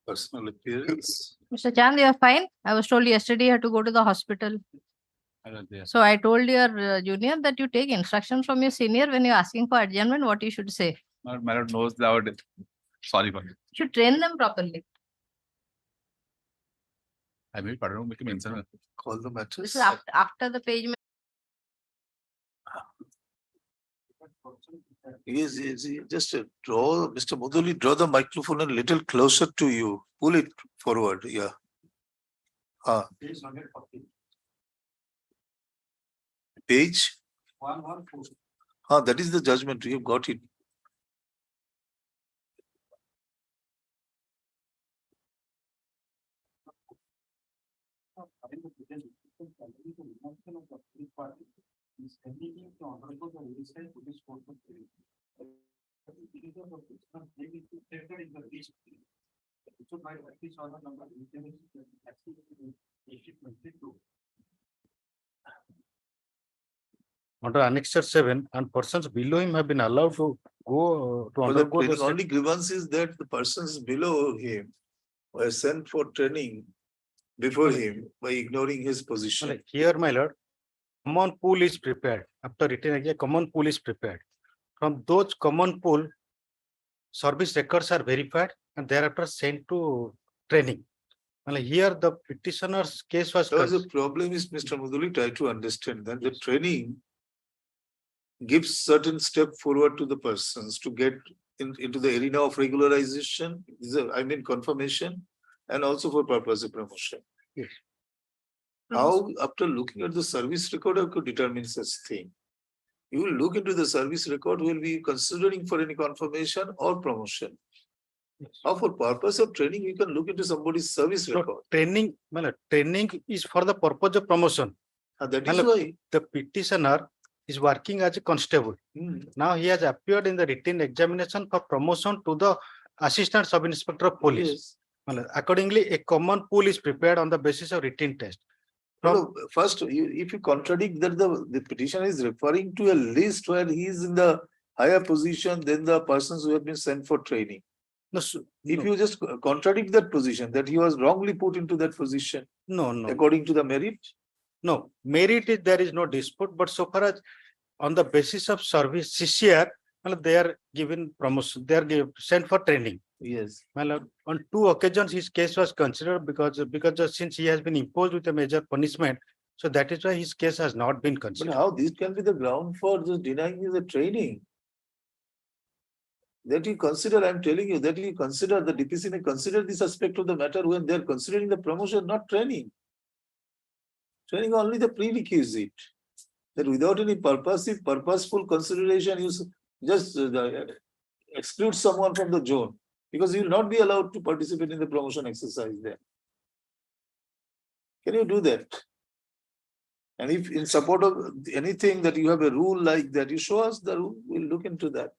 Personal appearance. Mr. Chand, you are fine. I was told yesterday you had to go to the hospital. So I told your junior that you take instructions from your senior when you're asking for adjournment, what you should say. Madam knows loud. Sorry for it. You should train them properly. I will make him answer. Call the mattress. This is after the page. Yes, yes, yes. Just draw, Mr. Muduli, draw the microphone a little closer to you. Pull it forward. Yeah. Page 114. That is the judgment. You got it. Under Annexure 7, and persons below him have been allowed to go to undergo The the only grievance is that the persons below him were sent for training before him by ignoring his position. Here, my lord, common pool is prepared. After written, a common pool is prepared. From those common pool, service records are verified and thereafter sent to training. Here, the petitioner's case was. So the problem is, Mr. Muduli, try to understand that the training gives certain step forward to the persons to get into the arena of regularization, confirmation, and also for purpose of promotion. Yes. How, after looking at the service record, I could determine such thing? You will look into the service record, will be considering for any confirmation or promotion. Yes. How, for purpose of training, you can look into somebody's service record. Training is for the purpose of promotion. That is why the petitioner is working as a constable. Now he has appeared in the written examination for promotion to the assistant sub-inspector of police. Yes. Accordingly, a common pool is prepared on the basis of written test. First, if you contradict that the petitioner is referring to a list where he is in the higher position than the persons who have been sent for training. You just contradict that position, that he was wrongly put into that position. No. According to the merit? No, merit is there is no dispute, but so far as on the basis of service, CCR, they are given promotion, they are sent for training. Yes. On 2 occasions, his case was considered because since he has been imposed with a major punishment, so that is why his case has not been considered. But how this can be the ground for just denying you the training? That you consider, I'm telling you, that you consider, the DPC may consider this aspect of the matter when they are considering the promotion, not training. Training only the prerequisite. That without any purposeful consideration, you just exclude someone from the zone, because you will not be allowed to participate in the promotion exercise there. Can you do that? And if in support of anything that you have a rule like that, you show us the rule, we'll look into that.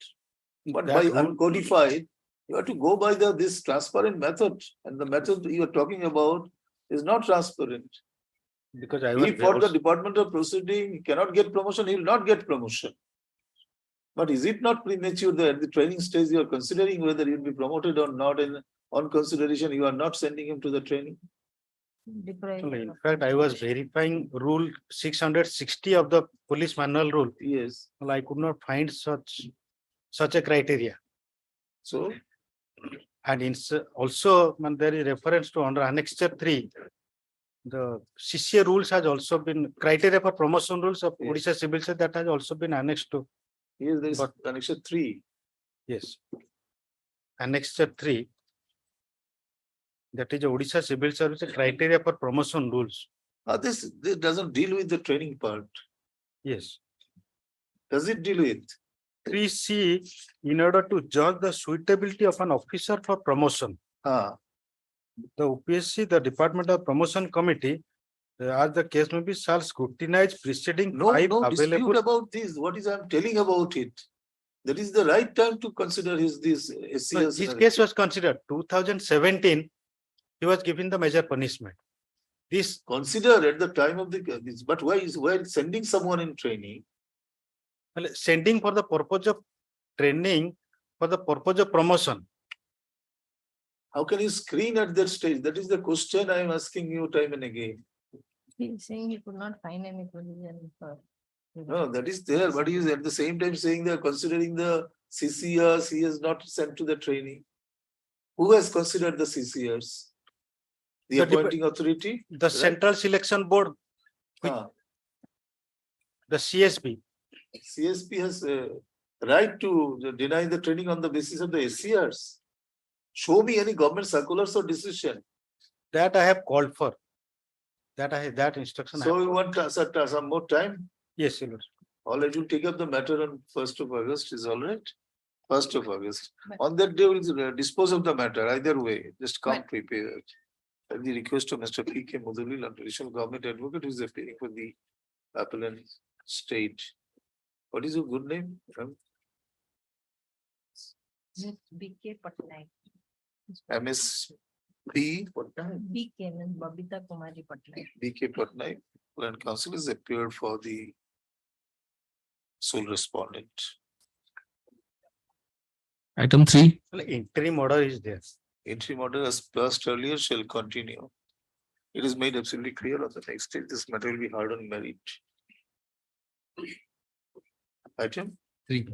But by uncodified, you have to go by this transparent method, and the method you are talking about is not transparent. Because if for the Department of Proceeding cannot get promotion, he will not get promotion. But is it not premature that at the training stage you are considering whether he will be promoted or not, and on consideration you are not sending him to the training? In fact, I was verifying rule 660 of the police manual rule. Yes. Well, I could not find such a criteria. So, and also there is reference to under Annexure 3. The CCA rules has also been criteria for promotion rules of Odisha Civil Service that has also been annexed to. Yes, there is Annexure 3. Yes. Annexure 3. That is Odisha Civil Service criteria for promotion rules. This doesn't deal with the training part. Yes. Does it deal with? 3C, in order to judge the suitability of an officer for promotion. The OPSC, the Department of Promotion Committee, as the case may be, shall scrutinize preceding No 5 dispute available. about this. What is I'm telling about it? That is the right time to consider this SCS. His case was considered 2017. He was given the major punishment. This considered at the time of the but why sending someone in training? Well, sending for the purpose of training, for the purpose of promotion. How can you screen at that stage? That is the question I am asking you time and again. He is saying he could not find any provision for. No, that is there, but he is at the same time saying they are considering the CCRs, he has not sent to the training. Who has considered the CCRs? The The appointing authority? The Central Selection Board, Ah, the CSB. CSP has a right to deny the training on the basis of the SCRs. Show me any government circulars or decision. That I have called for. That instruction. I So have you called. want some more time? Yes, Your Lordship. All right, you take up the matter on 1st of August, is all right? 1st of August. But- On that day, we'll dispose of the matter either way. Just come But- prepared. At the request of Mr. P.K. Mudalil, additional government advocate who is appearing for the appellant state. What is your good name? BK Patnaik. MSP BK means Babita Kumari Patnaik. B.K. Patnaik, and counsel is appeared for the sole respondent. Item 3. Interim order is there. Interim order as passed earlier shall continue. It is made absolutely clear on the next stage, this matter will be heard on merit. Item 3.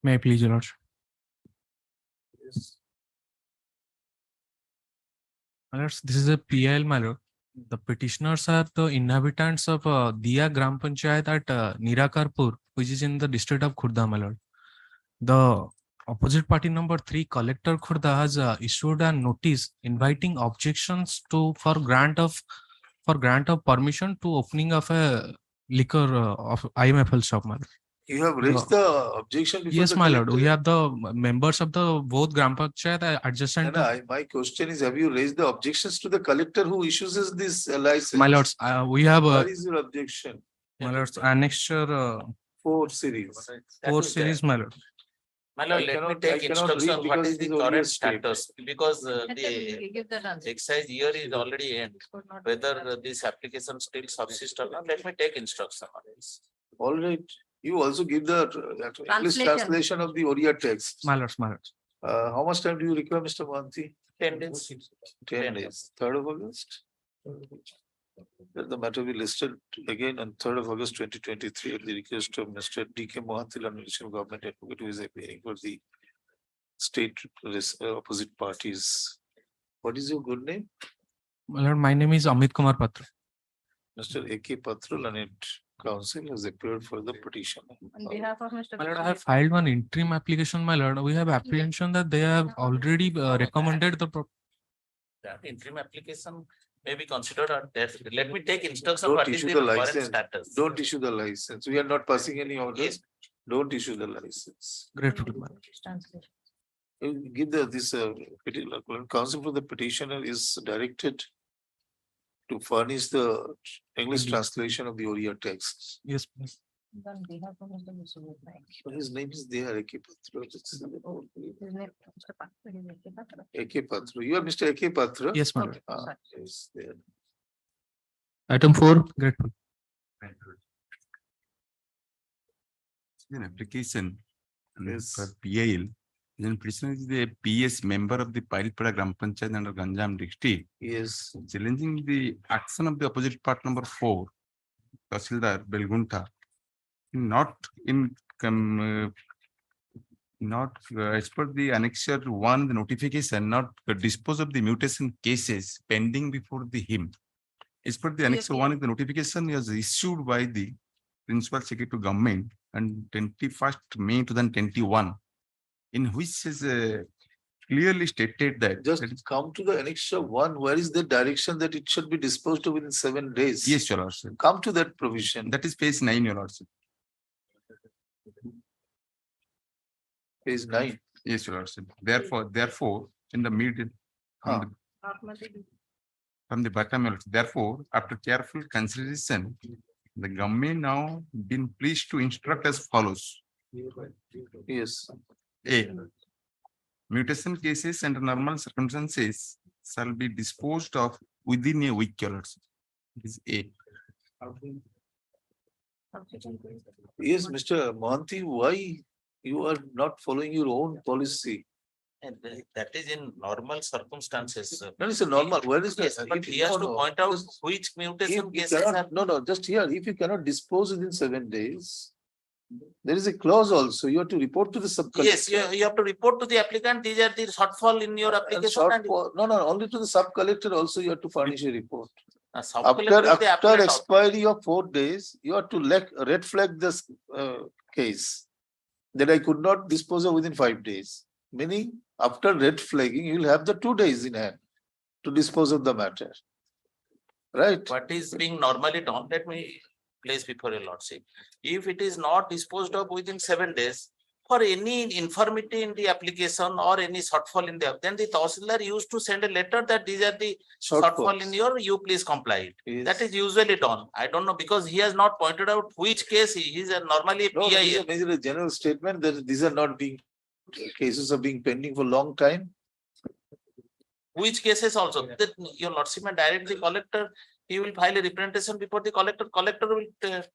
May I please, Your Lordship? is My lords, this is a PIL, my lord. The petitioners are the inhabitants of Diya Gram Panchayat at Nirakarpur, which is in the district of Khurda, my lord. The opposite party number 3, Collector Khurda, has issued a notice inviting objections for grant of permission to opening of a liquor of IMFL shop, my lord. you have raised the objection before Yes, the my lord. We collector? have the members of the both Gram Panchayat adjacent. No, my question is, have you raised the objections to the collector who issues this license? My lords, we have What is your objection? my lords annexure 4 series. 4 series, my lord. My lord, I let me cannot- I take cannot read instruction, what because is it the is only a current script. status, because Actually, give that answer. the exercise year is already end. Could not- Whether this application still subsist or not, let me take instruction on this. All right, you also give the English Translation. translation of the Oriya text. My lords, my lords. How much time do you require, Mr. Mohanty? 10 days. 10 days, 3rd of August. Let the matter be listed again on 3rd of August 2023 at the request of Mr. D.K. Mohanty, National Government Advocate, who is appearing for the state opposite parties. What is your good name? My lord, my name is Amit Kumar Patra. Mr. A.K. Patra, Learned Counsel, has appeared for the petition. On behalf of Mr. My lord, I have filed one interim application, my lord. We have apprehension that they have already recommended the That interim application may be considered or let me take instruction, Don't what is issue the the current license. status. Don't issue the license. We are not passing any orders. Yes. Don't issue the license. grateful. My lord. Translation. You give this counsel for the petitioner is directed to furnish the English Indeed. translation of the Oriya text. Yes, please. On behalf of Mr. Vishnu Naik. His name is there, A.K. Patra. His name, Mr. Patra, he is A.K. Patra. A.K. Patra. You are Mr. A.K. Patra? Yes, my Okay, lord. Ah, sorry. yes, there. Item 4, grateful. An application Yes. for PIL. Then petitioner is the PS member of the Pilipura Gram Panchayat under Ganjam district, Yes, challenging the action of the opposite part number 4, Tahsildar Belgunta, not as per the annexure 1, the notification, not dispose of the mutation cases pending before him. As per the annexure 1, the notification was issued by the Principal Secretary to Government on 21st May 2021, in which is clearly stated that. just come to the annexure 1. Where is the direction that it should be disposed of within 7 days? Yes, Your Lordship. Come to that provision. That is page 9, Your Lordship. Page 9. Yes, Your Lordship. Therefore, in the middle, Ah. from the bottom, Your Lordship. Therefore, after careful consideration, the government now been pleased to instruct as follows. Yes. A. Mutation cases under normal circumstances shall be disposed of within a week, Your Lordship. This is A. Yes, Mr. Mohanty, why you are not following your own policy? And that is in normal circumstances. No, it's a normal, where is Yes, the? but if- he has no, to no, point out just- which if mutation you cases cannot- are. No, just here, if you cannot dispose within 7 days, there is a clause also, you have to report to the Yes, sub-collector. you have to report to the applicant, these are the shortfall in your And application. and no, only to the sub-collector also you have to furnish a report. sub-collector is the After applicant. expiry of 4 days, you have to red flag this case. That I could not dispose of within 5 days. Meaning, after red flagging, you will have the 2 days in hand to dispose of the matter. Right? What is being normally done, let me place before your lordship. If it is not disposed of within 7 days, for any infirmity in the application or any shortfall in the, then the Tahsildar used to send a letter that these are the shortfall in your, you please comply. Yes. That is usually done. I don't know, because he has not pointed out which case he is normally No, this is PIL. a major general statement that these are not being, cases are being pending for long time. Which cases also, that your lordship may direct the collector, he will file a representation before the collector will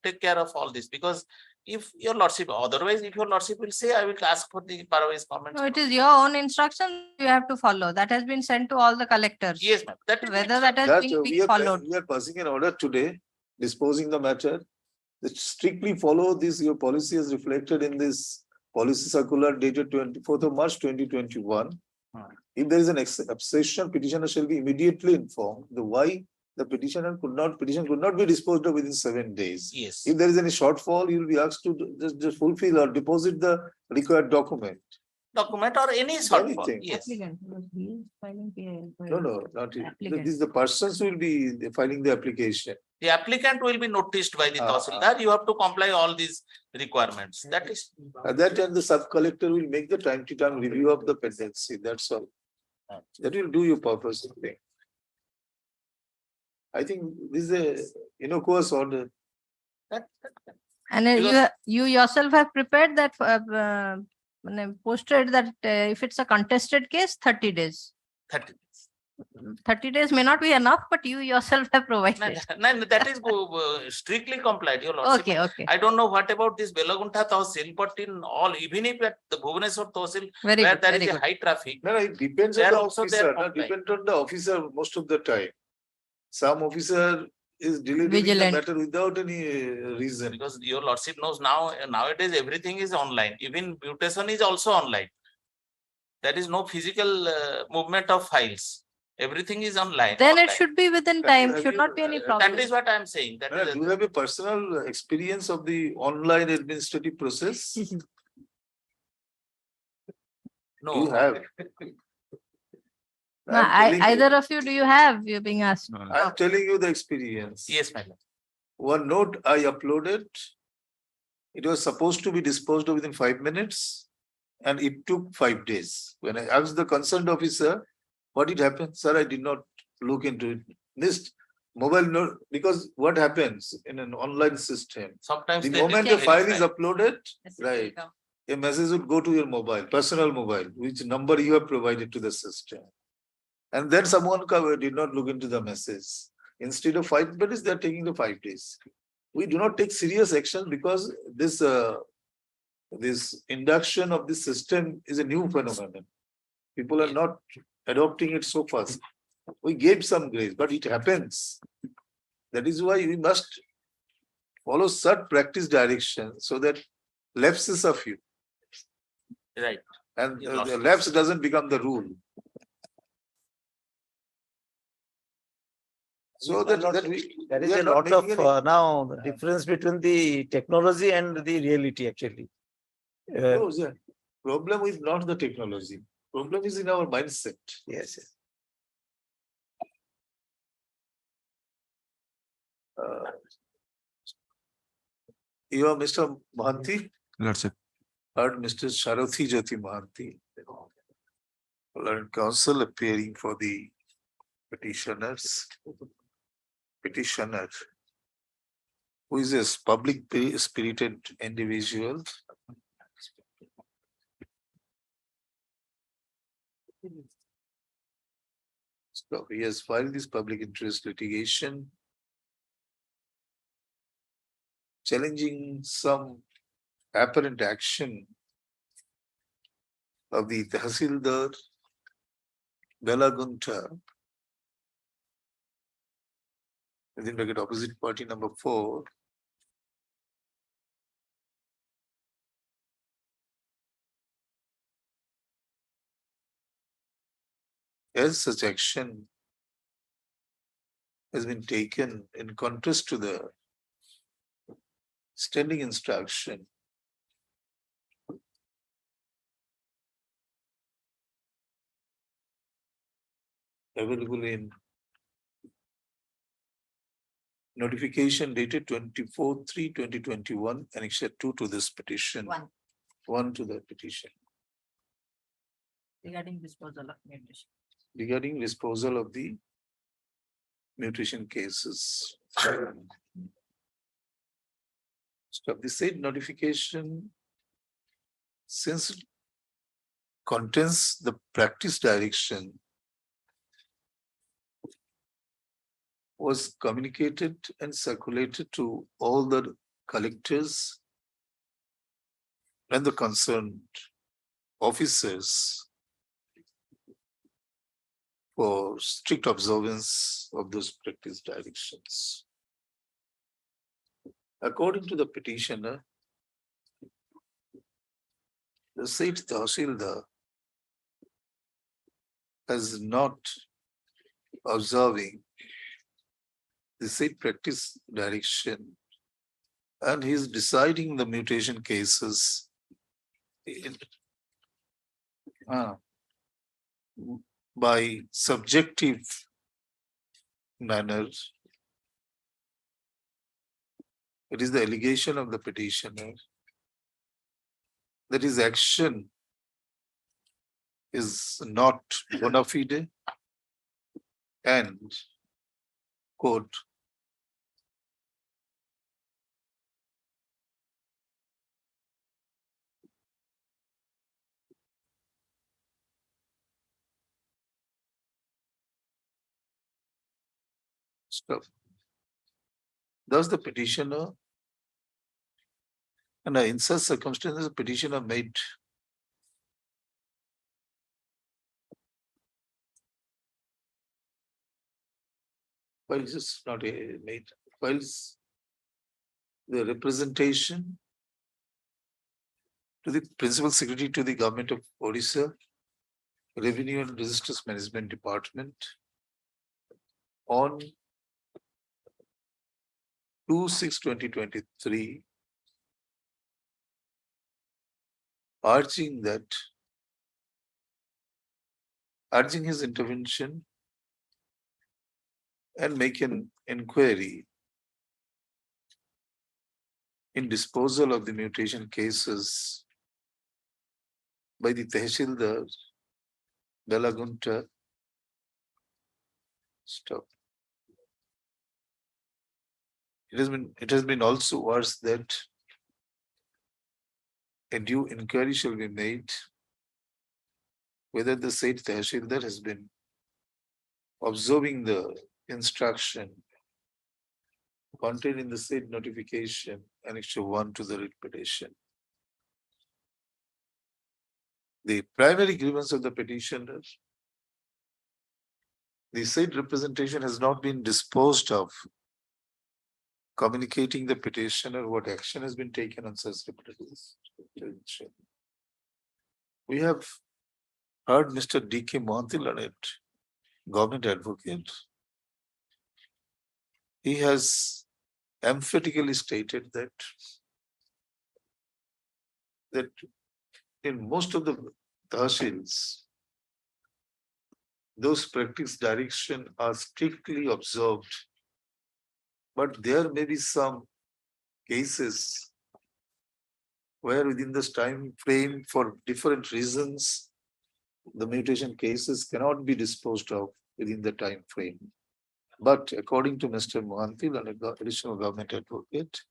take care of all this, because if your lordship, otherwise, if your lordship will say, I will ask for the Parawai's comments. No, it is your own instruction you have to follow. That has been sent to all the collectors. Yes, ma'am. That is Whether that has That been we are followed. passing an order today, disposing the matter. That strictly follow this, your policy is reflected in this policy circular dated 24th of March 2021. If there is an exception, petitioner shall be immediately informed the why the petition could not be disposed of within 7 days. Yes. If there is any shortfall, you will be asked to just fulfill or deposit the required document. Document or any shortfall, Anything. yes. Applicant, because he is filing PIL. No, not it. Applicant. These the persons who will be filing the application. The applicant will be noticed by the Tahsildar, you have to comply all these requirements, that is. At that time, the sub-collector will make the time-to-time review of the pendency, that's all. That will do your purpose. I think this is a innocuous order. And Because- you yourself have prepared that, posted that if it's a contested case, 30 days. 30 days. 30 days may not be enough, but you yourself have provided. No, that is strictly complied, your lordship. Okay. I don't know what about this Belagunta Tahsil, but in all, even if at the Bhubaneswar Tahsil, Very where good, there very is a good. high traffic, No, it depends They on are the also officer, there no, complying. depends on the officer most of the time. Some officer is delaying the Vigilant. matter without any reason. because your lordship knows nowadays everything is online, even mutation is also online. There is no physical movement of files. Everything is online. Then it online. should be within time, Have should you- not be any problem. That is what I am saying. That Do is you have a personal experience of the online administrative process? no. You have. No, either of you, do you have? You're being asked. I'm telling you the experience. Yes, madam. One note I uploaded. It was supposed to be disposed of within 5 minutes. And it took 5 days. When I asked the concerned officer, what did happen? Sir, I did not look into it. Missed mobile note, because what happens in an online system? Sometimes The they moment become the file is verified. uploaded, right, a message would go to your mobile, personal mobile, which number you have provided to the system. And then someone did not look into the message. Instead of 5 minutes, they are taking the 5 days. We do not take serious action because this induction of this system is a new phenomenon. People are not adopting it so fast. We gave some grace, but it happens. That is why we must follow such practice direction so that lapses are few. Right. And You lost the it. lapse doesn't become the rule. So that we. There is we are a not lot of making any- now the difference between the technology and the reality actually. No, sir. Problem is not the technology. Problem is in our mindset. Yes. You are Mr. Mohanty, Lordship. heard Mr. Sharathi Jyoti Mohanty. Learned counsel appearing for the petitioners. Petitioner, who is a public spirited individual. So he has filed this public interest litigation challenging some apparent action of the Tahsildar Belagunta, within bracket opposite party number 4, as such action has been taken in contrast to the standing instruction available in notification dated 24/3/2021, annexure 2 to this petition. One to the petition Regarding disposal of mutation. regarding disposal of the mutation cases. Stop the said notification, since it contains the practice direction, was communicated and circulated to all the collectors and the concerned officers for strict observance of those practice directions. According to the petitioner, the said Tahsildar is not observing the said practice direction, and he is deciding the mutation cases in, by subjective manner. It is the allegation of the petitioner that his action is not bona fide and, quote, stuff. Thus the petitioner, and in such circumstances, the petitioner made files is not made files the representation to the Principal Secretary to the Government of Orissa, Revenue and Registers Management Department on 2/6/2023, urging his intervention and make an inquiry in disposal of the mutation cases by the Tahsildar Belagunta. Stop. It has been also urged that a due inquiry shall be made whether the said Tahsildar has been observing the instruction contained in the said notification annexure 1 to the writ petition. The primary grievance of the petitioner, the said representation has not been disposed of, communicating the petitioner what action has been taken on such representation. We have heard Mr. D.K. Mohanty, learned government advocate. He has emphatically stated that in most of the tahsils, those practice direction are strictly observed, but there may be some cases where within this time frame, for different reasons, the mutation cases cannot be disposed of within the time frame. But according to Mr. Mohanty, additional government advocate,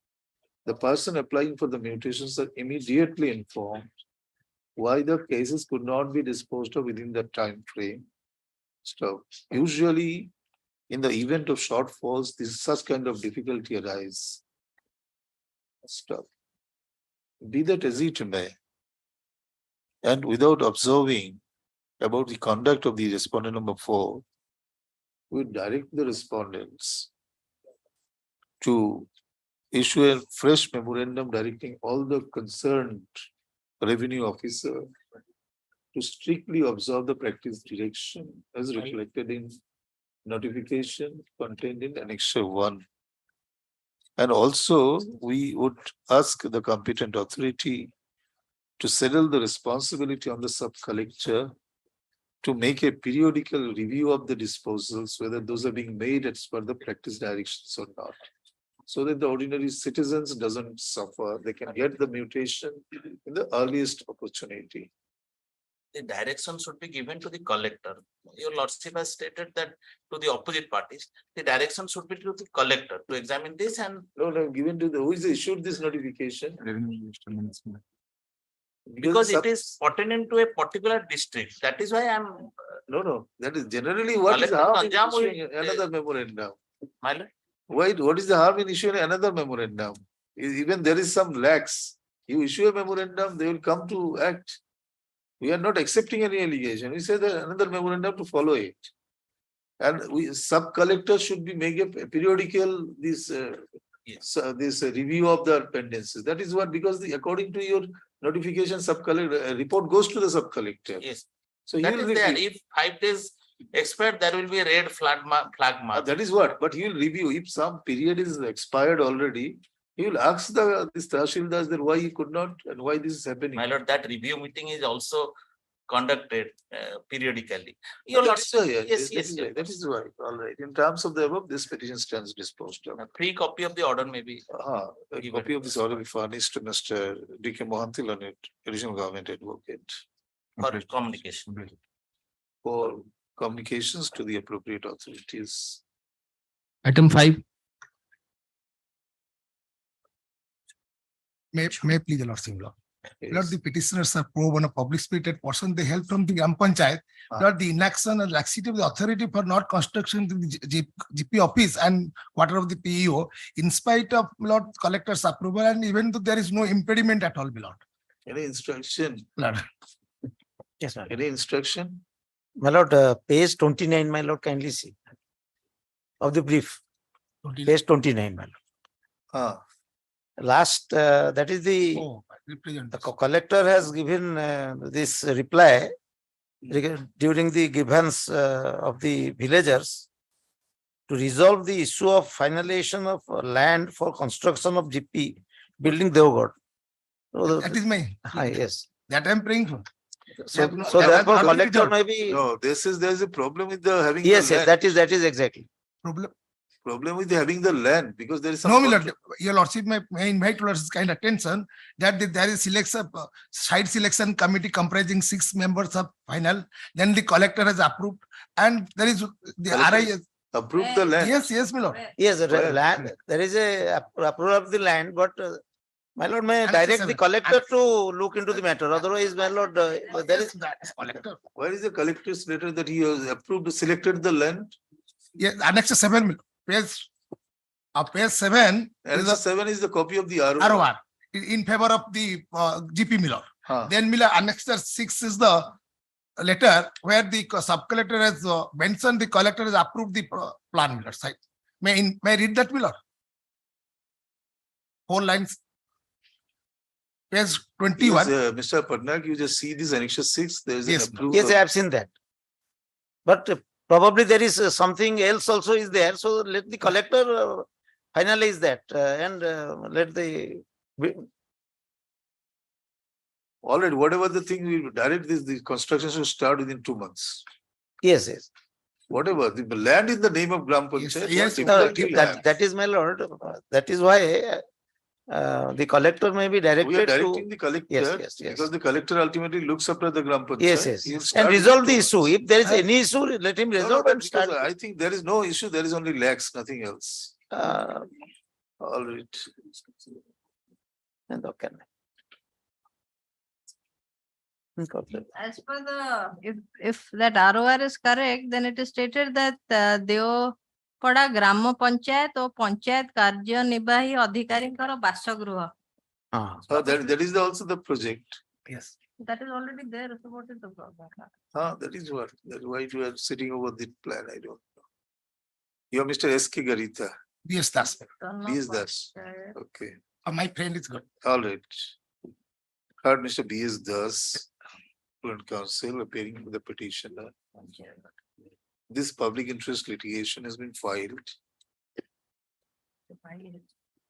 the person applying for the mutations are immediately informed why the cases could not be disposed of within the time frame. So usually in the event of shortfalls, such kind of difficulty arise. Stop. Be that as it may. And without observing about the conduct of the respondent number 4, we direct the respondents to issue a fresh memorandum directing all the concerned revenue officer to strictly observe the practice direction as reflected in notification contained in Annexure 1. And also, we would ask the competent authority to settle the responsibility on the sub-collector to make a periodical review of the disposals, whether those are being made as per the practice directions or not. So that the ordinary citizens doesn't suffer, they can get the mutation in the earliest opportunity. The direction should be given to the collector. Your lordship has stated that to the opposite parties, the direction should be to the collector to examine this and No, given to the, who is issued this notification? because it is pertinent to a particular district. That is why I'm, No, that is generally what is the Collector harm in Punjab will- issuing another memorandum? my lord. Why, what is the harm in issuing another memorandum? Even there is some lax, you issue a memorandum, they will come to act. We are not accepting any allegation. We say that another memorandum to follow it. And we, sub-collector should be make a periodical, this, Yes. this review of the pendencies. That is what, because according to your notification, sub-collector, report goes to the sub-collector. Yes, So he that will is there. review. If 5 days expired, there will be a red flag mark. That is what, but he will review. If some period is expired already, he will ask this Tahsildar that why he could not and why this is happening. My lord, that review meeting is also conducted periodically. Your That is lordship, why, yes, that is why, all right. In terms of the above, this petition stands disposed of. A free copy of the order may be. A Given. copy of this order will be furnished to Mr. D.K. Mohanty, Learned Additional Government Advocate, For communication. for communications to the appropriate authorities. Item 5. May please, Lordship. Lord, Yes. the petitioners are pro bono public spirited person. They help from the Gram Panchayat. Lord, the inaction and laxity of the authority for not construction to the GP office and quarter of the PEO, in spite of Lord collector's approval, and even though there is no impediment at all, my Lord. Any instruction? Lord. Yes, my lord. Any instruction? My lord, page 29, my lord, kindly see. Of the brief, page 29, my lord. Ah, Last, that is the Oh, represent. collector has given this reply during the grievance of the villagers to resolve the issue of finalization of land for construction of GP building Devgad. So, That is my, yes. that I am praying for. So, that- so that- therefore that- collector that- may be, no, there is a problem with the having. yes, the yes, land. that is exactly. Problem with having the land because there is some. No, my Lord, your Lordship may invite Lordship's kind attention that there is selection, site selection committee comprising 6 members of final, then the collector has approved, and there is the Collector RI. Approve the land. Yes, my Lord. Yes, Where? land, there is a approval of the land, but my lord may Annexure direct the 7. collector to look into the matter. Otherwise, my lord, there is, That is collector. Where is the collector's letter that he has approved, selected the land? Yes, Annexure 7, my lord. Page 7 And is a 7 is the copy of the RO. ROR in favor of the GP, my lord. Huh. Then Miller Annexure 6 is the letter where the sub-collector has mentioned the collector has approved the plan, Miller site. May I read that, Miller? 4 lines. Page 21. Yes, Mr. Patnaik, you just see this annexure 6, there is an Yes, approval. yes, I have seen that. But probably there is something else also is there. So let the collector finalize that and let the, All right, whatever the thing, we will direct this, the construction should start within 2 months. yes. Whatever, the land in the name of Gram Yes, Panchayat. yes, what No, difference will have? that is my lord. That is why the collector may be We are directed directing to, the collector, yes. because the collector ultimately looks after the Gram Panchayat. yes, He will and start resolve the within 2 issue. months. If there is any issue, let him No, resolve but and start. because I think there is no issue, there is only lax, nothing else. uh, All right. and okay. Okay. As per the, if that ROR is correct, then it is stated that ପଡା ଗ୍ରାମ ପଞ୍ଚାୟତ ଓ ପଞ୍ଚାୟତ କାର୍ଯ୍ୟନିର୍ବାହୀ ଅଧିକାରୀଙ୍କର ବାସଗୃହ. That is also the project. Yes. That is already there. So what is the problem? That is what, that's why you are sitting over the plan, I don't know. You are Mr. S.K. Garita, Yes, that's B.S. Das. Okay, my friend is good. all right. Heard Mr. B.S. Das, Student Council appearing with the petitioner. This public interest litigation has been filed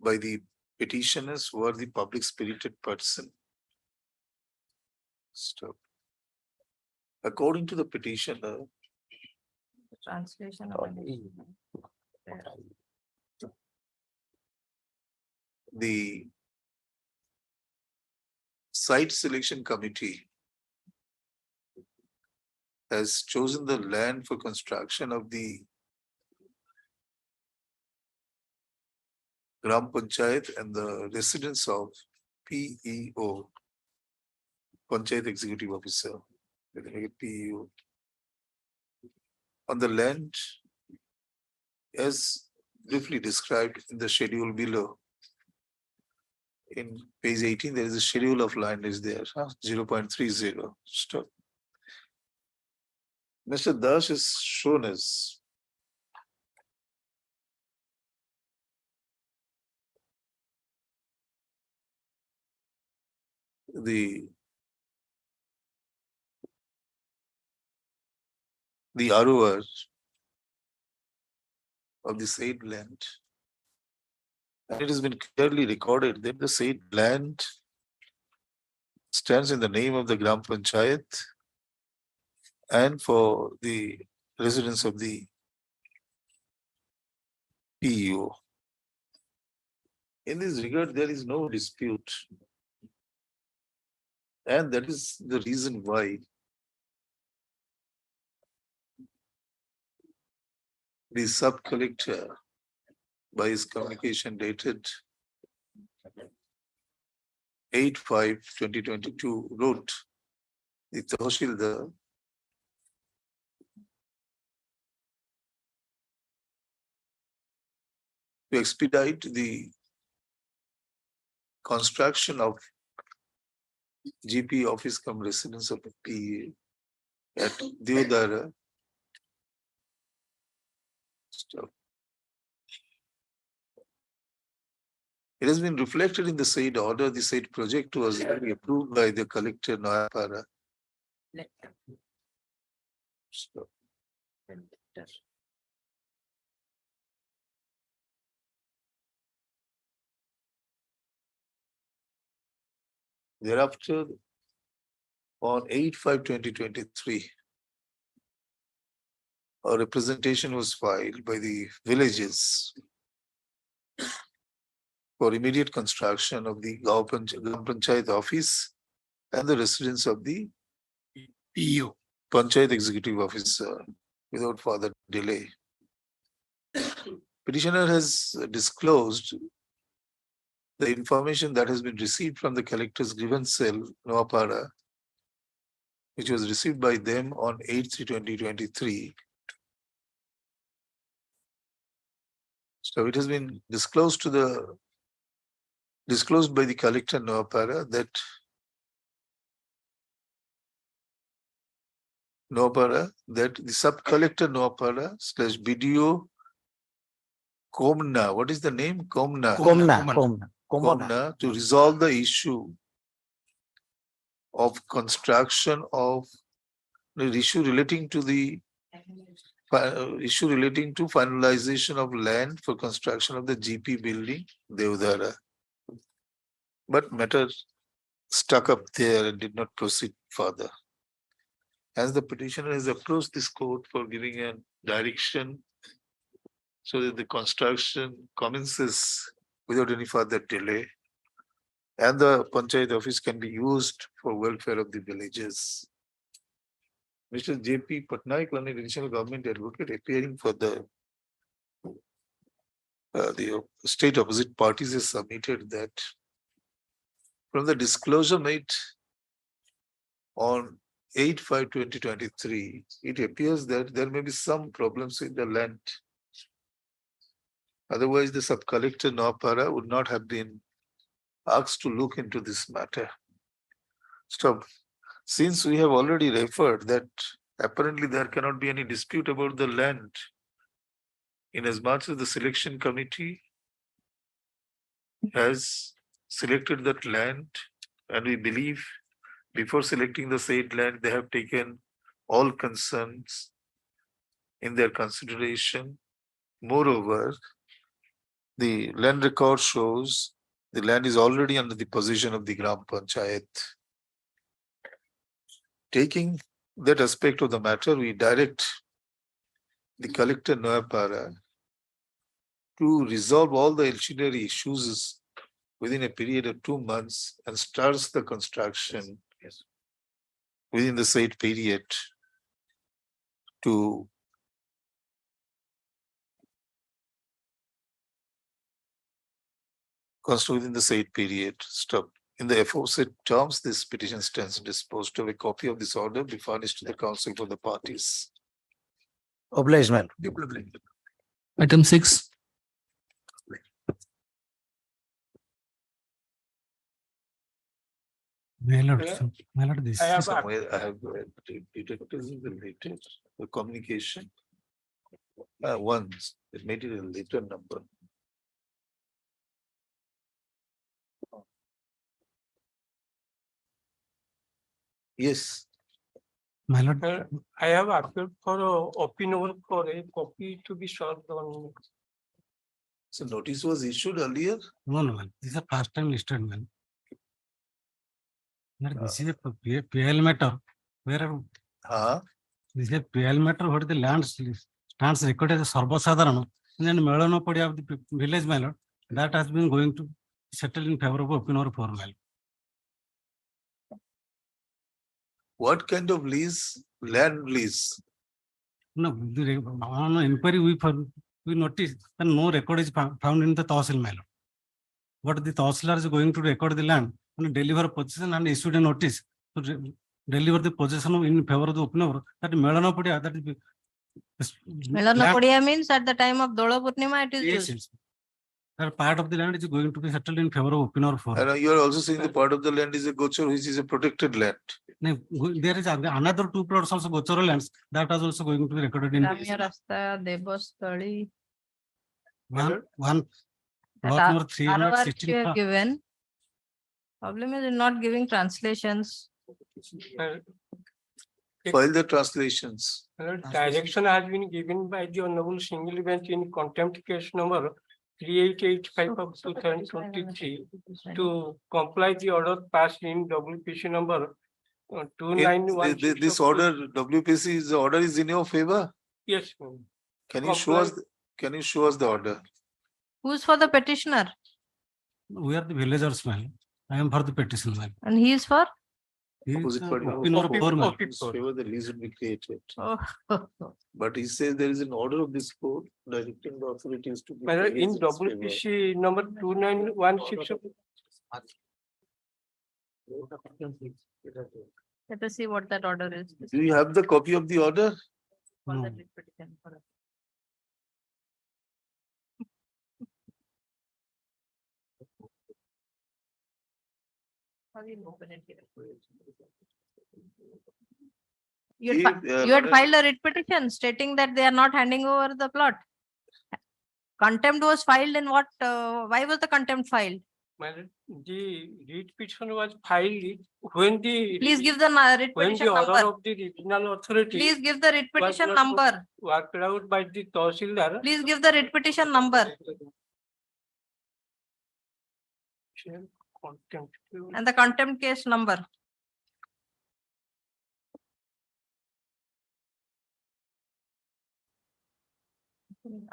by the petitioners who are the public spirited person. Stop. According to the petitioner, Translation of the site selection committee has chosen the land for construction of the Gram Panchayat and the residence of PEO, Panchayat Executive Officer, PEO, on the land as briefly described in the schedule below. In page 18, there is a schedule of land is there, 0.30. Stop. Mr. Das is shown as the ROR of the said land. And it has been clearly recorded that the said land stands in the name of the Gram Panchayat and for the residents of the PEO. In this regard, there is no dispute. And that is the reason why the sub-collector, by his communication dated 8/5/2022, wrote the Tahsildar to expedite the construction of GP office cum residence of the PA at Deodara. Stop. It has been reflected in the said order. The said project was approved by the collector Noyapara. Stop. Thereafter, on 8/5/2023, a representation was filed by the villages for immediate construction of the Gram Panchayat office and the residence of the PEO. Panchayat Executive Officer without further delay. Petitioner has disclosed the information that has been received from the collector's grievance cell, Noapara, which was received by them on 8/3/2023. So it has been disclosed by the collector Noapara that the sub-collector Noapara / BDO Komna, what is the name? Komna. Komna, to resolve the issue of construction of the issue relating to finalization of land for construction of the GP building, Deodara. But matter stuck up there and did not proceed further. As the petitioner has approached this court for giving a direction so that the construction commences without any further delay, and the Panchayat office can be used for welfare of the villages. Mr. J.P. Patnaik, an additional government advocate appearing for the state opposite parties, has submitted that from the disclosure made on 8/5/2023, it appears that there may be some problems with the land Otherwise, the sub-collector Noapara would not have been asked to look into this matter. Stop. Since we have already referred that apparently there cannot be any dispute about the land, inasmuch as the selection committee has selected that land, and we believe before selecting the said land, they have taken all concerns in their consideration. Moreover, the land record shows the land is already under the possession of the Gram Panchayat. Taking that aspect of the matter, we direct the collector Noapara to resolve all the ancillary issues within a period of 2 months and starts the construction within the said period to within the said period. Stop. In the aforesaid terms, this petition stands disposed of. A copy of this order be furnished to the council for the parties. Obliged, my Item 6. My lord, this. I have detected the related the communication. Once it made it a later number. Yes. My lord, I have appealed for opinion for a copy to be served on. So notice was issued earlier. no, man. This is the first time listed, man. This is a PL matter where this is a PL matter where the land stands recorded as Sarva Sadharana and then Melano Podi of the village, my lord, that has been going to settle in favor of opinion for my lord. What kind of lease? Land lease. No, on inquiry we noticed that no record is found in the Tahsil, my lord. What the Tahsilar is going to record the land and deliver possession and issued a notice to deliver the possession in favor of the opinion that Melanopodia, that is Melanopodia means at the time of Dola Purnima it is used. yes. That part of the land is going to be settled in favor of opinion for. And you are also saying the part of the land is a gochar, which is a protected land. There is another 2 plots also gochar lands that is also going to be recorded in Ramya Rasta, Devastali. one That block number ROR 316. you have given. Problem is in not giving translations. File the translations. Direction has been given by the Honorable Single Bench in contempt case number 3885 of 2023 to comply the order passed in WPC number 2916. This order, WPC, is the order is in your favor. Yes, ma'am. Can you show us? Can you show us the order? Who's for the petitioner? We are the villagers, man. I am for the petition, man. And he is for? He is Opposite party. opinion of four, man. In favor the lease will be created. Oh. But he says there is an order of this court directing the authorities to. Whether in WPC number 2916 of Let us see what that order is. Do you have the copy of the order? For No. that petition. How do you open it here? You had filed a writ petition stating that they are not handing over the plot. Contempt was filed in what? Why was the contempt filed? the writ petition was filed when the Please give the writ when petition the order number. of the regional authority Please give the writ petition not number. worked out by the Tahsildar. Please give the writ petition number Contempt. and the contempt case number.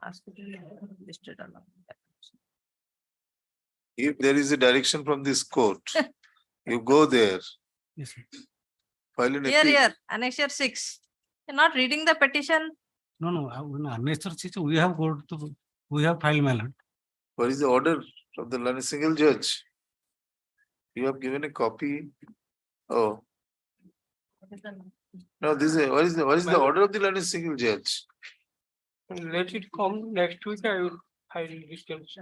Ask it to be listed along. If there is a direction from this court, you go there, Yes, sir. file an Here, appeal. here, annexure 6. You're not reading the petition. No, unnecessary situation, we have filed, my lord. What is the order of the learned single judge? You have given a copy. Oh, no, this is what is the order of the learned single judge? Let it come next week. I will file details.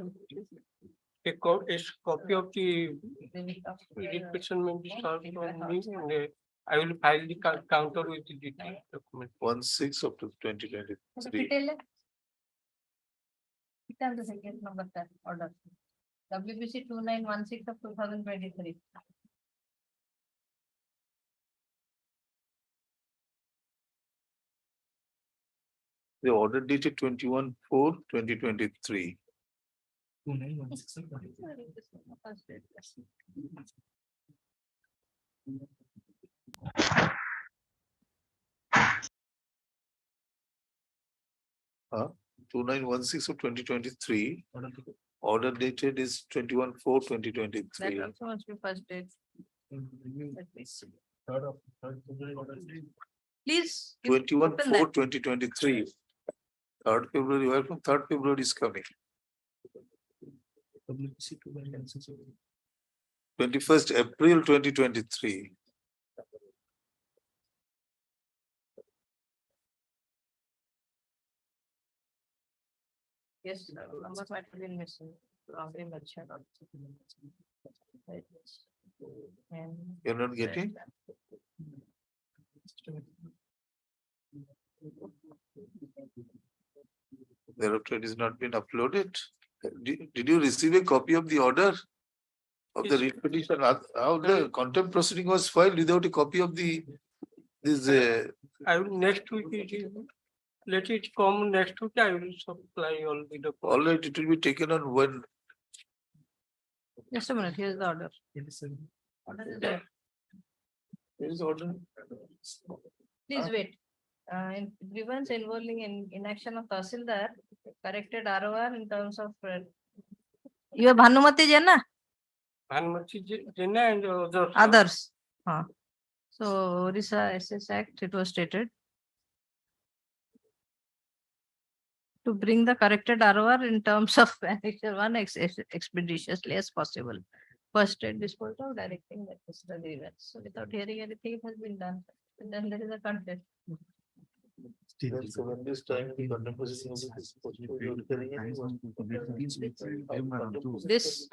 A copy of the representation may be served on me and I will file the counter with the detailed document. 1/6 of 2023. The second number that order. WBC 2916 of 2023. The order dated 21/4/2023. Huh? 2916 of 2023. Order dated is 21/4/2023. That also must be first date. Let me see. Please. open that. 21/4/2023. 3rd February, where from 3rd February is coming. 21st April 2023. Yes, number might have been missing. Very much. And You're not getting? Thereafter, it has not been uploaded. Did you receive a copy of the order of the writ petition? How the contempt proceeding was filed without a copy of this? I will next week, let it come next week, I will supply all the documents. All right, it will be taken on when. just a minute, here's the order. Order is there. There is order. Please wait. In grievance involving inaction of Tahsildar, corrected ROR in terms of. You are Bhanumati Jena? Bhanumati Jena and others. Others. So Orissa SS Act, it was stated. To bring the corrected ROR in terms of annexure 1 expeditiously as possible. First state disposal of directing that is the grievance. So without hearing anything, it has been done. And then there is a content. So when this time the contempt proceeding will be disposed of, you are telling anyone? This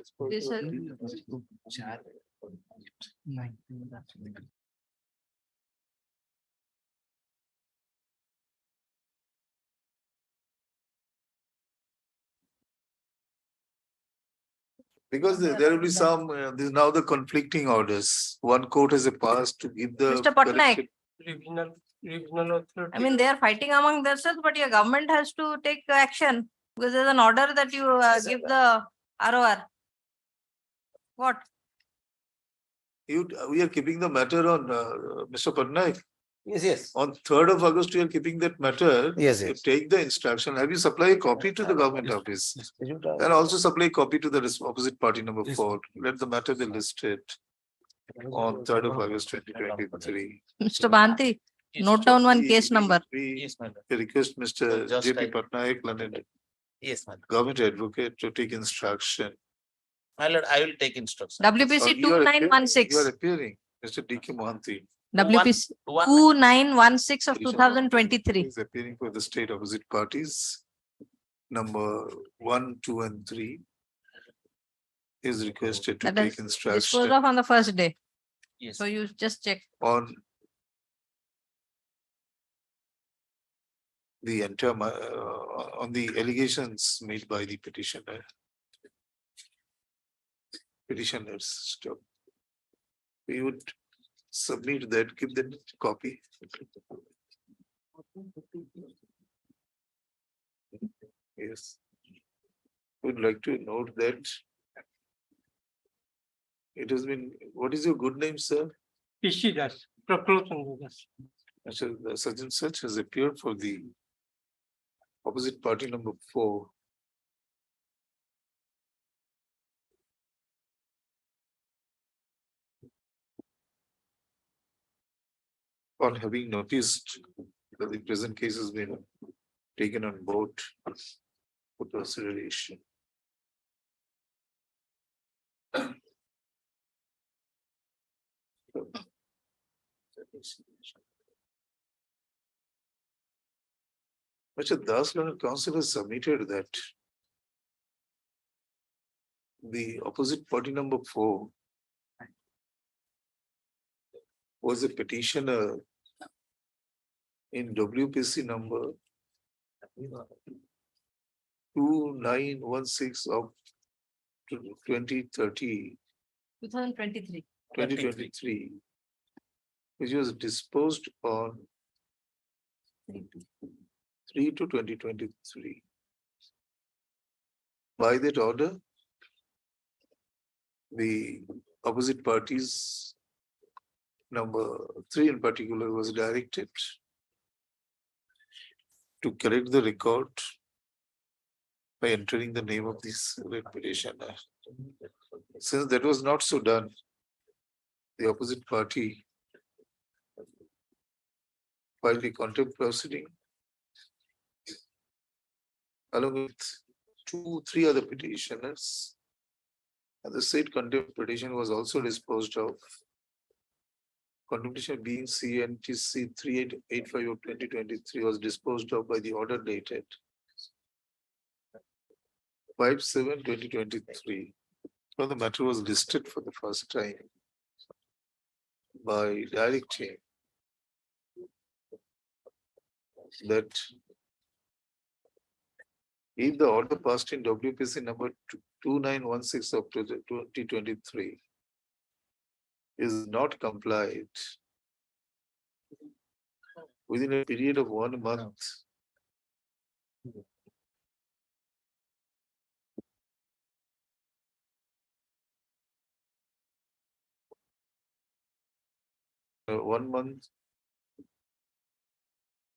Because there will be some, this is now the conflicting orders. One court has a pass to give the. Mr. Patnaik. corrected- Regional authority. I mean, they are fighting among themselves, but your government has to take action because there's an order that you give the ROR. What? We are keeping the matter on, Mr. Patnaik. Yes, yes. On 3rd of August, we are keeping that matter. Yes, You yes. take the instruction. Have you supplied a copy to the government office? And also supply a copy to the opposite party number 4. Let the matter be listed on 3rd of August 2023. Mr. Bhanti, Yes, note down one We- case number. Yes, madam. We request Mr. Just J.P. I- Patnaik, London Yes, madam. government advocate, to take instruction. My lord, I will take instruction. WPC You are appearing- 2916. You are appearing, Mr. D.K. Mohanty. WPC One- 2916 of 2023. Is appearing for the state opposite parties. Number 1, 2, and 3 is requested to That take is disposed instruction of on the first day. Yes. So you just check. on the entire, on the allegations made by the petitioner. Petitioners, stop. We would submit that, give them copy. Yes. Would like to note that it has been, what is your good name, sir? PC Das, Prafullo Chandra Das. Actually, such and such has appeared for the opposite party number 4. On having noticed that the present case has been taken on board for consideration. Mr. Das, Learned Counsel has submitted that the opposite party number 4 was a petitioner in WPC number 2916 of 2023, 2023. which was disposed on 3/2/2023. By that order, the opposite parties, number 3 in particular, was directed to correct the record by entering the name of this petitioner. Since that was not so done, the opposite party filed a contempt proceeding along with 2-3 other petitioners. And the said contempt petition was also disposed of. Contempt being CNTC 3885 of 2023 was disposed of by the order dated 5/7/2023. So the matter was listed for the first time by directing that if the order passed in WPC number 2916 of 2023 is not complied within a period of 1 month,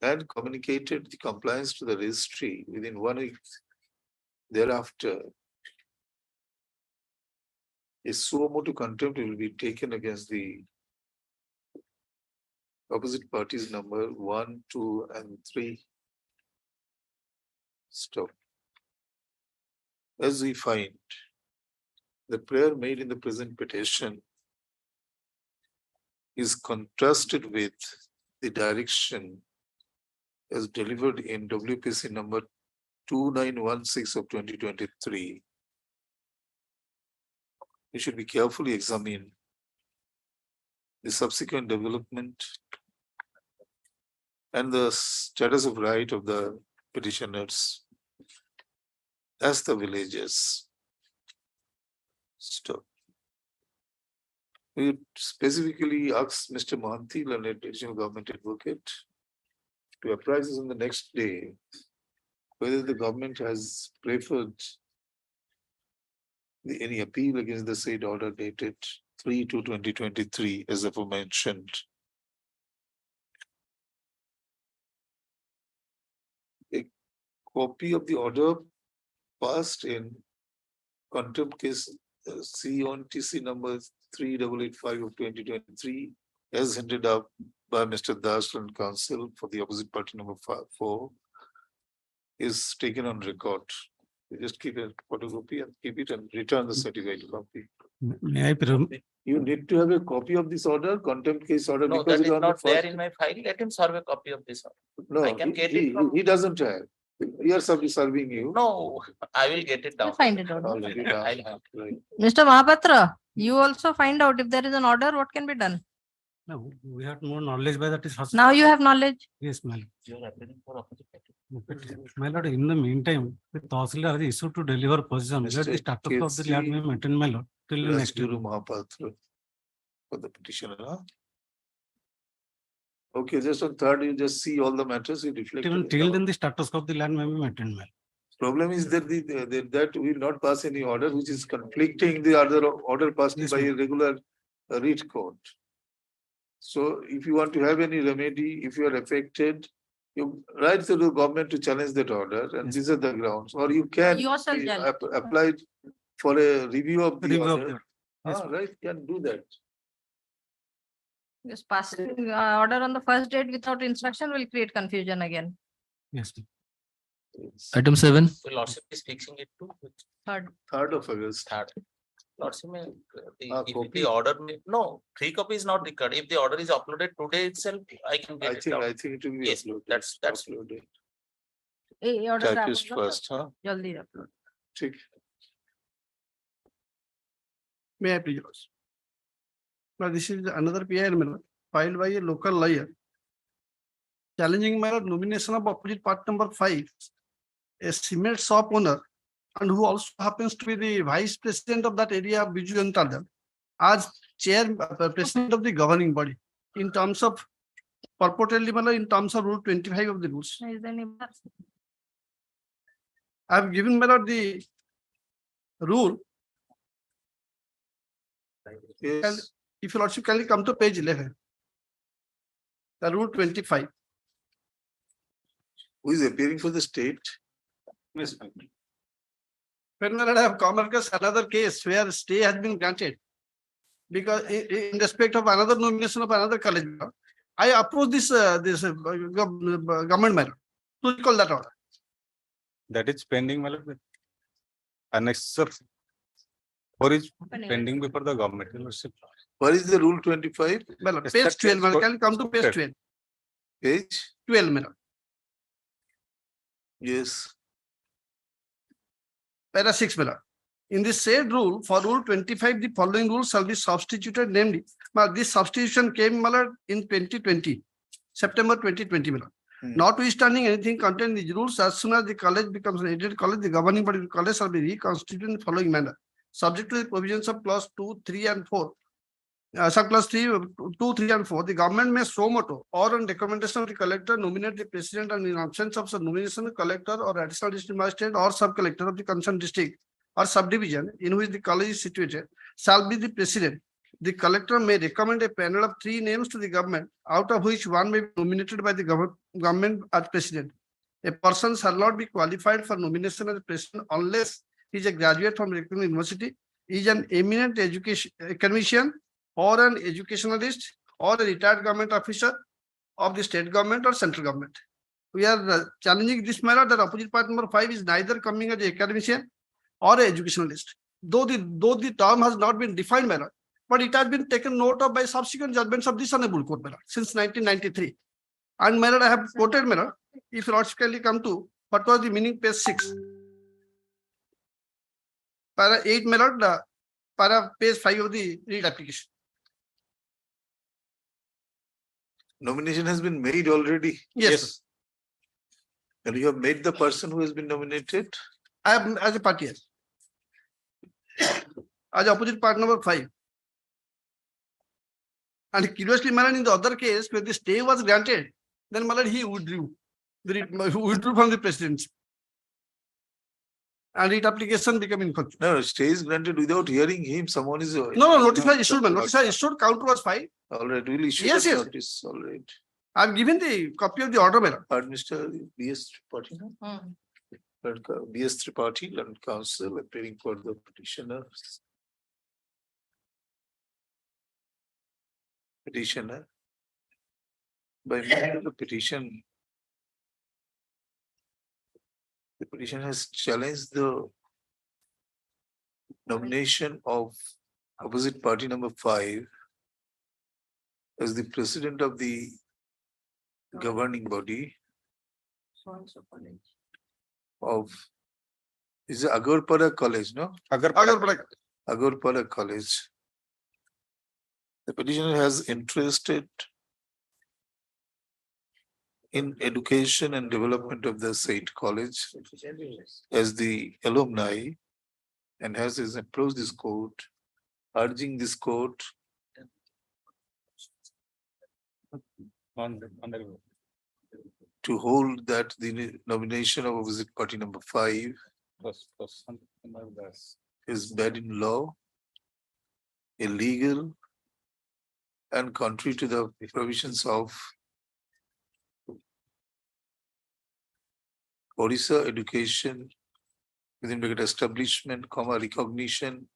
and communicated the compliance to the registry within 1 week thereafter, a suo motu contempt will be taken against the opposite parties number 1, 2, and 3. Stop. As we find, the prayer made in the present petition is contrasted with the direction as delivered in WPC number 2916 of 2023. We should be carefully examine the subsequent development and the status of right of the petitioners as the villagers. Stop. We specifically asked Mr. Mohanty, learned additional government advocate, to apprise us on the next day whether the government has preferred any appeal against the said order dated 3/2/2023 as aforementioned. A copy of the order passed in contempt case CONTC number 3885 of 2023 as handed up by Mr. Das and counsel for the opposite party number 4 is taken on record. You just keep a photocopy and keep it and return the certified copy. May I You need to have a copy of this order, contempt case order. No, because that it is on the not there first- in my file. Let him serve a copy of this. No, I can get it from- he doesn't have. We are serving you. No, I will get it down. We'll find it out. Already done. I'll have. Right. Mr. Mahapatra, you also find out if there is an order, what can be done? No, we have more knowledge by that is first. Now you have knowledge. Yes, my lord. You are appealing for opposite party. My lord, in the meantime, the Tahsildar is issued to deliver position. Let the Mr. status of the land be KC maintained, my lord, till the next. Rajguru Mahapatra for the petitioner. Huh? Okay, just on third, you just see all the matters you reflect. Even till then, the status of the land may be maintained, my lord. Problem is that that will not pass any order which is conflicting the other order passed Yes, by a ma'am. regular writ court. So if you want to have any remedy, if you are affected, you write to the government to challenge that order, and Yes. these are the grounds. Or you can Yourself challenge. apply for a review of the Review of order. the. Yes, Ah, right, can do that. Just passing order on the first date without instruction will create confusion again. yes. Item 7. So Lordship is fixing it to which 3rd of August. third. Lordship may, if copy. the order may, no, 3 copy is not required. If the order is uploaded today itself, I can get it down. I think it will be Yes, uploaded. that's- uploaded. ये order Typist आप first, huh? जल्दी upload. ठीक. May I please? Now, this is another PIL matter filed by a local lawyer challenging my nomination of opposite part number 5, a cement shop owner, and who also happens to be the vice president of that area of Biju Janata Dal, as president of the governing body in terms of purportedly in terms of Rule 25 of the rules. Is there any? I have given the rule. Yes. If you lordship kindly come to page 11. The Rule 25. Who is appearing for the state? When I have come across another case where stay has been granted because in respect of another nomination of another college, I approach this government matter to recall that order. That is pending, my lord. Annexure 4 is pending before the government. What is the Rule 25? Well, Yes, page that 12, is madam. what- Can you come to page Okay. 12? Page? 12, madam. Yes. Para 6, madam. In the said rule, for Rule 25, the following rules shall be substituted, namely, this substitution came, madam, in 2020, September 2020, madam. Notwithstanding anything contained in these rules, as soon as the college becomes an aided college, the governing body of the college shall be reconstituted in the following manner, subject to the provisions of clause 2, 3, and 4. Subclause 2, 3, and 4. The government may so motto or on recommendation of the collector nominate the president, and in absence of such nomination, the collector or additional district magistrate or sub-collector of the concerned district or subdivision in which the college is situated shall be the president. The collector may recommend a panel of 3 names to the government, out of which one may be nominated by the government as president. A person shall not be qualified for nomination as president unless he is a graduate from a recognized university, is an eminent academician, or an educationalist, or a retired government officer of the state government or central government. We are challenging this matter that opposite part number 5 is neither coming as an academician or an educationalist. Though the term has not been defined matter, but it has been taken note of by subsequent judgments of this honorable court matter since 1993. And matter I have quoted matter. If you logically come to what was the meaning, page 6. Para 8 matter, para page 5 of the read application. Nomination has been made already. Yes. And you have made the person who has been nominated. I am as a party. As opposite part number 5. And curiously, Malan, in the other case, where the stay was granted, then Malan, he withdrew. Withdrew from the presidency. And it application became inconstitutional. No, stay is granted without hearing him. Someone is. No, notice was issued, man. Notice was issued, counter was filed. All right, we'll issue Yes, the yes. notice. All right. I've given the copy of the order, Malan. Mr. B.S. Tripathi, no? B.S. Tripathi, London Council, appearing for the petitioner. By meaning of the petition, the petition has challenged the nomination of opposite party number 5 as the president of the governing body of, is it Agorpada College, no? Agorpada College. The petitioner has interested in education and development of the said college as the alumni, and has approached this court, urging this court to hold that the nomination of opposite party number 5 is bad in law, illegal, and contrary to the provisions of Orissa Education within bracket establishment, recognition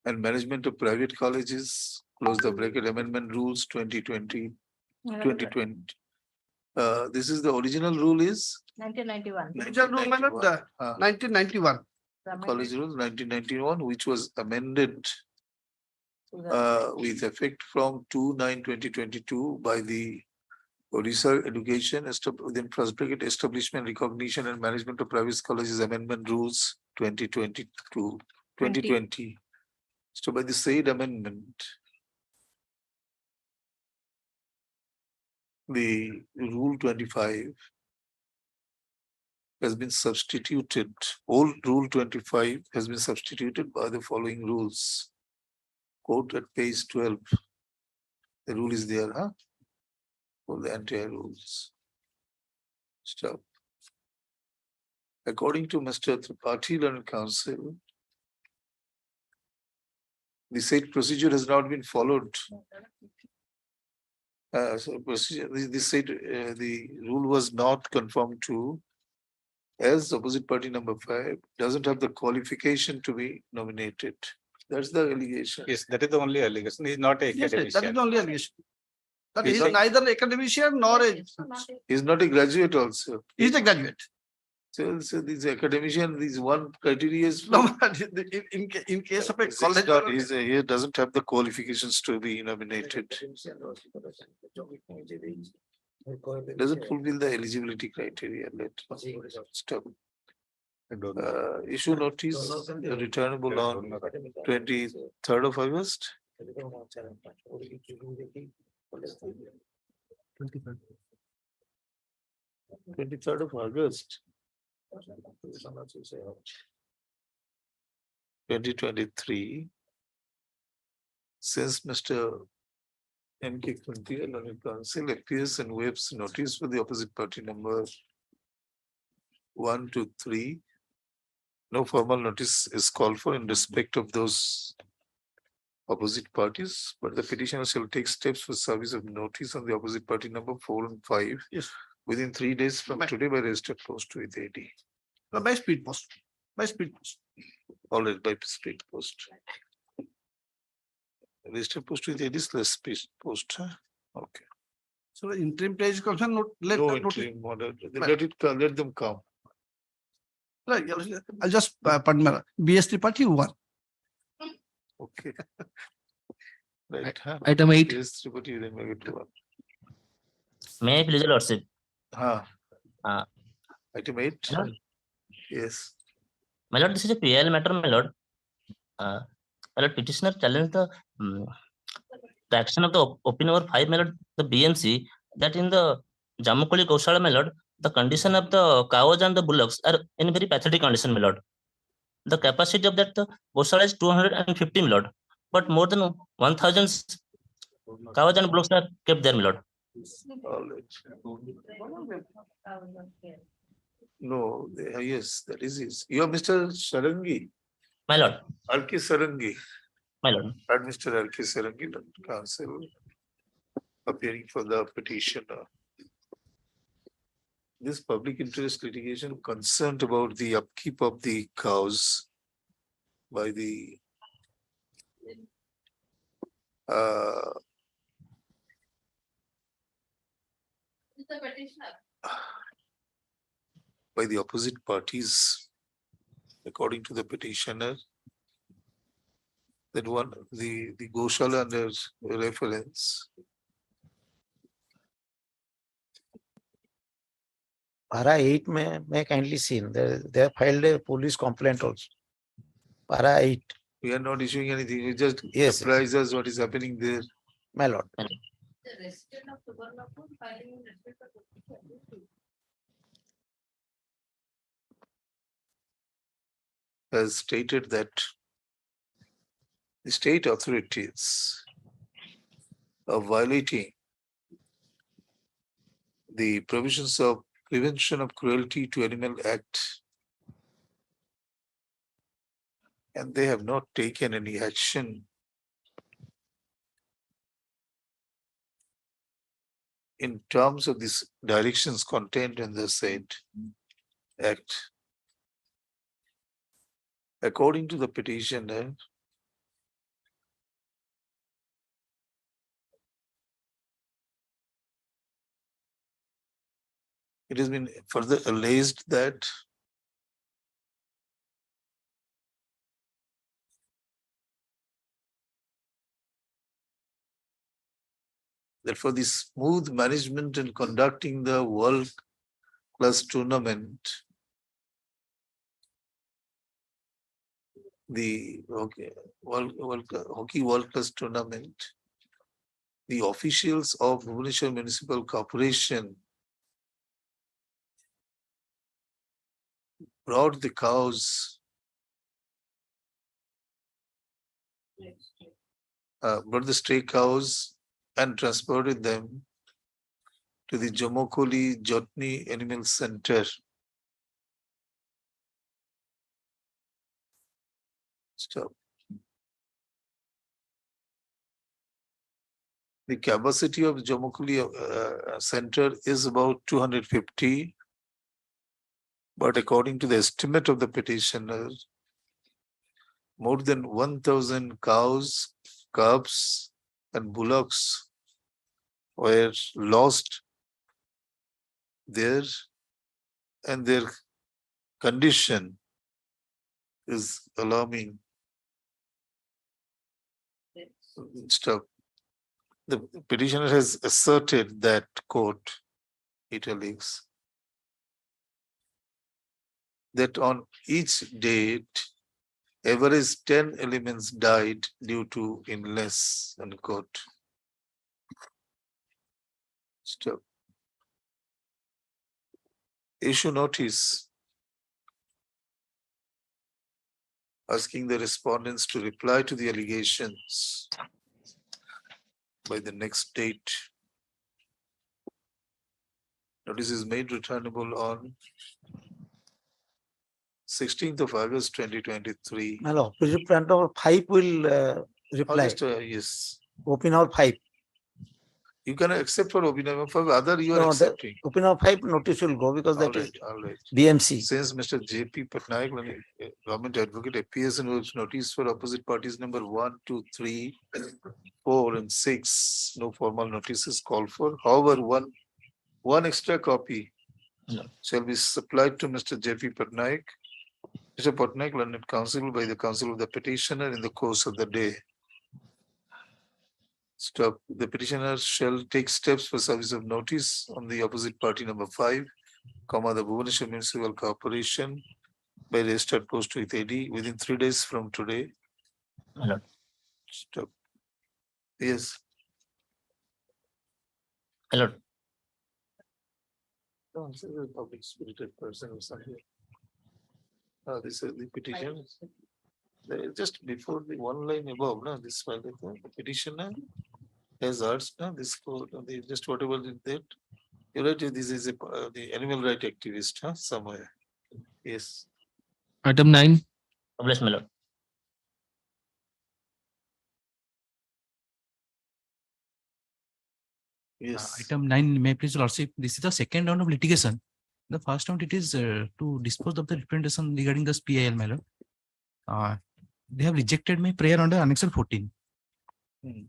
and management of private colleges, close the bracket amendment rules 2020. This is the original rule is 1991. Original rule, my lord, 1991. college rules 1991, which was amended with effect from 2/9/2022 by the Orissa Education within first bracket establishment, recognition and management of private colleges amendment rules 2020. So by the said amendment, the Rule 25 has been substituted, old Rule 25 has been substituted by the following rules. Quote at page 12. The rule is there, huh? For the entire rules. Stop. According to Mr. Tripathi Learned Counsel, the said procedure has not been followed. So procedure, this said the rule was not conformed to, as opposite party number 5 doesn't have the qualification to be nominated. That's the allegation. Yes, that is the only allegation. He is not a Yes, that is academician. the only allegation. That he He's is a- neither an academician nor a, He's not a graduate also. he is a graduate. So this academician, this one criteria is. No, but in case of a He's college. not- he doesn't have the qualifications to be nominated. Doesn't fulfill the eligibility criteria. Stop. Issue notice returnable on 23rd of August. 23rd of August. 2023. Since Mr. M.K. Kunti, Learned Counsel, appears and waives notice for the opposite party number 1 to 3. No formal notice is called for in respect of those opposite parties, but the petitioner shall take steps for service of notice on the opposite party number 4 and 5. Yes. Within 3 days from today by registered post with AD. By speed post. By speed post. Already by speed post. Registered post with AD slash speed post. Huh? Okay. So the interim page is concerned, let No the notice. interim order. Let it come, let them come. Right, I'll just pardon me. BS party 1. Okay. Right. Huh? Item 8. Yes, Tripati, then make it one. May I please, Your Lordship? Huh. Item 8. My lord. Yes. My Lord, this is a PIL matter, my Lord. My Lord, petitioner challenged the action of the opinion number 5, my Lord, the BMC, that in the Jammukoli Kaushala, my Lord, the condition of the cows and the bullocks are in very pathetic condition, my Lord. The capacity of that Kaushala is 250, my Lord, but more than 1,000 cows and bullocks are kept there, my Lord. All right. No, yes, that is his. You are Mr. Sarangi, My Lord, R.K. Sarangi. my Lord. Not Mr. R.K. Sarangi, counsel appearing for the petitioner. This public interest litigation concerned about the upkeep of the cows by the by the opposite parties, according to the petitioner, that one, the Goshala under reference. Para 8 may kindly seen. They have filed a police complaint also. Para 8. We are not issuing anything, we just Yes, apprise us what is happening there. my lord. Has stated that the state authorities are violating the provisions of Prevention of Cruelty to Animal Act, and they have not taken any action in terms of these directions contained in the said act. According to the petitioner, it has been further alleged that for the smooth management and conducting the world-class tournament, the Hockey World Class Tournament, the officials of Bhubaneswar Municipal Corporation brought the cows, brought the stray cows and transported them to the Jamokoli Jotni Animal Center. Stop. The capacity of Jamokoli Center is about 250. But according to the estimate of the petitioner, more than 1,000 cows, calves, and bullocks were lost there, and their condition is alarming. Stop. The petitioner has asserted that, quote, italics, that on each date, average 10 elements died due to illness, unquote. Stop. Issue notice asking the respondents to reply to the allegations by the next date. Notice is made returnable on 16th of August 2023. Hello, President number 5 will reply. August, yes. Open number 5. You can accept for opinion number 5, other you are No, the accepting. open number 5 notice will go because that is All right. BMC. Since Mr. J.P. Patnaik, government advocate, appears in which notice for opposite parties number 1, 2, 3, 4, and 6, no formal notice is called for. However, one extra copy shall be supplied to Mr. J.P. Patnaik. Mr. Patnaik, learned counsel by the counsel of the petitioner in the course of the day. Stop. The petitioner shall take steps for service of notice on the opposite party number 5, comma, the Bhubaneswar Municipal Corporation by registered post with AD within 3 days from today. Hello. Stop. Yes. Hello. Don't say the public spirited person or something. This is the petition. Just before the one line above, no, this file, the petitioner has urged, no, this code, just whatever that. You write this is the animal right activist, huh, somewhere. Yes. Item 9. Bless my lord. Yes. Item 9, may I please lordship, this is the second round of litigation. The first round it is to dispose of the representation regarding this PIL matter. They have rejected my prayer under Annexure 14. It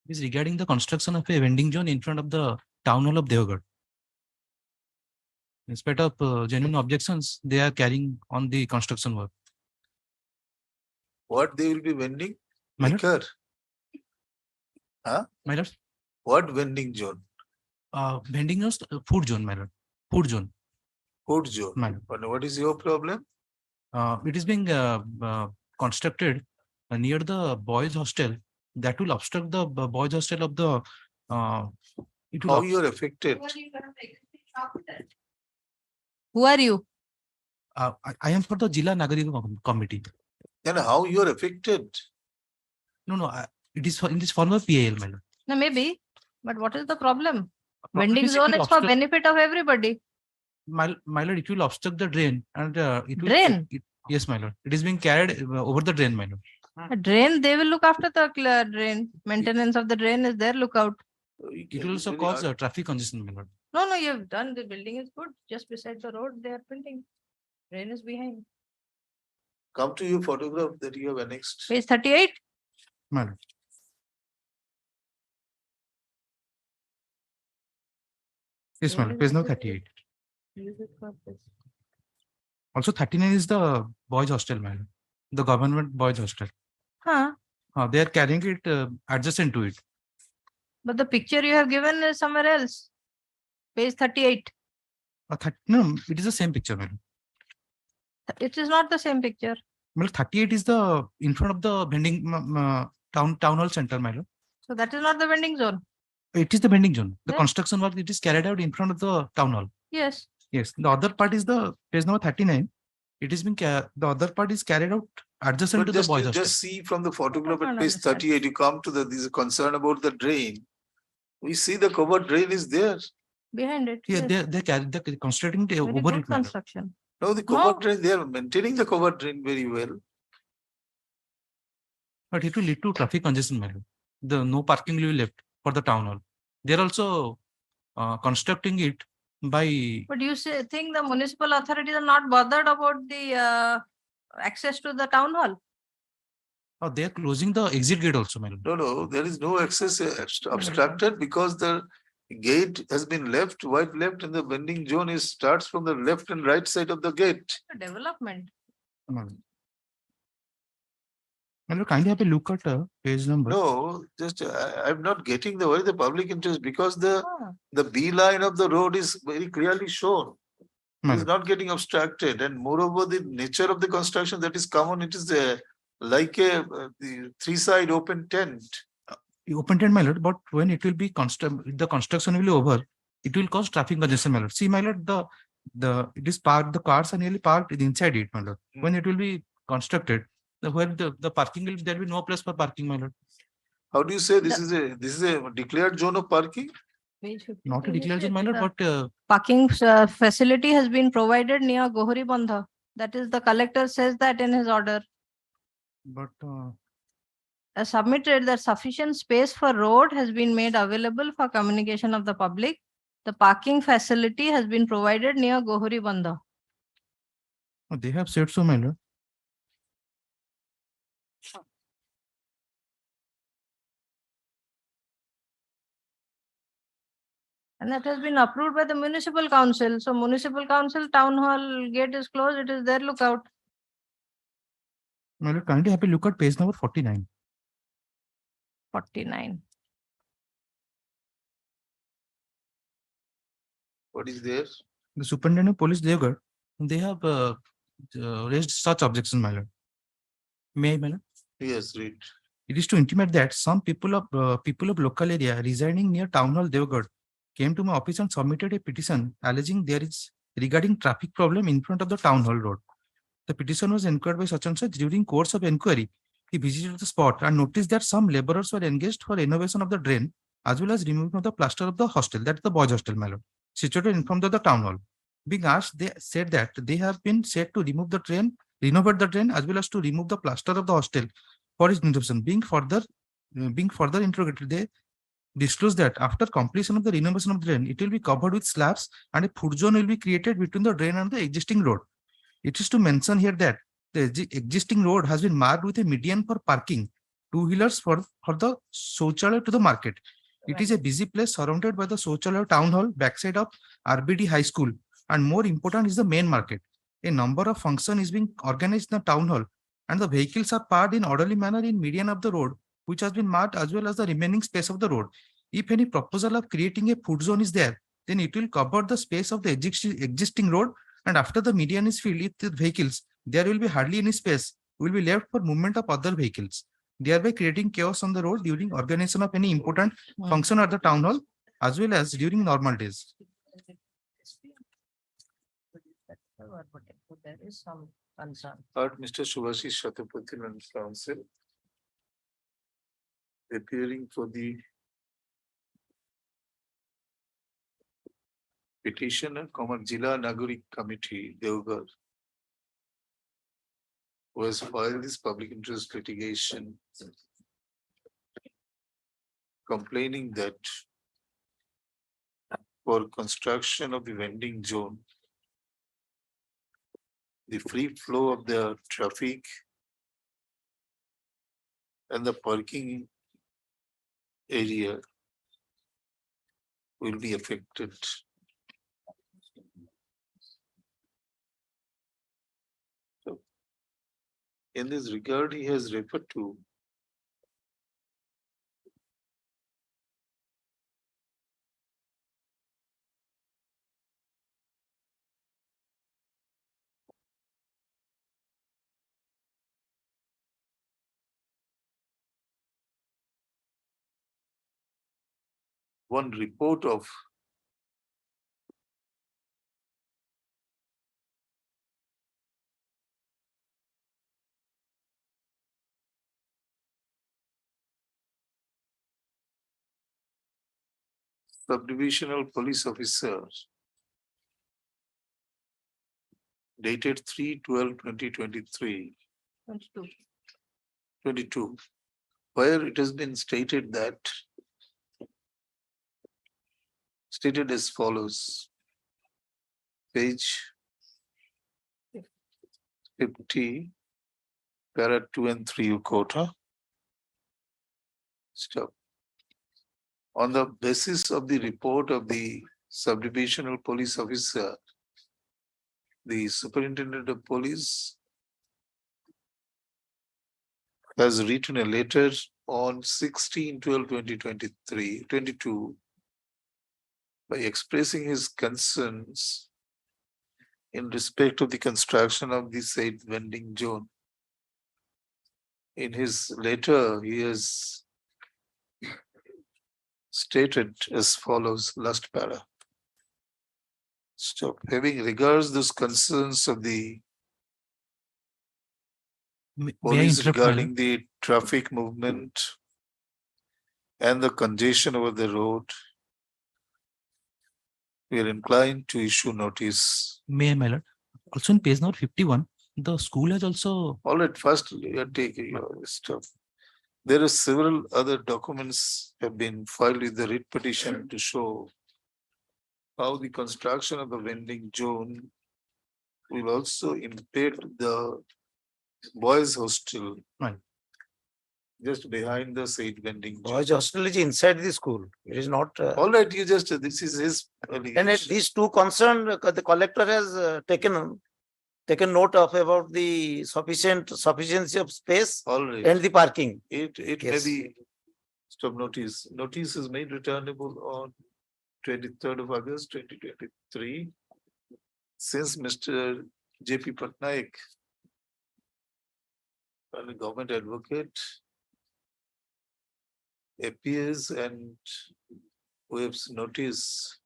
is regarding the construction of a vending zone in front of the town hall of Devagad. In spite of genuine objections, they are carrying on the construction work. What they will be vending? My lord? Liquor. Huh? My lord? What vending zone? Vending zone, food zone, my lord. Food zone. Food zone. My lord. But what is your problem? It is being constructed near the boys' hostel. That will obstruct the boys' hostel of the. It will How you are affected? Who are you? I am for the Jilla Nagarika Committee. Then how you are affected? No, it is for in this form of PIL, my lord. No, maybe. But what is the problem? It Vending is- zone it is for obstruct- benefit of everybody. My lord, it will obstruct the drain and it will. Drain? Yes, my lord. It is being carried over the drain, my lord. A drain, they will look after the drain. Maintenance of the drain is their lookout. It will also cause traffic congestion, my lord. No, you have done. The building is good. Just beside the road, they are building. Drain is behind. Come to your photograph that you have annexed. Page 38. My lord. Yes, my lord. Page number 38. Use it for this. Also 39 is the boys' hostel, my lord. The government boys' hostel. Huh? They are carrying it adjacent to it. But the picture you have given is somewhere else. Page 38. No, it is the same picture, my lord. It is not the same picture. Well, 38 is the in front of the vending town hall center, my lord. So that is not the vending zone. It is the vending zone. The Then- construction work, it is carried out in front of the town hall. Yes. Yes, the other part is the page number 39. It is being the other part is carried out adjacent But to the boys' you hostel. just see from the photograph can't at page understand. 38, you come to this is concern about the drain. We see the covered drain is there. Behind it. Yeah, yes. they carry the constructing the Very over good it. my lord. construction. No, the covered drain, they are maintaining the covered drain very well. But it will lead to traffic congestion, my lord. The no parking will be left for the town hall. They are also constructing it by But you think the municipal authorities are not bothered about the access to the town hall? they are closing the exit gate also, my lord. No, there is no access obstructed because the gate has been left, wide left, and the vending zone is starts from the left and right side of the gate. Development. My lord, kindly have a look at page number. No, just I'm not getting what is the public interest because Ah. the B line of the road is very clearly shown. My It is lord. not getting obstructed, and moreover, the nature of the construction that is common, it is like the three-side open tent. You opened it, my lord, but when it will be the construction will be over, it will cause traffic congestion, my lord. See, my lord, it is parked, the cars are nearly parked inside it, my lord. When it will be constructed, where the parking will, there will be no place for parking, my lord. How do you say this is a declared zone of parking? Not a declared zone, my lord, but Parking facility has been provided near Gohari Bandha. That is, the collector says that in his order. Submitted that sufficient space for road has been made available for communication of the public. The parking facility has been provided near Gohari Bandha. they have said so, my lord. And that has been approved by the municipal council. So municipal council, town hall gate is closed. It is their lookout. My lord, kindly have a look at page number 49. 49. What is there? The superintendent of police, Devgarh, they have raised such objection, my lord. May I, my lord? Yes, read. It is to intimate that some people of local area residing near town hall Devgarh came to my office and submitted a petition alleging there is regarding traffic problem in front of the town hall road. The petition was inquired by such and such. During course of inquiry, he visited the spot and noticed that some laborers were engaged for renovation of the drain as well as removing of the plaster of the hostel, that is the boys' hostel, my lord, situated in front of the town hall. Being asked, they said that they have been said to remove the drain, renovate the drain as well as to remove the plaster of the hostel for its renovation. Being further interrogated, they disclosed that after completion of the renovation of the drain, it will be covered with slabs and a food zone will be created between the drain and the existing road. It is to mention here that the existing road has been marked with a median for parking two-wheelers for the Shauchalaya to the market. It is a busy place surrounded by the Shauchalaya town hall, backside of RBD High School, and more important is the main market. A number of functions is being organized in the town hall, and the vehicles are parked in orderly manner in median of the road, which has been marked as well as the remaining space of the road. If any proposal of creating a food zone is there, then it will cover the space of the existing road, and after the median is filled with vehicles, there will be hardly any space will be left for movement of other vehicles, thereby creating chaos on the road during organization of any important function at the town hall as well as during normal days. There is some concern. Heard Mr. Subhasis Talapatra and counsel appearing for the petitioner, Jila Nagarik Committee, Devgarh, who has filed this public interest litigation complaining that for construction of the vending zone, the free flow of the traffic and the parking area will be affected. So, in this regard, he has referred to one report of subdivisional police officer dated 3/12/2023, 22, where it has been stated as follows. Page 50, para 2 and 3 quota. Stop. On the basis of the report of the subdivisional police officer, the superintendent of police has written a letter on 16/12/2023, 22, by expressing his concerns in respect of the construction of the said vending zone. In his letter, he has stated as follows, last para. Stop. Having regards those concerns of the May I police interrupt, my lord? regarding the traffic movement and the congestion over the road, we are inclined to issue notice. May I, my lord? Also in page number 51, the school has also All right, first you are taking your stuff. There are several other documents have been filed with the writ petition to show how the construction of the vending zone will also impact the boys' hostel. Right. Just behind the said vending zone. Boys hostel is inside the school. It is not. All right, this is his And allegation. these two concerned, the collector has taken note of about the sufficiency of space All right. and the parking. It may Yes. be, stop notice. Notice is made returnable on 23rd of August 2023. Since Mr. J.P. Patnaik, a government advocate, appears and waves notice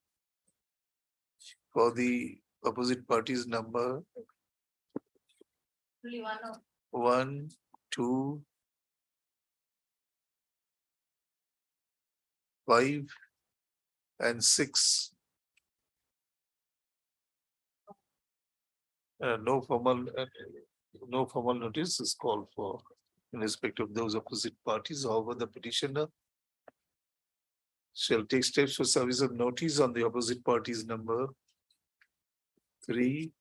for the opposite party's number 1, 2, 5, and 6. No formal notice is called for in respect of those opposite parties. However, the petitioner shall take steps for service of notice on the opposite parties number 3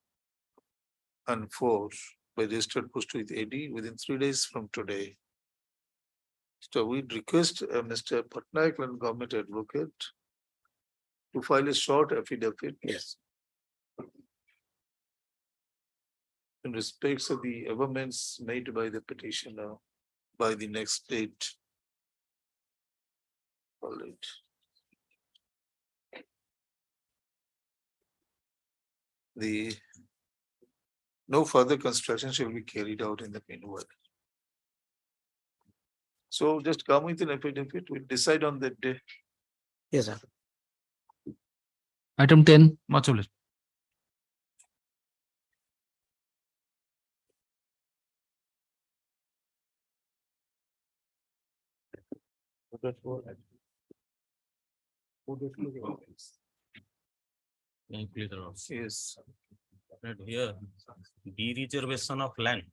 and 4 by registered post with AD within 3 days from today. So we'd request Mr. Patnaik and government advocate to file a short affidavit. Yes. In respects of the amendments made by the petitioner by the next date. All right. No further construction shall be carried out in the meanwhile. So just come with an affidavit, we'll decide on that day. Yes, sir. Item 10, much obliged. Yes. But here, de-reservation of land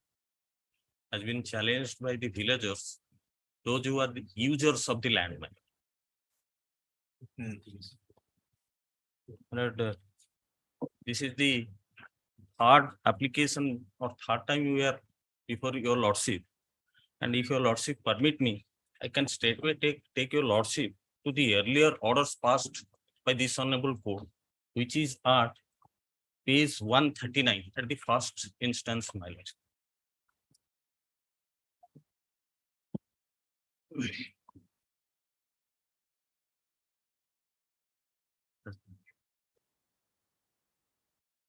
has been challenged by the villagers, those who are the users of the land. But, this is the third application or third time we are before your lordship. And if your lordship permit me, I can straightway take your lordship to the earlier orders passed by this honorable court, which is at page 139 at the first instance, my lord.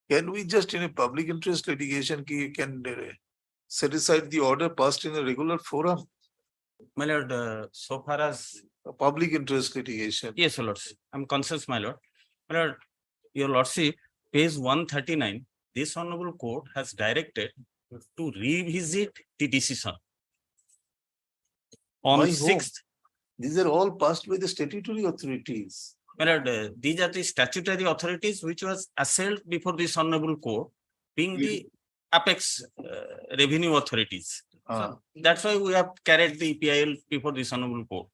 Can we just in a public interest litigation can set aside the order passed in a regular forum? My lord, so far as public interest litigation. Yes, your lordship. I'm conscious, my lord. My lord, your lordship, page 139, this honorable court has directed to revisit the decision. On By whom? 6th, These are all passed by the statutory authorities. my lord, these are the statutory authorities which was assailed before this honorable court, being the apex revenue authorities. So that's why we have carried the PIL before this honorable court.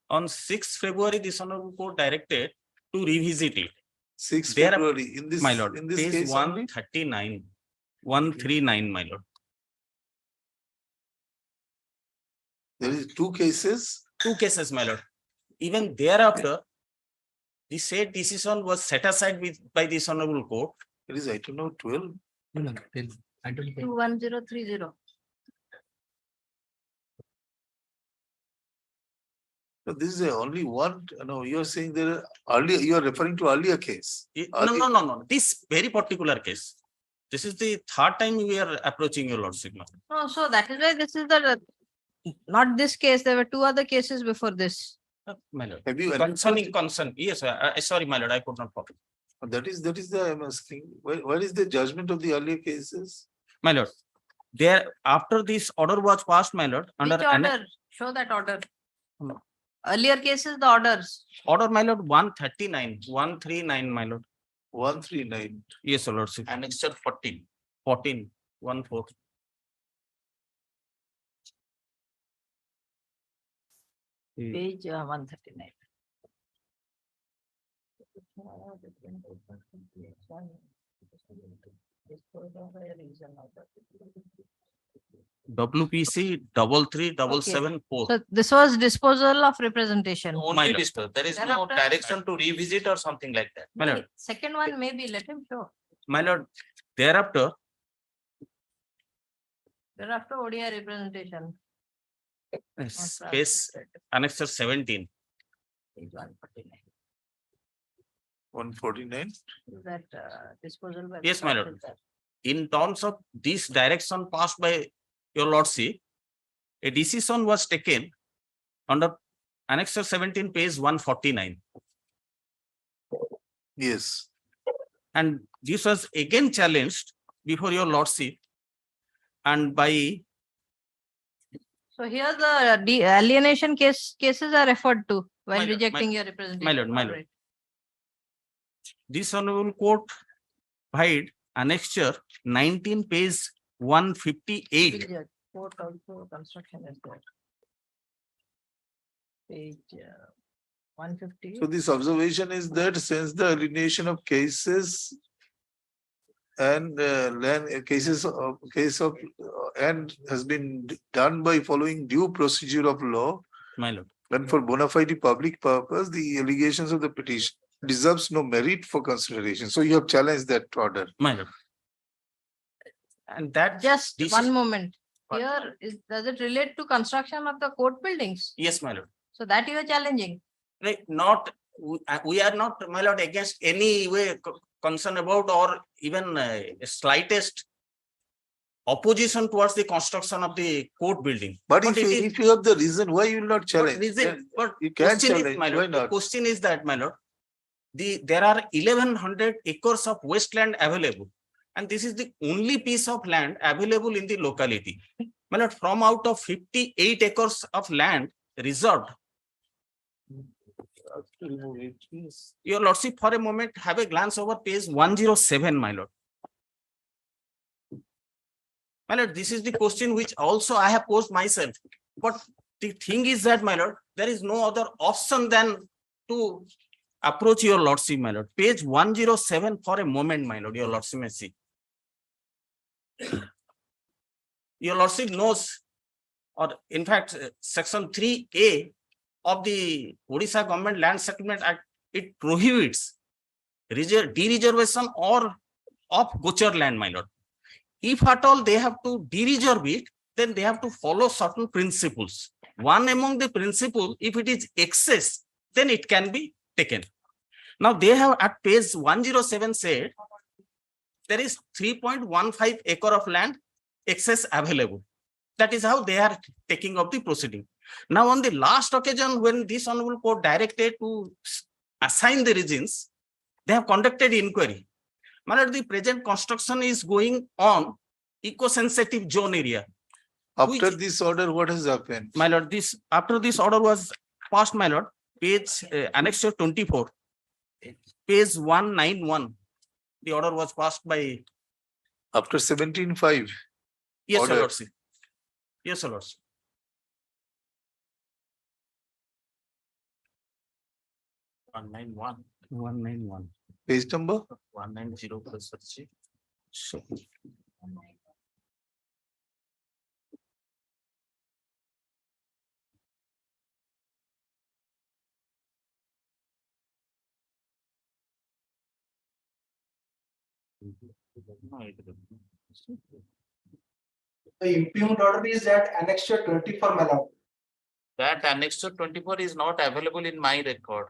On 6th February, this honorable court directed to revisit it. 6 There are- February, in this, My lord, in this page case only? 139, 139, my lord. There is two cases. Two cases, my lord. Even thereafter, the said decision was set aside by this honorable court. It is item number 12. No, 10. 21030. So this is only one, no, you are saying there are earlier, you are referring to earlier case. No. This very particular case. This is the third time we are approaching your lordship. my lord. No, so that is why this is the, not this case, there were two other cases before this. My lord. Have you? Concern. Yes, sorry, my lord, I could not follow. That is the I'm asking. Where is the judgment of the earlier cases? My lord, there after this order was passed, my lord, under Which order? Show that order. Earlier cases, the orders. order, my lord, 139, 139, my lord. 139. Yes, your lordship. Annexure 14. 14, 14. Page 139. WPC 337774. So this was disposal of representation. My Only lord. disposal. There is no Thereafter- direction to revisit or something like that. My lord, Second one, maybe let him show. my lord, thereafter, Thereafter, ODI representation. space annexure 17. Page 149. 149. Is that disposal by? the Yes, my lord. court? In terms of this direction passed by your lordship, a decision was taken under annexure 17, page 149. Yes. And this was again challenged before your lordship and by, So here the alienation cases are referred to while My lord, rejecting your representation. my lord. Alright. this honorable court by annexure 19, page 158. Villager, court also construction is there. Page 150. So this observation is that since the alienation of cases and and has been done by following due procedure of law My lord, and for bona fide public purpose, the allegations of the petition deserves no merit for consideration. So you have challenged that order. my lord. And that Just this one is- moment. What? Here is, does it relate to construction of the court buildings? Yes, my lord. So that you are challenging. Right, not, we are not, my lord, against any way concern about or even slightest opposition towards the construction of the court building. But But if it is- if you have the reason, why you will not But challenge? reason, but You can question is, challenge, my why lord, the not? question is that, my lord, there are 1100 acres of wasteland available. And this is the only piece of land available in the locality. My lord, from out of 58 acres of land reserved, your lordship, for a moment, have a glance over page 107, my lord. My lord, this is the question which also I have posed myself. But the thing is that, my lord, there is no other option than to approach your lordship, my lord. Page 107 for a moment, my lord, your lordship may see. Your lordship knows, or in fact, section 3A of the Odisha Government Land Settlement Act, it prohibits de-reservation or of gocher land, my lord. If at all they have to de-reserve it, then they have to follow certain principles. One among the principle, if it is excess, then it can be taken. Now they have at page 107 said, there is 3.15 acre of land excess available. That is how they are taking up the proceeding. Now, on the last occasion, when this honorable court directed to assign the regions, they have conducted inquiry. My lord, the present construction is going on eco-sensitive zone area. After this order, what has happened? My lord, after this order was passed, my lord, page annexure 24, page 191. The order was passed by. After 17.5. Yes, order. Your Lordship. Yes, Your Lordship. 191. 191. Page number? 190 plus search. So. The impugned order is that annexure 24, my lord. That annexure 24 is not available in my record.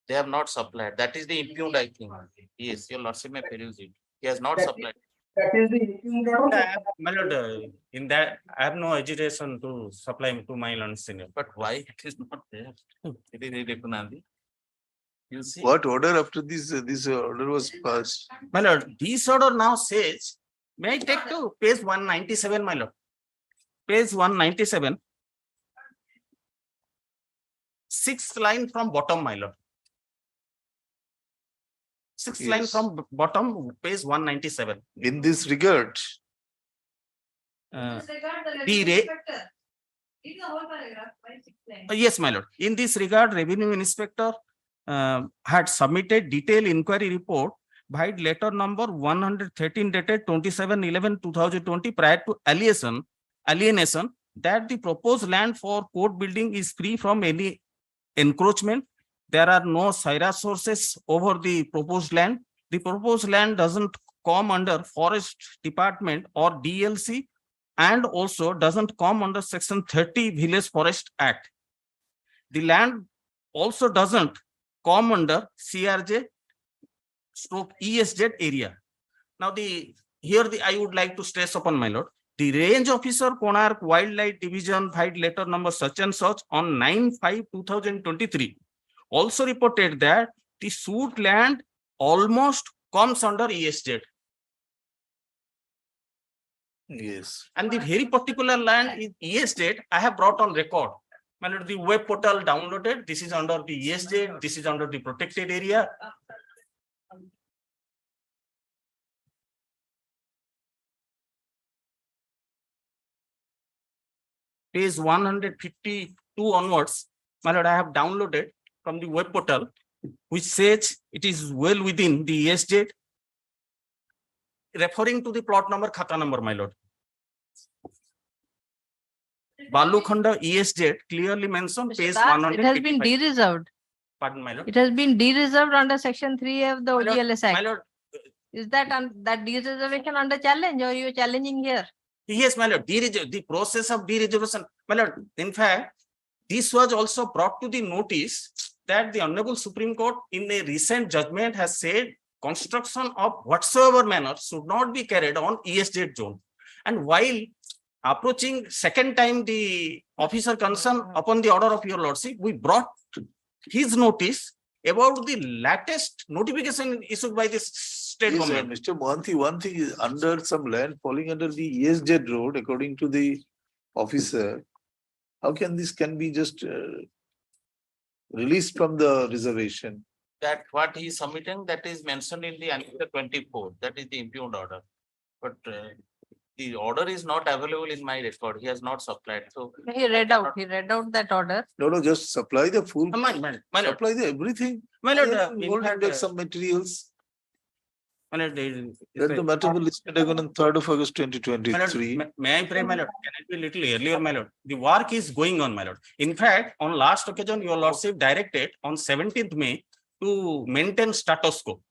They have not supplied. That is the impugned, I think. Yes, Your Lordship may peruse it. He has not supplied. That is the impugned order. My lord, in that I have no agitation to supply to my learned senior. But why it is not there? It is irregular. You see. What order after this order was passed? My lord, this order now says, may I take to page 197, my lord? Page 197. 6th line from bottom, my lord. 6th line from bottom, page 197. In this regard. Yes, my lord. In this regard, Revenue Inspector had submitted detailed inquiry report by letter number 113 dated 27/11/2020 prior to alienation that the proposed land for court building is free from any encroachment. There are no SIRA sources over the proposed land. The proposed land doesn't come under Forest Department or DLC and also doesn't come under Section 30 Village Forest Act. The land also doesn't come under CRJ/ESZ area. Now, I would like to stress upon, my lord, the range officer Konark Wildlife Division filed letter number such and such on 9/5/2023 also reported that the suit land almost comes under ESZ. Yes. And the very particular land is ESZ I have brought on record. My lord, the web portal downloaded. This is under the ESZ. This is under the protected area. Page 152 onwards, my lord, I have downloaded from the web portal, which says it is well within the ESZ, referring to the plot number, khata number, my lord. Balukhanda ESZ clearly mentioned page 100. It has been de-reserved. Pardon, my lord. It has been de-reserved under section 3 of the OGLS Act. My lord. Is that that de-reservation under challenge or you are challenging here? Yes, my lord. The process of de-reservation, my lord. In fact, this was also brought to the notice that the Honorable Supreme Court in a recent judgment has said construction of whatsoever manner should not be carried on ESZ zone. And while approaching second time the officer concerned upon the order of your lordship, we brought his notice about the latest notification issued by the state government. Mr. Mohanty, one thing is under some land falling under the ESZ road, according to the officer, how can this be just released from the reservation? That what he is submitting, that is mentioned in the annexure 24. That is the impugned order. But the order is not available in my record. He has not supplied. So he read out that order. No, just supply the full. Supply the everything. My lord, some materials. My lord, Let the matter be listed again on 3rd of August 2023. May I pray, my lord? Can it be a little earlier, my lord? The work is going on, my lord. In fact, on last occasion, your lordship directed on 17th May to maintain status quo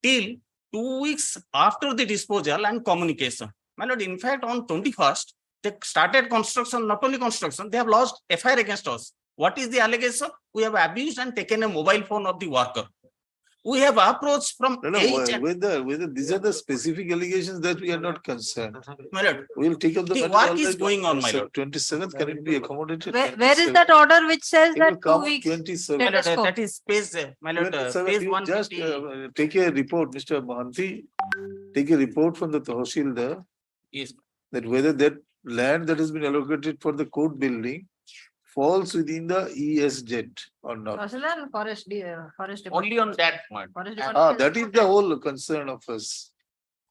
till 2 weeks after the disposal and communication. My lord, in fact, on 21st, they started construction, not only construction, they have lodged FIR against us. What is the allegation? We have abused and taken a mobile phone of the worker. We have approached from No, no, eight and- whether these are the specific allegations that we are not concerned. My lord, We'll take up the. the matter work all is right going on, my lord. 27th, can it be accommodated? Where is 27th? that order which says It will that 2 come on weeks? 27th. My lord, Status quo. that is page, my lord, 27th, page you just 150. take a report, Mr. Mohanty, take a report from the Tahsildar Yes, that whether that land that has been allocated for the court building falls within the ESZ or not. Tahsildar and forest, forest only department. on that point. Forest And department That is the whole concern of us.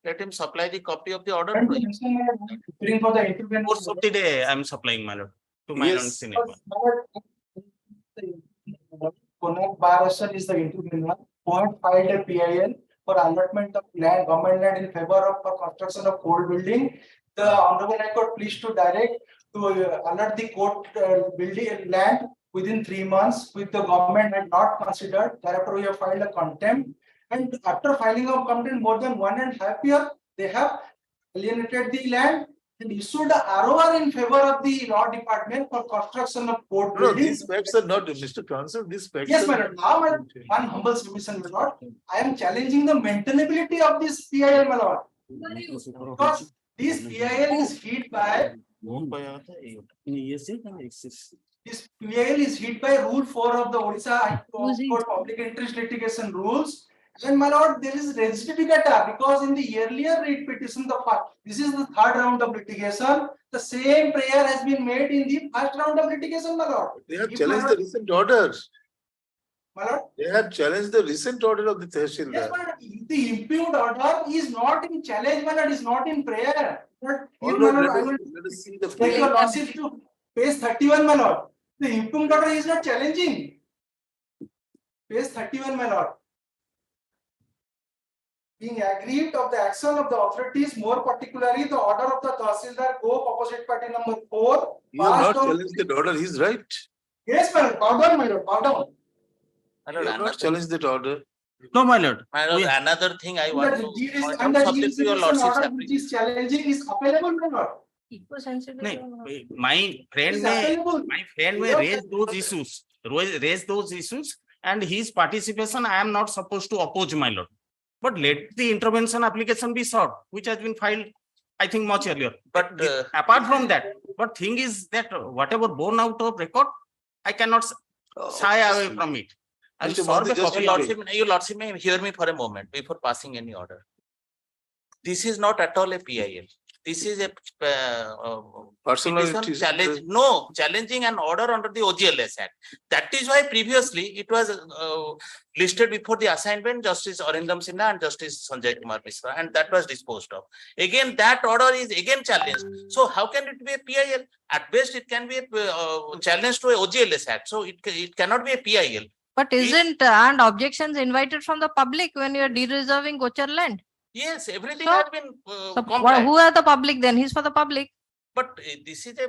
let him supply the copy of the order. And to mention, my lord, preparing for the intervention. Course of the day, I am supplying, my lord, to my Yes. non-cinema. Konark Bar Association is the intervener who had filed a PIL for allotment of land, government land in favor of for construction of court building. The Honorable High Court pleased to direct to allot the court building land within 3 months, which the government had not considered. Therefore, we have filed a contempt. And after filing of contempt more than 1.5 years, they have alienated the land and issued a ROR in favor of the law department for construction of court No, building. these facts are not, Mr. Counsel, these facts. Yes, are my lord. Now, my lord, one humble submission, my lord. I am challenging the maintainability of this PIL, my lord. Because this PIL is hit by Rule 4 of the Orissa High Court Public Interest Litigation Rules. And my lord, there is res judicata because in the earlier writ petition, this is the third round of litigation. The same prayer has been made in the first round of litigation, my lord. They have If challenged my the lord- recent order. My lord, They have challenged the recent order of the yes, Tahsildar. my lord, the impugned order is not in challenge, my lord, is not in prayer. But All if, my right, lord, I will let us see the. take your lordship to page 31, my lord. The impugned order is not challenging. Page 31, my lord. Being aggrieved of the action of the authorities, more particularly the order of the Tahsildar, go opposite party number 4. You have passed not on- challenged that order, he's right. Yes, my lord, bow down, my lord, bow down. My You lord, have not another, challenged that order. no, my lord, Oh, my lord, another thing I want to point And out, the subject to your jurisdiction lordship's order which is challenging is applicable, my lord. Eco-sensitive. appreciation. My friend Is may, available. raise those issues, and his participation, I am not supposed to oppose, my lord. But let the intervention application be sought, which has been filed, I think, much earlier. But apart from that, but thing is that whatever born out of record, I cannot shy away from it. I will Mr. serve Mohanty, a just copy. quickly. Your lordship may hear me for a moment before passing any order. This is not at all a PIL. This is a Personal petition interest. challenging an order under the OGLS Act. That is why previously it was listed before the assignment, Justice Arindam Sinha and Justice Sanjay Kumar Mishra, and that was disposed of. Again, that order is again challenged. So how can it be a PIL? At best, it can be a challenge to a OGLS Act. So it cannot be a PIL. But isn't and objections invited from the public when you are de-reserving Gochar land? Yes, everything So- has been So complied. who are the public then? He's for the public. But this is a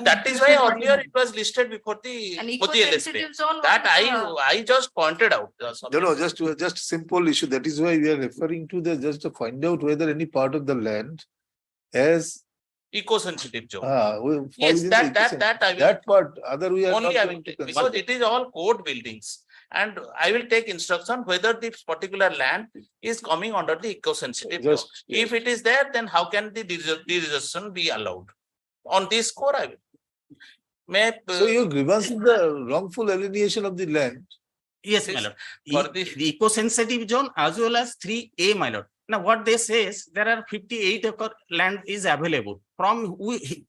that is why earlier it was listed before the An OGLS. eco-sensitive zone. That was, I just pointed out. No, just simple issue. That is why we are referring to the, just to find out whether any part of the land has. Eco-sensitive zone. Will fall Yes, within that the I will. that part, other we are Only not I going will to take, consider. because it is all court buildings. And I will take instruction whether this particular land is coming under the eco-sensitive zone. Just- If it is there, then how can the deresertion be allowed? On this score, I will. May, So your grievance is the wrongful alienation of the land. yes, my lord. For the eco-sensitive zone as well as 3A, my lord. Now, what they say is there are 58 acre land is available from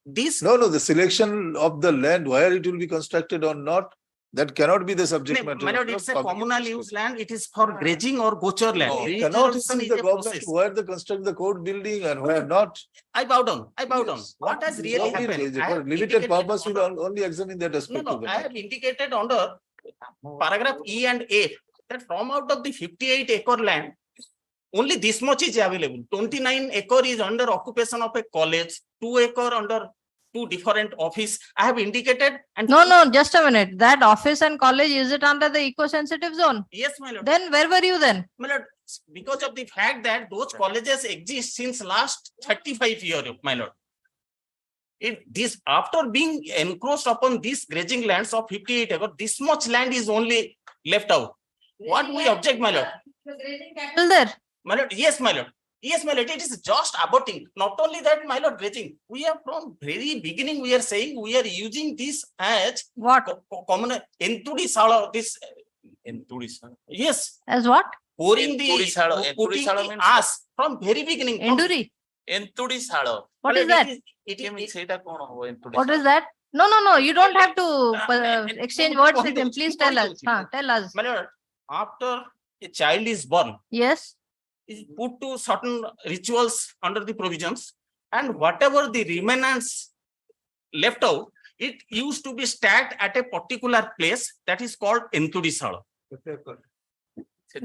this. No, the selection of the land, where it will be constructed or not, that cannot be the subject matter. My of lord, the it's a public communal interest. use land. It is for grazing or gochar land. No, Regeneration cannot is see a the government process. where they construct the court building and where not. I bow down. Yes. What has really Only happened? I For have limited indicated purpose, we under- will only examine that aspect of the I matter. have indicated under paragraph E and A that from out of the 58 acre land, only this much is available. 29 acre is under occupation of a college, 2 acre under 2 different office. I have indicated and No, just a minute. That office and college, is it under the eco-sensitive zone? yes, my lord. Then where were you then? My lord, because of the fact that those colleges exist since last 35 years, my lord. This after being encroached upon these grazing lands of 58 acres, this much land is only left out. What we object, my lord? Cattle there. My lord, yes, my lord. Yes, my lord, it is just aborting. Not only that, my lord, grazing. We are from very beginning, we are saying we are using this as what? Common entudi sala, this entudi sala. Yes. As what? Pouring the putting the ass from very beginning. Enduri. Entudi sala. What is that? What is that? No, no, no. You don't have to exchange words with him. Please tell us. Tell us. My lord, after a child is born, yes, is put to certain rituals under the provisions, and whatever the remnants left out, it used to be stacked at a particular place that is called entudisala.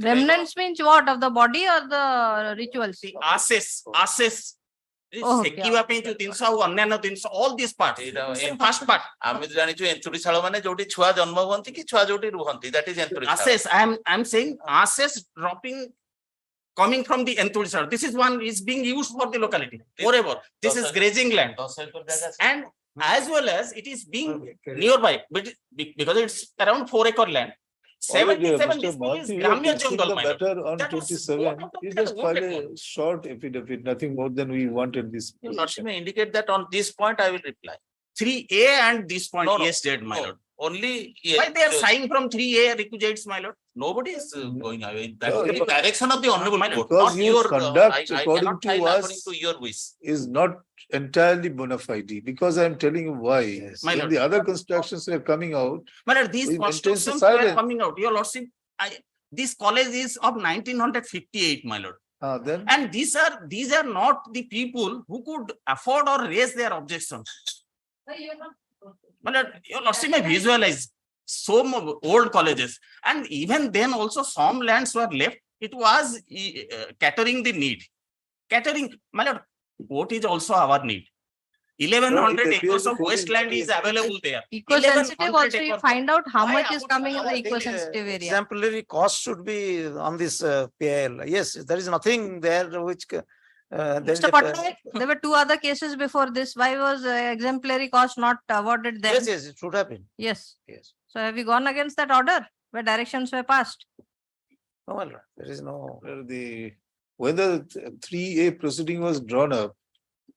Remnants means what? Of the body or the rituals? The asses. Oh, Sekiwa ପାଇଁ ଯୋଉ ଜିନିଷ ଆଉ ଅନ୍ୟାନ୍ୟ ଜିନିଷ, all these parts. First part. ଆମେ ଜାଣିଛୁ ଏନ୍ତୁଡିଶାଳ ମାନେ ଯୋଉଠି ଛୁଆ ଜନ୍ମ ହୁଅନ୍ତି କି ଛୁଆ ଯୋଉଠି ରୁହନ୍ତି, that is ଏନ୍ତୁଡିଶାଳ. Asses, I'm saying asses dropping, coming from the entudisala. This is one is being used for the locality. Moreover, this is grazing land, and as well as it is being nearby, but because it's around 4-acre land. 77 is Gramya Jungle. Better on 27, you just file a short affidavit, nothing more than we wanted this. Your Lordship may indicate that on this point I will reply. 3A and this point, yes, dead, my lord. Only why they are sighing from 3A requisites, my lord? Nobody is going away. That is the direction of the honorable, my lord. Because Not your your conduct, I according cannot to file according us, to your wish. is not entirely bona fide, because I am telling you why. My When lord. the other constructions were coming out, My lord, these we maintained the constructions were silence. coming out. Your lordship, this college is of 1958, my lord. Then And these are not the people who could afford or raise their objections. My lord, your lordship may visualize some old colleges, and even then also some lands were left. It was catering the need. Catering, my lord, what is also our need? 1100 acres of wasteland is available there. Eco-sensitive also, you find out how much is coming in the eco-sensitive area. Exemplary cost should be on this PIL. Yes, there is nothing there which. There is Mr. a- Patnaik, there were 2 other cases before this. Why was exemplary cost not awarded then? Yes, it should have been. Yes. Yes. So have you gone against that order where directions were passed? No, well, there is no. When the 3A proceeding was drawn up,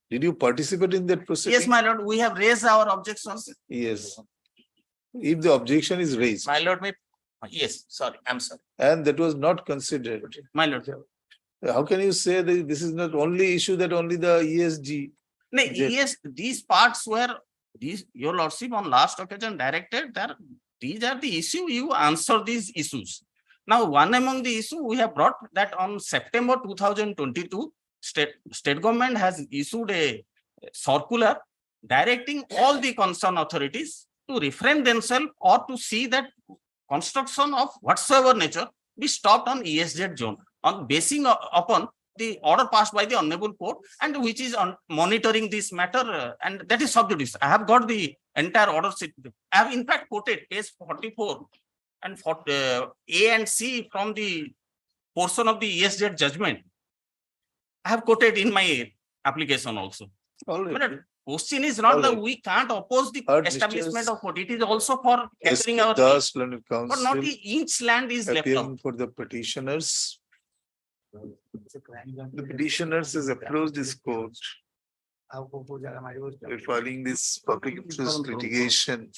did you participate in that proceeding? Yes, my lord, we have raised our objections. Yes. If the objection is raised. My lord, yes, sorry, I'm sorry. And that was not considered. My lord. How can you say that this is not only issue that only the ESG? No, yes, these parts were, your lordship on last occasion directed that these are the issue, you answer these issues. Now, one among the issue we have brought that on September 2022, state government has issued a circular directing all the concerned authorities to refrain themselves or to see that construction of whatsoever nature be stopped on ESZ zone on basing upon the order passed by the honorable court, and which is on monitoring this matter, and that is sub judice. I have got the entire order sheet. I have in fact quoted page 44 and for A and C from the portion of the ESZ judgment. I have quoted in my application also. But question is not that we can't oppose the establishment of what it is also for capturing our Das need. Learned But not Council the inch land is left appearing out. for the petitioners. The petitioners has approached this court by filing this public interest litigation.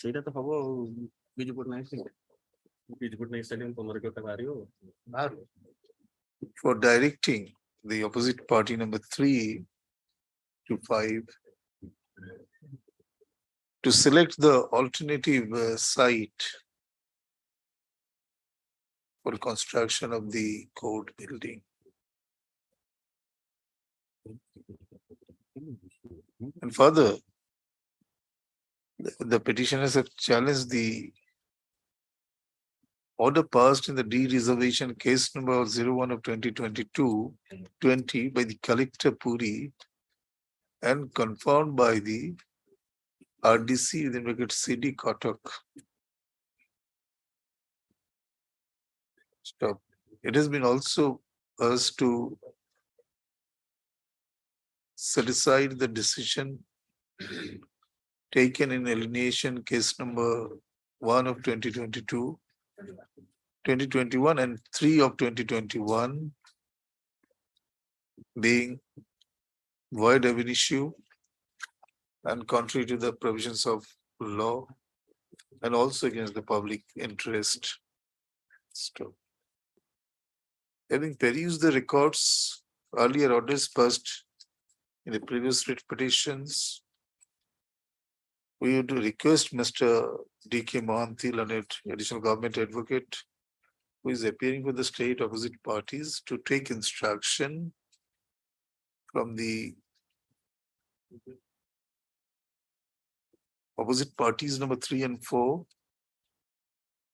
For directing the opposite party number 3 to 5 to select the alternative site for construction of the court building. And further, the petitioners have challenged the order passed in the de-reservation case number 01 of 2022-20 by the Collector Puri and confirmed by the RDC within brackets CD Kotak. Stop. It has been also urged to set aside the decision taken in alienation case number 1 of 2022 2021 and 3 of 2021 being void ab initio and contrary to the provisions of law and also against the public interest. Stop. Having perused the records, earlier orders passed in the previous writ petitions, we would request Mr. D.K. Mohanty, learned additional government advocate, who is appearing for the state opposite parties, to take instruction from the opposite parties number 3 and 4,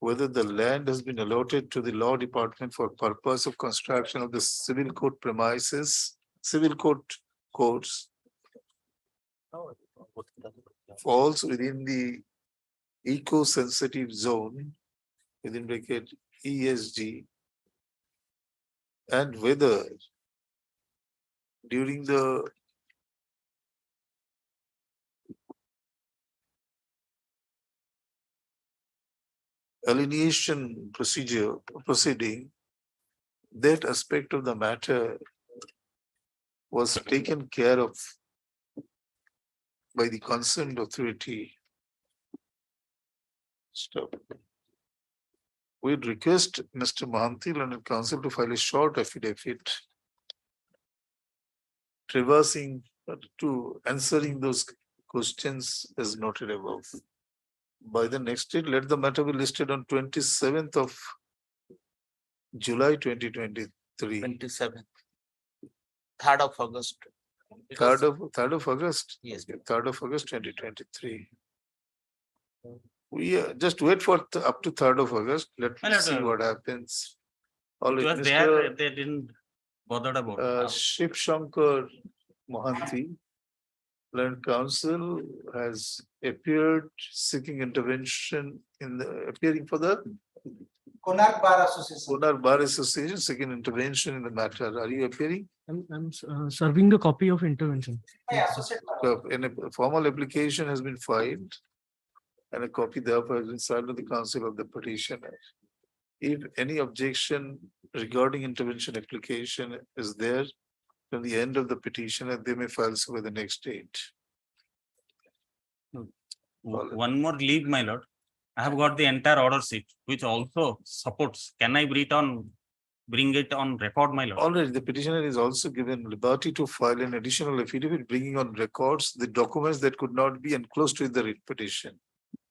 whether the land has been allotted to the law department for purpose of construction of the civil court premises, civil court courts, falls within the eco-sensitive zone within bracket ESG, and whether during the alienation proceeding, that aspect of the matter was taken care of by the concerned authority. Stop. We'd request Mr. Mohanty, London Council, to file a short affidavit traversing to answering those questions as noted above. By the next date, let the matter be listed on 27th of July 2023. 27th. 3rd of August. 3rd of August? Yes. 3rd of August 2023. We just wait for up to 3rd of August. Let me see what happens. All right, Because they didn't bother about Shiv Shankar Mohanty, Land Council, has appeared seeking intervention in the appearing for the Konark Bar Association. Konark Bar Association seeking intervention in the matter. Are you appearing? I'm serving the copy of intervention. And a formal application has been filed, and a copy therefore has been signed to the counsel of the petitioner. If any objection regarding intervention application is there from the end of the petitioner, they may file so by the next date. One more leave, my lord. I have got the entire order sheet, which also supports. Can I bring it on record, my lord? Already, the petitioner is also given liberty to file an additional affidavit bringing on records the documents that could not be enclosed with the writ petition.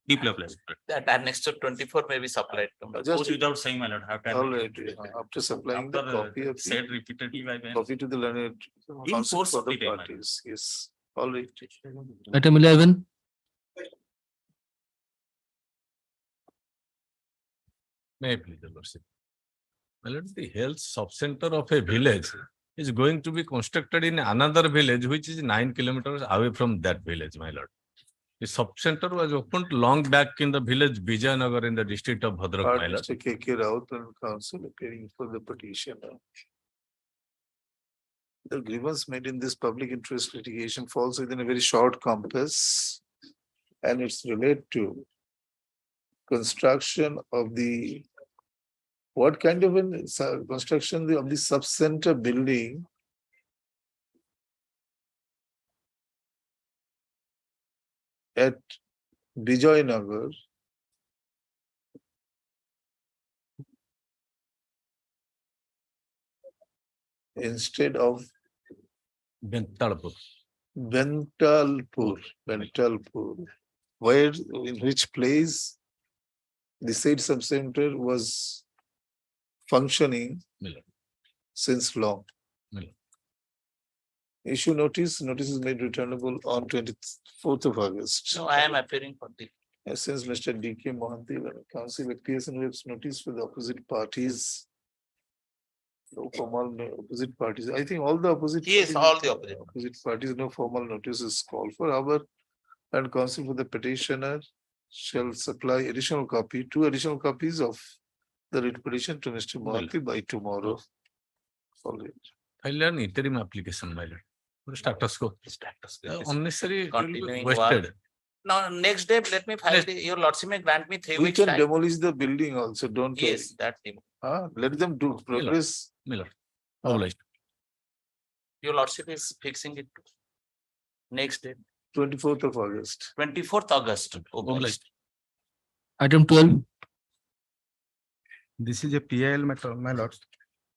Deep level. That annexure 24 may be supplied. Just without saying, my lord. How can all right, after supplying the copy of said repeatedly by copy to the learned in counsel force for of the the time. parties. Yes, all right. Item 11. May I please, Your Lordship? My lord, the health sub-center of a village is going to be constructed in another village which is 9 kilometers away from that village, my lord. The sub-center was opened long back in the village Vijayanagar in the district of Bhadrak, my lord. Mr. K.K. Raut and counsel appearing for the petitioner. The grievance made in this public interest litigation falls within a very short compass, and it's related to construction of the what kind of construction of the sub-center building at Vijayanagar instead of Bentalpur. Bentalpur, where in which place the said sub-center was functioning since long. Issue notice is made returnable on 24th of August. No, I am appearing for the. Since Mr. D.K. Mohanty, counsel appears and waves notice for the opposite parties. No formal opposite parties. I think all the opposite. Yes, all the opposite parties. No formal notice is called for. However, and counsel for the petitioner shall supply two additional copies of the writ petition to Mr. Mohanty by tomorrow. All right. File an interim application, my lord. Status quo. Status quo. Unnecessary Continuing wasted. Now, next day, let me file, your lordship may grant me 3 We weeks can time. demolish the building also, don't worry. Yes, that, Let them do progress. Miller. Obliged. your lordship is fixing it. Next day, 24th of August. 24th August. Obliged. Item 12. This is a PIL matter, my lords.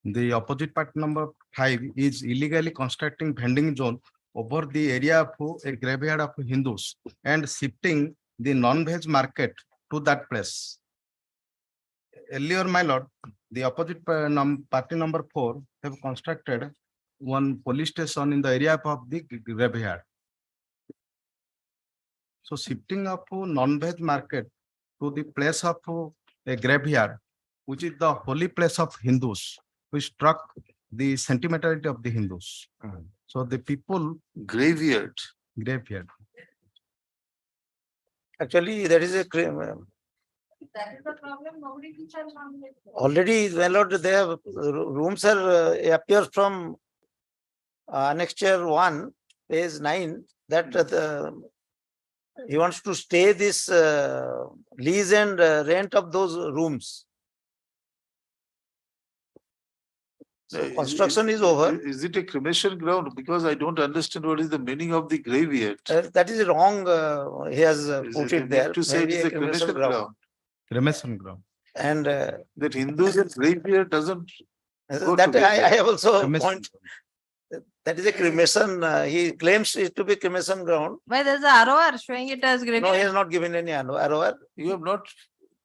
The opposite part number 5 is illegally constructing vending zone over the area of a graveyard of Hindus and shifting the non-veg market to that place. Earlier, my lord, the opposite party number 4 have constructed one police station in the area of the graveyard. So shifting of non-veg market to the place of a graveyard, which is the holy place of Hindus, which struck the sentimentality of the Hindus. So the people Graveyard. Actually, that is a That is the problem. Nobody can tell them. already, my lord, they have rooms are appears from annexure 1, page 9, that he wants to stay this lease and rent of those rooms. So construction is over. Is it a cremation ground? Because I don't understand what is the meaning of the graveyard. That is wrong. He has put it there. To say it Maybe is a cremation ground. Cremation ground. And that Hindus and graveyard doesn't. go that together. I have also Cremation. point. That is a cremation. He claims it to be cremation ground. Why there's a ROR showing it as graveyard? No, he has not given any ROR. You have not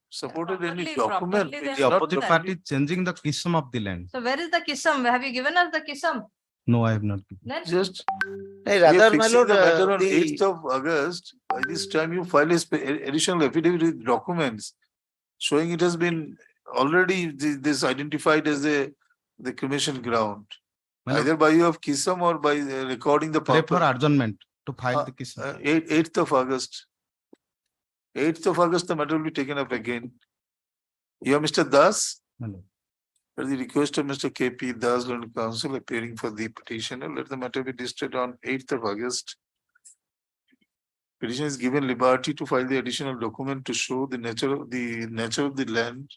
supported any Properly- document. properly they It's have not put The that. party is changing the kism of the land. So where is the kisam? Have you given us the kisam? No, I have not. Then just. Hey, We are rather, my fixing lord, the matter on the 8th of August. By this time, you file a additional affidavit with documents showing it has been already this identified as the cremation ground. Either by you of Kisam or by recording the Pray for proper. adjournment to file the kism. 8th of August. 8th of August, the matter will be taken up again. You are Mr. Das? Hello. At the request of Mr. K.P. Das, Learned Counsel, appearing for the petitioner, let the matter be distributed on 8th of August. Petitioner is given liberty to file the additional document to show the nature of the land.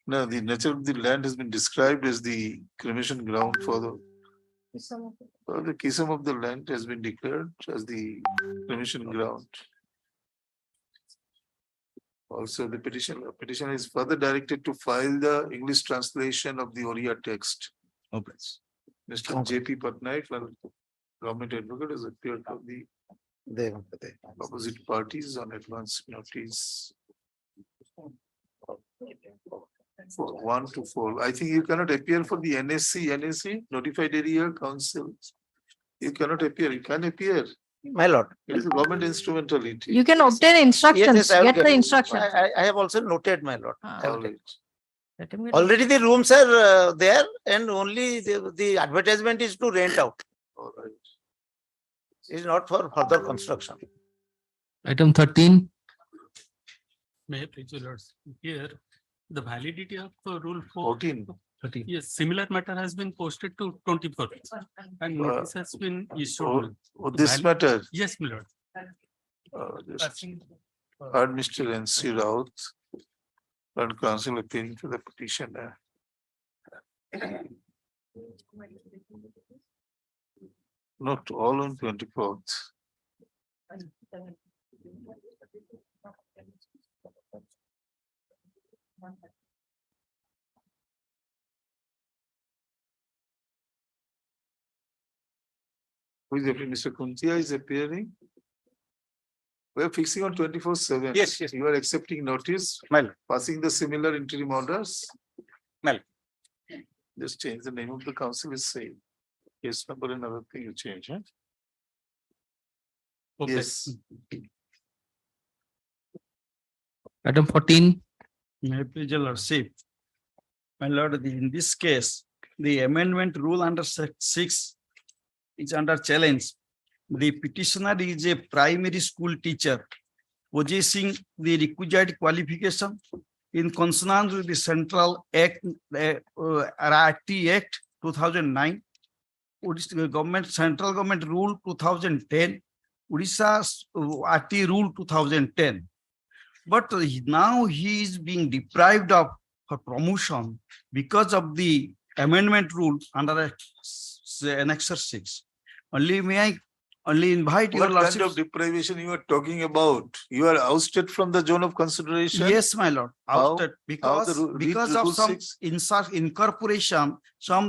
No, the nature of the land has been described as the cremation ground for the kisam of the land has been declared as the cremation ground. Also, the petitioner is further directed to file the English translation of the Oriya text. Okay. Mr. J.P. Patnaik, government advocate, has appeared for the opposite parties on advance notice. 1 to 4. I think you cannot appear for the NSC, Notified Area Council. You cannot appear. You can appear. my lord. It is a government instrumentality. you can obtain instructions. Yes, I will Get the instructions. I have also noted, my lord. I will All take. right. Let him get Already the rooms are there and only the advertisement is to rent out. All right. It's not for further construction. Item 13. May I please, your lords, here, the validity of rule 14. 13. Yes, similar matter has been posted to 24th and notice has been issued. This Valid- matter, Yes, my lord. just heard Mr. N.C. Raut, Learned Counsel, appearing for the petitioner. Not all on 24th. Who is appearing? Mr. Kuntia is appearing. We are fixing on 24/7. Yes, yes. You are accepting notice, Well, passing the similar interim orders. well, Just change the name of the council is same. Case number and other thing you change, huh? Okay. Yes. Item 14. May I please, your lordship. My lord, in this case, the amendment rule under section 6 is under challenge. The petitioner is a primary school teacher possessing the requisite qualification in consonance with the Central Act, RT Act 2009, Central Government Rule 2010, Odisha's RT Rule 2010. But now he is being deprived of her promotion because of the amendment rule under Annexure 6. Only may I invite your What kind lordship. of deprivation you are talking about? You are ousted from the zone of consideration? Yes, my lord. How? Ousted How the because read of Rule some 6? incorporation,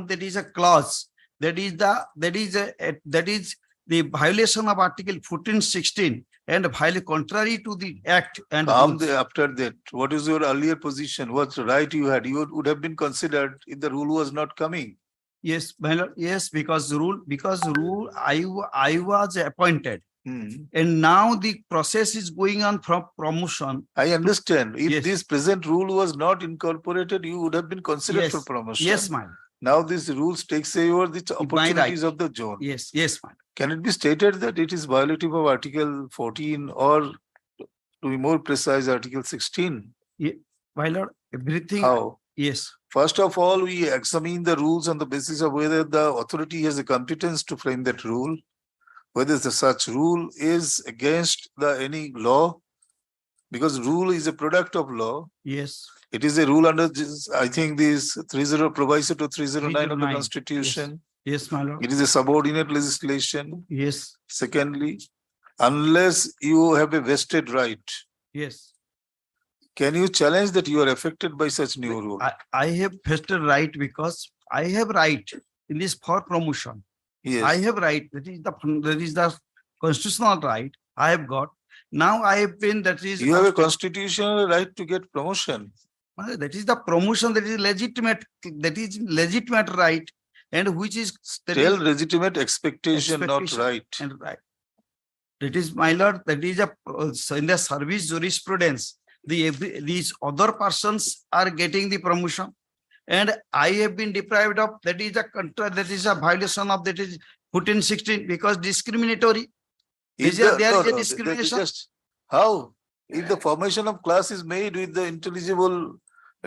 there is a clause that is the violation of Article 14-16 and contrary to the act and rules. After that, what is your earlier position? What right you had? You would have been considered if the rule was not coming. Yes, my lord. Yes, because rule I was appointed. And now the process is going on from promotion. I understand. If Yes. this present rule was not incorporated, you would have been considered for Yes. promotion. Yes, ma'am. Now these rules takes over the opportunities of the zone. Yes, yes, ma'am. Can it be stated that it is violative of Article 14 or, to be more precise, Article 16? Yeah, my lord, everything. How? Yes. First of all, we examine the rules on the basis of whether the authority has the competence to frame that rule, whether such rule is against any law, because rule is a product of law. Yes. It is a rule under, I think, this 30 proviso to 309 of the 309. Constitution. Yes, my lord. It is a subordinate legislation. Yes. Secondly, unless you have a vested right, Yes. can you challenge that you are affected by such new rule? I have vested right because I have right in this for promotion. Yes. I have right. That is the constitutional right I have got. Now I have been, that is. You have a constitutional right to get promotion. That is the promotion that is legitimate right, and which is Still legitimate expectation, not right. And right. That is, my lord, that is in the service jurisprudence. These other persons are getting the promotion, and I have been deprived of. That is a violation of 14-16 because discriminatory. There is a discrimination. How? If the formation of class is made with the intelligible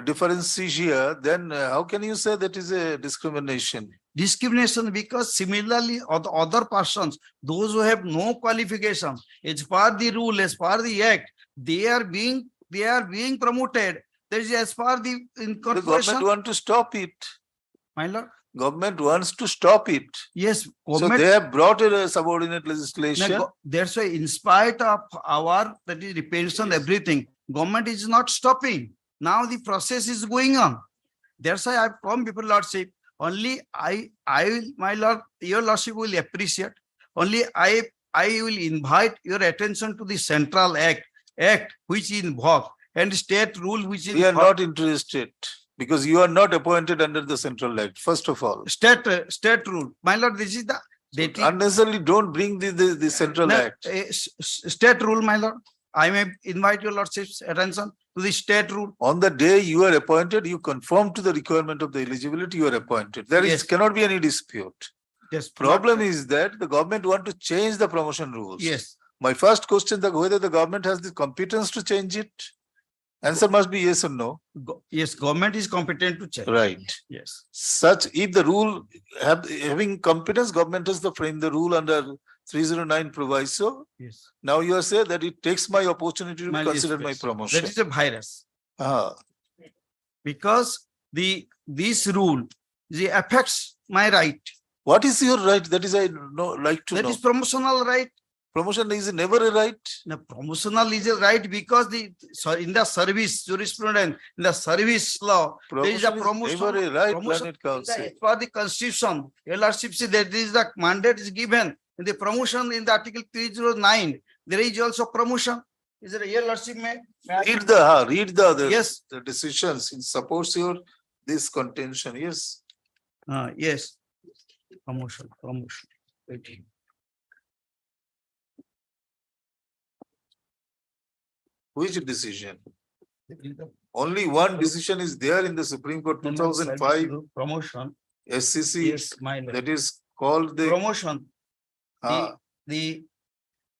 differentia, then how can you say that is a discrimination? Discrimination because similarly other persons, those who have no qualification, as per the rule, as per the act, they are being promoted. That is as per the incorporation. The government want to stop it. My lord. Government wants to stop it. Yes. So they have brought a subordinate legislation. That's why, in spite of our repension, everything, government is not stopping. Now the process is going on. That's why I've come before lordship. Only I will, my lord, your lordship will appreciate. Only I will invite your attention to the central act which is involved and state rule which is. We are not interested because you are not appointed under the central act. First of all, state rule, my lord. This is the unnecessarily don't bring the central act. State rule, my lord. I may invite your lordship's attention to the state rule. On the day you are appointed, you conform to the requirement of the eligibility you are appointed. There cannot be any dispute. Yes. Problem is that the government want to change the promotion rules. Yes. My first question is whether the government has the competence to change it. Answer must be yes or no. Yes, government is competent to change. Right. Yes. If the rule having competence, government has to frame the rule under 309 proviso. Yes. Now you are saying that it takes my opportunity to consider my promotion. That is a virus. Because this rule affects my right. What is your right? That is I like to know. That is promotional right. Promotion is never a right. No, promotional is a right because in the service jurisprudence, in the service law, there is a promotion. Never a right, promotion Learned Counsel. for the constitution. Your lordship says that is the mandate is given in the promotion in the Article 309. There is also promotion. Is there a your lordship may read the yes the decisions. It supports your this contention. Yes. Yes. Promotion. Wait. Which decision? Only one decision is there in the Supreme Court 2005 promotion SCC. Yes, that is called the promotion. The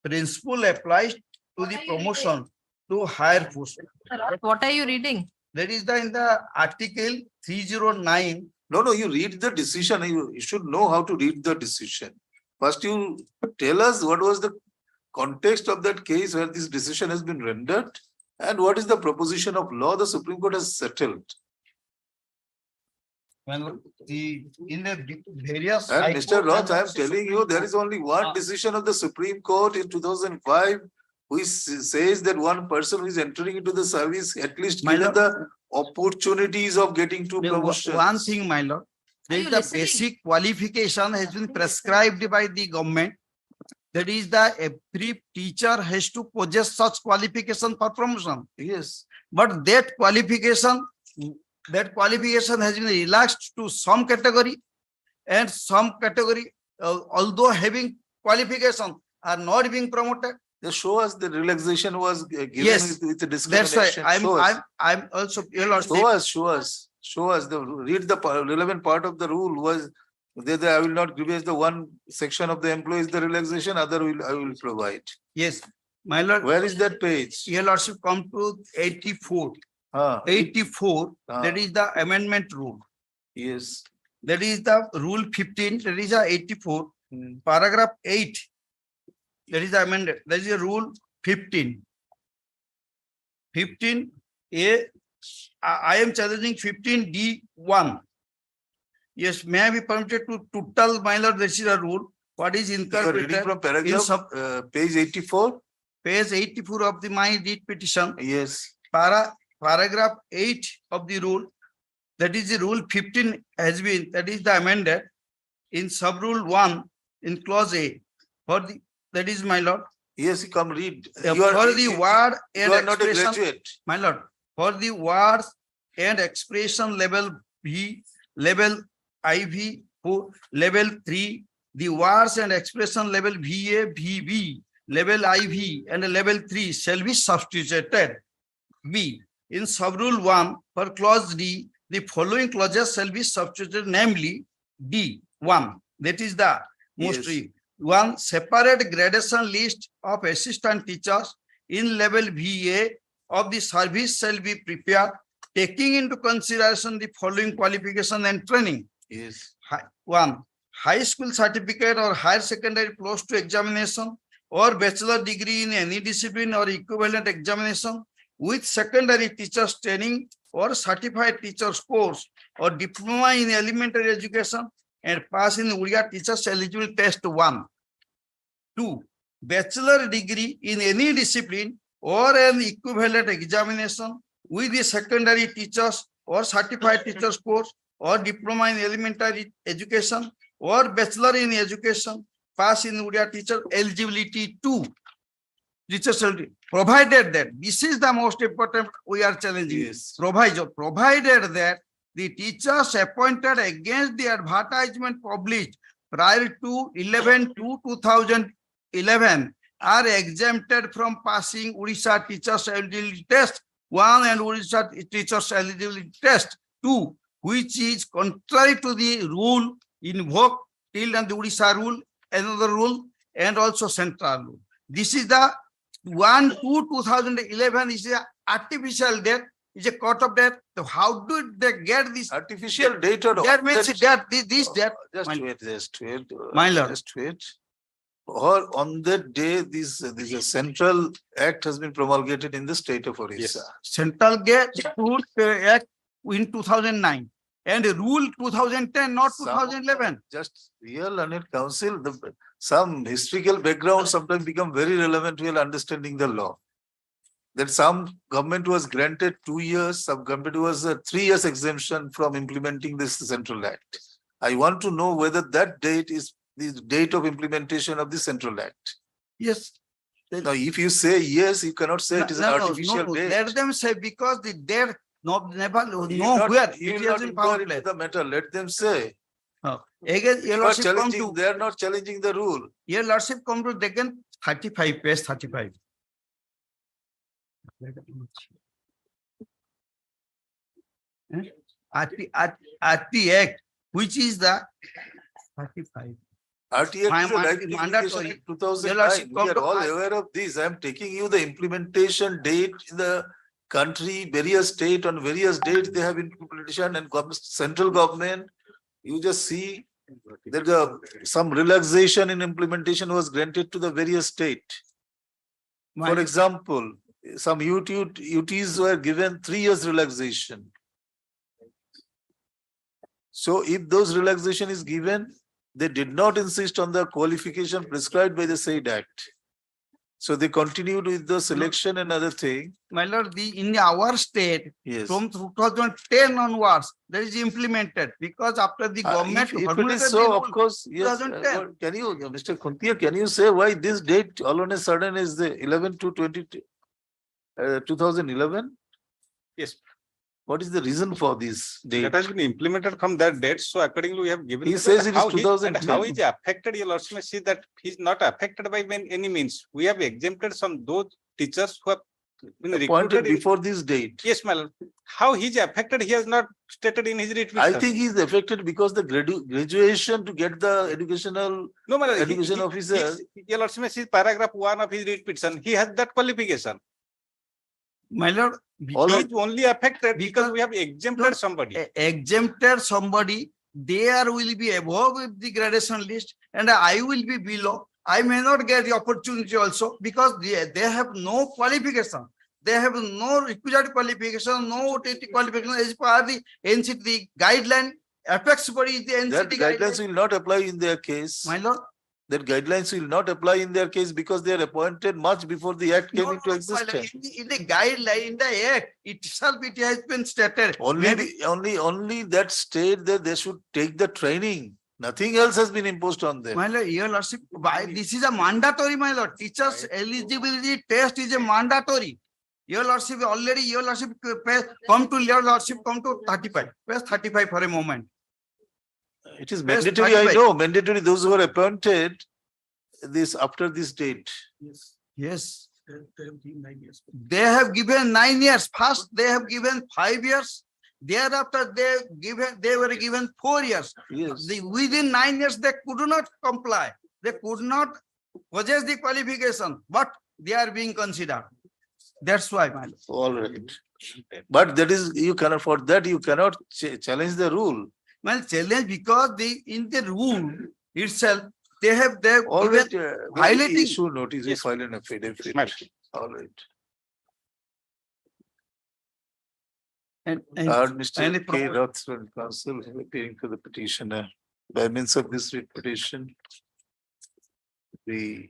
principle applies to the promotion to higher post. What are you reading? That is in the Article 309. No, you read the decision. You should know how to read the decision. First, you tell us what was the context of that case where this decision has been rendered and what is the proposition of law the Supreme Court has settled. Well, in the various. And High Mr. Court Roth, and I am also telling you, Supreme there is Court. only one decision of the Supreme Court in 2005 which says that one person who is entering into the service at least My given lord. the opportunities of getting to promotions. One thing, my lord, there is you the listening? basic qualification has been prescribed by the government. That is the every teacher has to possess such qualification for promotion. Yes. But that qualification has been relaxed to some category, and some category, although having qualification, are not being promoted. Just show us the relaxation was given Yes, with the that's why discrimination. Show us. I'm also. Show us read the relevant part of the rule was that I will not give the one section of the employees the relaxation, I will provide. Yes, my lord. Where is that page? Your lordship come to 84. 84, that is the amendment rule. Yes. That is the rule 15, that is a 84. Paragraph 8, that is the amended, that is the rule 15. 15A, I am challenging 15D1. Yes, may I be permitted to tell my lord, this is a rule. What is You are interpreted reading from paragraph, page 84? Page 84 of the my read petition. Yes. Paragraph 8 of the rule, that is the rule 15 has been, that is the amended in sub rule 1 in clause A. For the, that is my lord. Yes, you come read. For the word and you are not a expression, graduate. my lord, for the words and expression level B, level IV, level 3, the words and expression level VA, VB, level IV, and level 3 shall be substituted. B. In sub-rule 1 for clause D, the following clauses shall be substituted, namely D1. That is the most one separate gradation list of assistant teachers in level VA of the service shall be prepared, taking into consideration the following qualification and training. Yes. One, high school certificate or higher secondary close to examination or bachelor degree in any discipline or equivalent examination with secondary teachers training or certified teachers course or diploma in elementary education and pass in Odia teachers eligible test 1. 2, bachelor degree in any discipline or an equivalent examination with the secondary teachers or certified teachers course or diploma in elementary education or bachelor in education, pass in Odia teacher eligibility 2. Provided that, this is the most important we are challenging. Yes. Provided that the teachers appointed against the advertisement published prior to 11/2/2011 are exempted from passing Orissa Teachers Eligibility Test 1 and Orissa Teachers Eligibility Test 2, which is contrary to the rule invoked till and the Orissa rule, another rule, and also central rule. This is the 1/2/2011 is a artificial date, is a cut-off date. So how did they get this artificial date? Or that means that this date. Just wait. My lord. Just wait. Or on that day, this central act has been promulgated in the state of Orissa. Yes. Central Act in 2009 and rule 2010, not 2011. Just real learned counsel, some historical background sometimes become very relevant while understanding the law. That some government was granted 2 years, some government was a 3 years exemption from implementing this central act. I want to know whether that date is the date of implementation of the central act. Yes. Now, if you say yes, you cannot say it is an artificial date. Let them say because the date never You nowhere will it not hasn't inquire found into place. the matter. Let them say. Again, your lordship come to They are not challenging the rule. your lordship come to again 35, page 35. At the act, which is the 35. RTA mandatory. in 2009. We are all aware of this. I am taking you the implementation date in the country, various state on various dates they have implementation and central government. You just see that some relaxation in implementation was granted to the various state. For example, some UTs were given 3 years relaxation. So if those relaxation is given, they did not insist on the qualification prescribed by the said act. So they continued with the selection and other thing. My lord, in our state, Yes. from 2010 onwards, that is implemented because after the government If it formulated is the so, rule, of course, yes. 2010. Can you, Mr. Khuntia, can you say why this date all on a sudden is the 11 to 2011? Yes. What is the reason for this date? That has been implemented from that date. So accordingly, we have given. He the says date. it is How 2010. And how is he affected? Your lordship may see that he is not affected by any means. We have exempted some those teachers who have been Appointed recruited before this date. Yes, my lord. How he is affected? He has not stated in his writ I petition. think he is affected because the graduation to get the educational No, my lord. education officer. Your lordship may see paragraph 1 of his writ petition. He has that qualification. My lord, He is only affected because we have exempted somebody. Exempted somebody, there will be above the gradation list and I will be below. I may not get the opportunity also because they have no qualification. They have no requisite qualification, no OTT qualification as per the NCT the guideline. Apex body is the NCT That guidelines will not apply in their case. My lord. That guidelines will not apply in their case because they are appointed much before the act came into existence. In the guideline, in the act itself, it has been stated. Only that state that they should take the training. Nothing else has been imposed on them. My lord, your lordship, this is a mandatory, my lord. Teachers eligibility test is a mandatory. Your lordship already, your lordship come to your lordship, come to 35. Press 35 for a moment. It is mandatory, I know, mandatory those who are appointed this after this date. Yes. They have given 9 years. First, they have given 5 years. Thereafter, they were given 4 years. Yes. Within 9 years, they could not comply. They could not possess the qualification, but they are being considered. That's why, my lord. All right. But that is, you cannot, for that, you cannot challenge the rule. Well, challenge because in the rule itself, they have All given right, violating. issue notice, you file an affidavit. All right. Mr. K. Ratho and counsel appearing to the petitioner. By means of this writ petition, the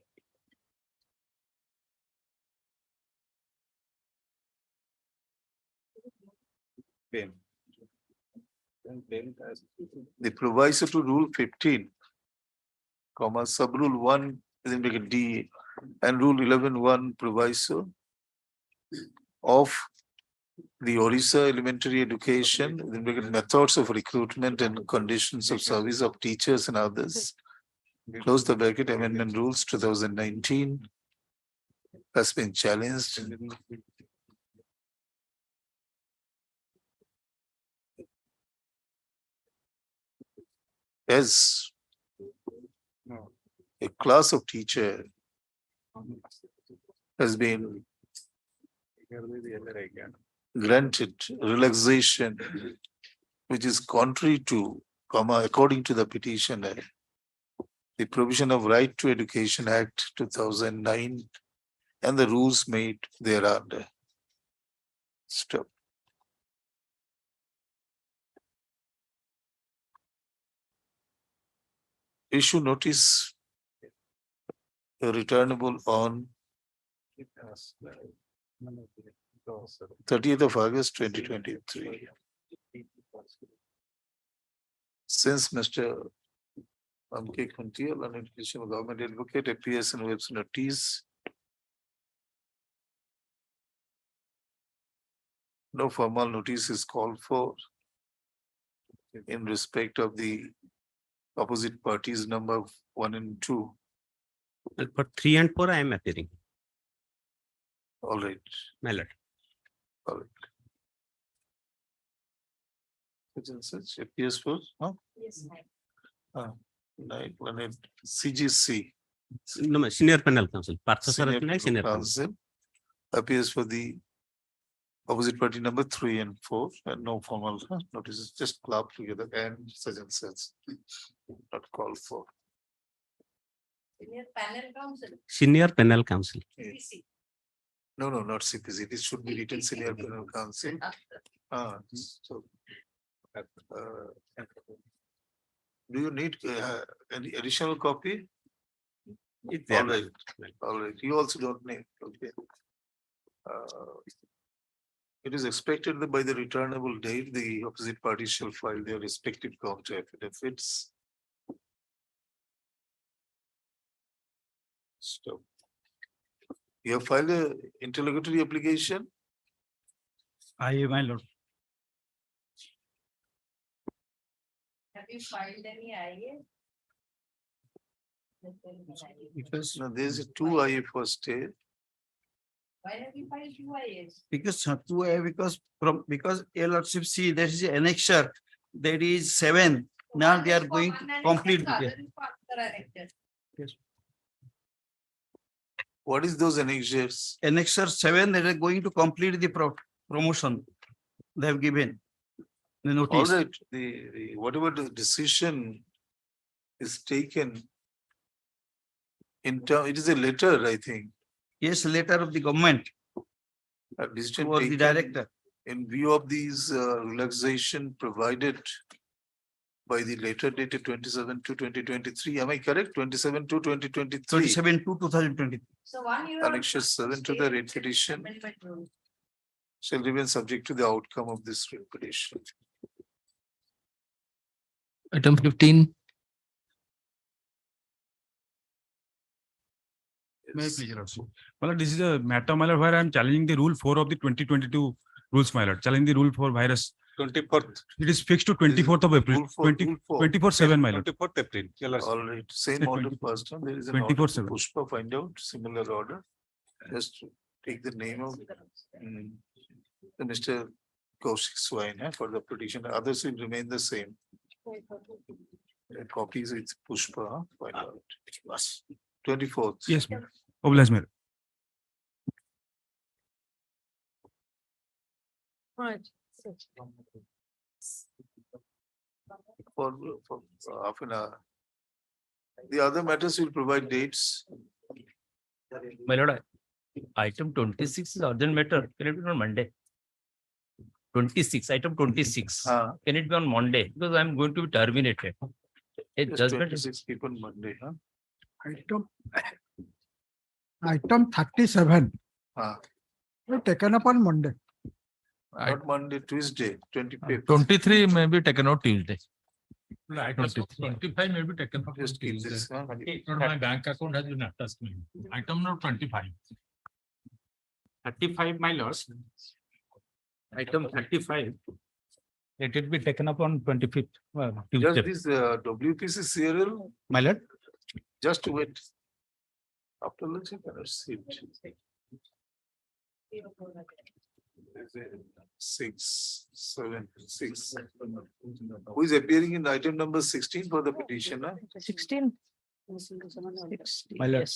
proviso to Rule 15, sub-rule 1 is in bracket D and Rule 11(1) proviso of the Orissa elementary education, in bracket methods of recruitment and conditions of service of teachers and others. Close the bracket, amendment rules 2019 has been challenged. As a class of teacher has been granted relaxation, which is contrary to, according to the petitioner, the Provision of Right to Education Act 2009 and the rules made thereafter. Stop. Issue notice returnable on 30th of August 2023. Since Mr. M.K. Khuntia, an educational government advocate, appears in web's notice, no formal notice is called for in respect of the opposite parties number 1 and 2. Well, for 3 and 4, I am appearing. All right. My lord. All right. Such appears for? Yes, CGC. No, senior panel counsel. Senior Senior counsel appears for the opposite party number 3 and 4, and no formal notices, just club together and such not called for. Senior panel counsel. Senior panel counsel. Yes. No, no, not CPC. This should be written senior penal counsel. So. Do you need any additional copy? It's All there. right, all right. You also don't need, okay. It is expected that by the returnable date, the opposite parties shall file their respective counter affidavits. Stop. You have filed a interlocutory application? My lord. Have you filed any IA? Because now there is two IA for stay. Why have you filed two IAs? Because your lordship see there is an annexure, there is 7. Now they are going to complete. Yes. What is those annexures? Annexure 7, they are going to complete the promotion they have given. The All notice. right, the whatever the decision is taken in term, it is a letter, I think. Yes, letter of the government A decision for the taken director. in view of these relaxation provided by the later dated 27/2/2023. Am I correct? 27/2/2023. 27/2/2020. So 1 year. Annexure 7 to the writ petition Amendment rule. shall remain subject to the outcome of this writ petition. Item 15. May I please, Your Lordship? Well, this is a matter, my lord, where I am challenging the rule 4 of the 2022 rules, my lord, challenging the rule for virus. 24th. It is fixed to 24th of April, Rule 4, 24/7, my lord. 24th April. All right, same Say order 20 first, and there is an order to 24/7. Pushpa, find out similar order. Just to take the name of the Mr. Kaushik Swine for the petition. Others will remain the same. The copies with Pushpa, find out. 24th. Yes, ma'am. Oblige, ma'am. Right. For half an hour. The other matters will provide dates. My lord, item 26 is urgent matter. Can it be on Monday? 26, item 26. Can it be on Monday? Because I'm going to be terminated. A Just judgment 26 people Monday, huh? Item 37. Were taken up on Monday. Not Monday, Tuesday, 25th. 23 may be taken out Tuesday. Item 25 may be taken up. Just keep this. But my bank account has been attached to me. Item number 25. 35, my lords. Item 35. Let it be taken up on 25th. Just Tuesday. this WPC serial, My lord. just wait. After lunch, you can see it. 6, 7, 6. Who is appearing in item number 16 for the petitioner? 16. My lord.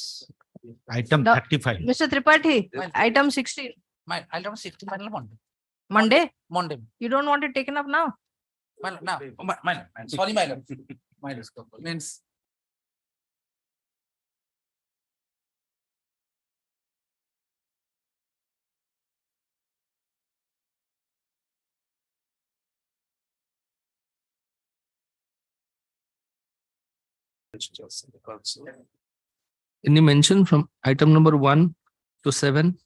Item 35. Mr. Tripathi, item 16. My item 16, Monday? Monday. You don't want it taken up now? Sorry, my lord. My lord. Means. Any mention from item number 1 to 7?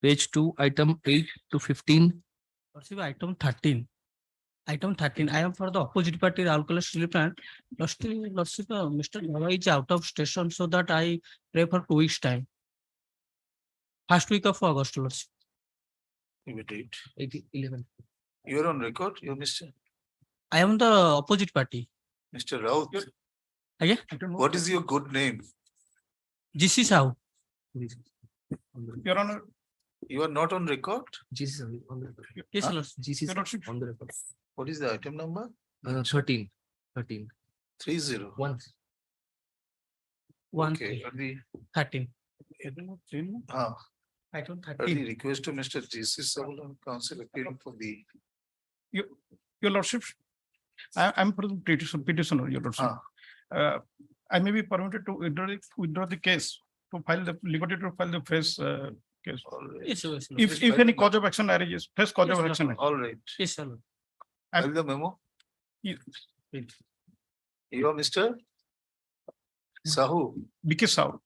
Page 2, item 8 to 15. Lordship, item 13. Item 13, I am for the opposite party, Alcohol Steel Plant. Lordship, Mr. Dhava is out of station, so that I pray for 2 weeks time. First week of August, Lordship. Give a date. 11. You are on record, you Mr. I am the opposite party. Mr. Raut. Again? What is your good name? This is how. Your Honor. You are not on record? Yes, Huh? Lordship. On the record. What is the item number? 13. 13. 30. 1. Okay. 13. Item Item 13. 13. Request to Mr. J.C. Saval counsel appearing for the. Your lordship, I am for the petitioner, your lordship. I may be permitted to withdraw the case to file the liberty to file the fresh case. Yes, yes, no. If any cause of action arises, fresh cause of Yes, no action. problem. All right. Yes, sir. File the memo. You- You are Mr. Sahu. BK Sahu,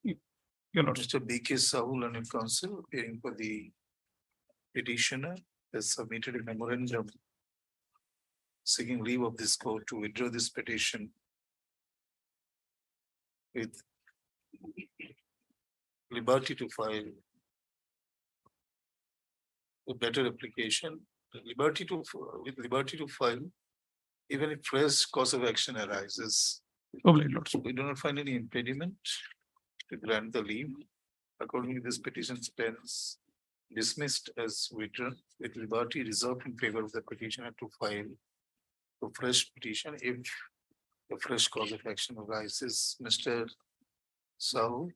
your lordship. Mr. BK Sahu, learned counsel, appearing for the petitioner, has submitted a memorandum seeking leave of this court to withdraw this petition with liberty to file a better application, with liberty to file even if fresh cause of action arises. We do not find any impediment to grant the leave. Accordingly, this petition stands dismissed as withdrawn with liberty reserved in favor of the petitioner to file a fresh petition if a fresh cause of action arises. Mr. Sahu,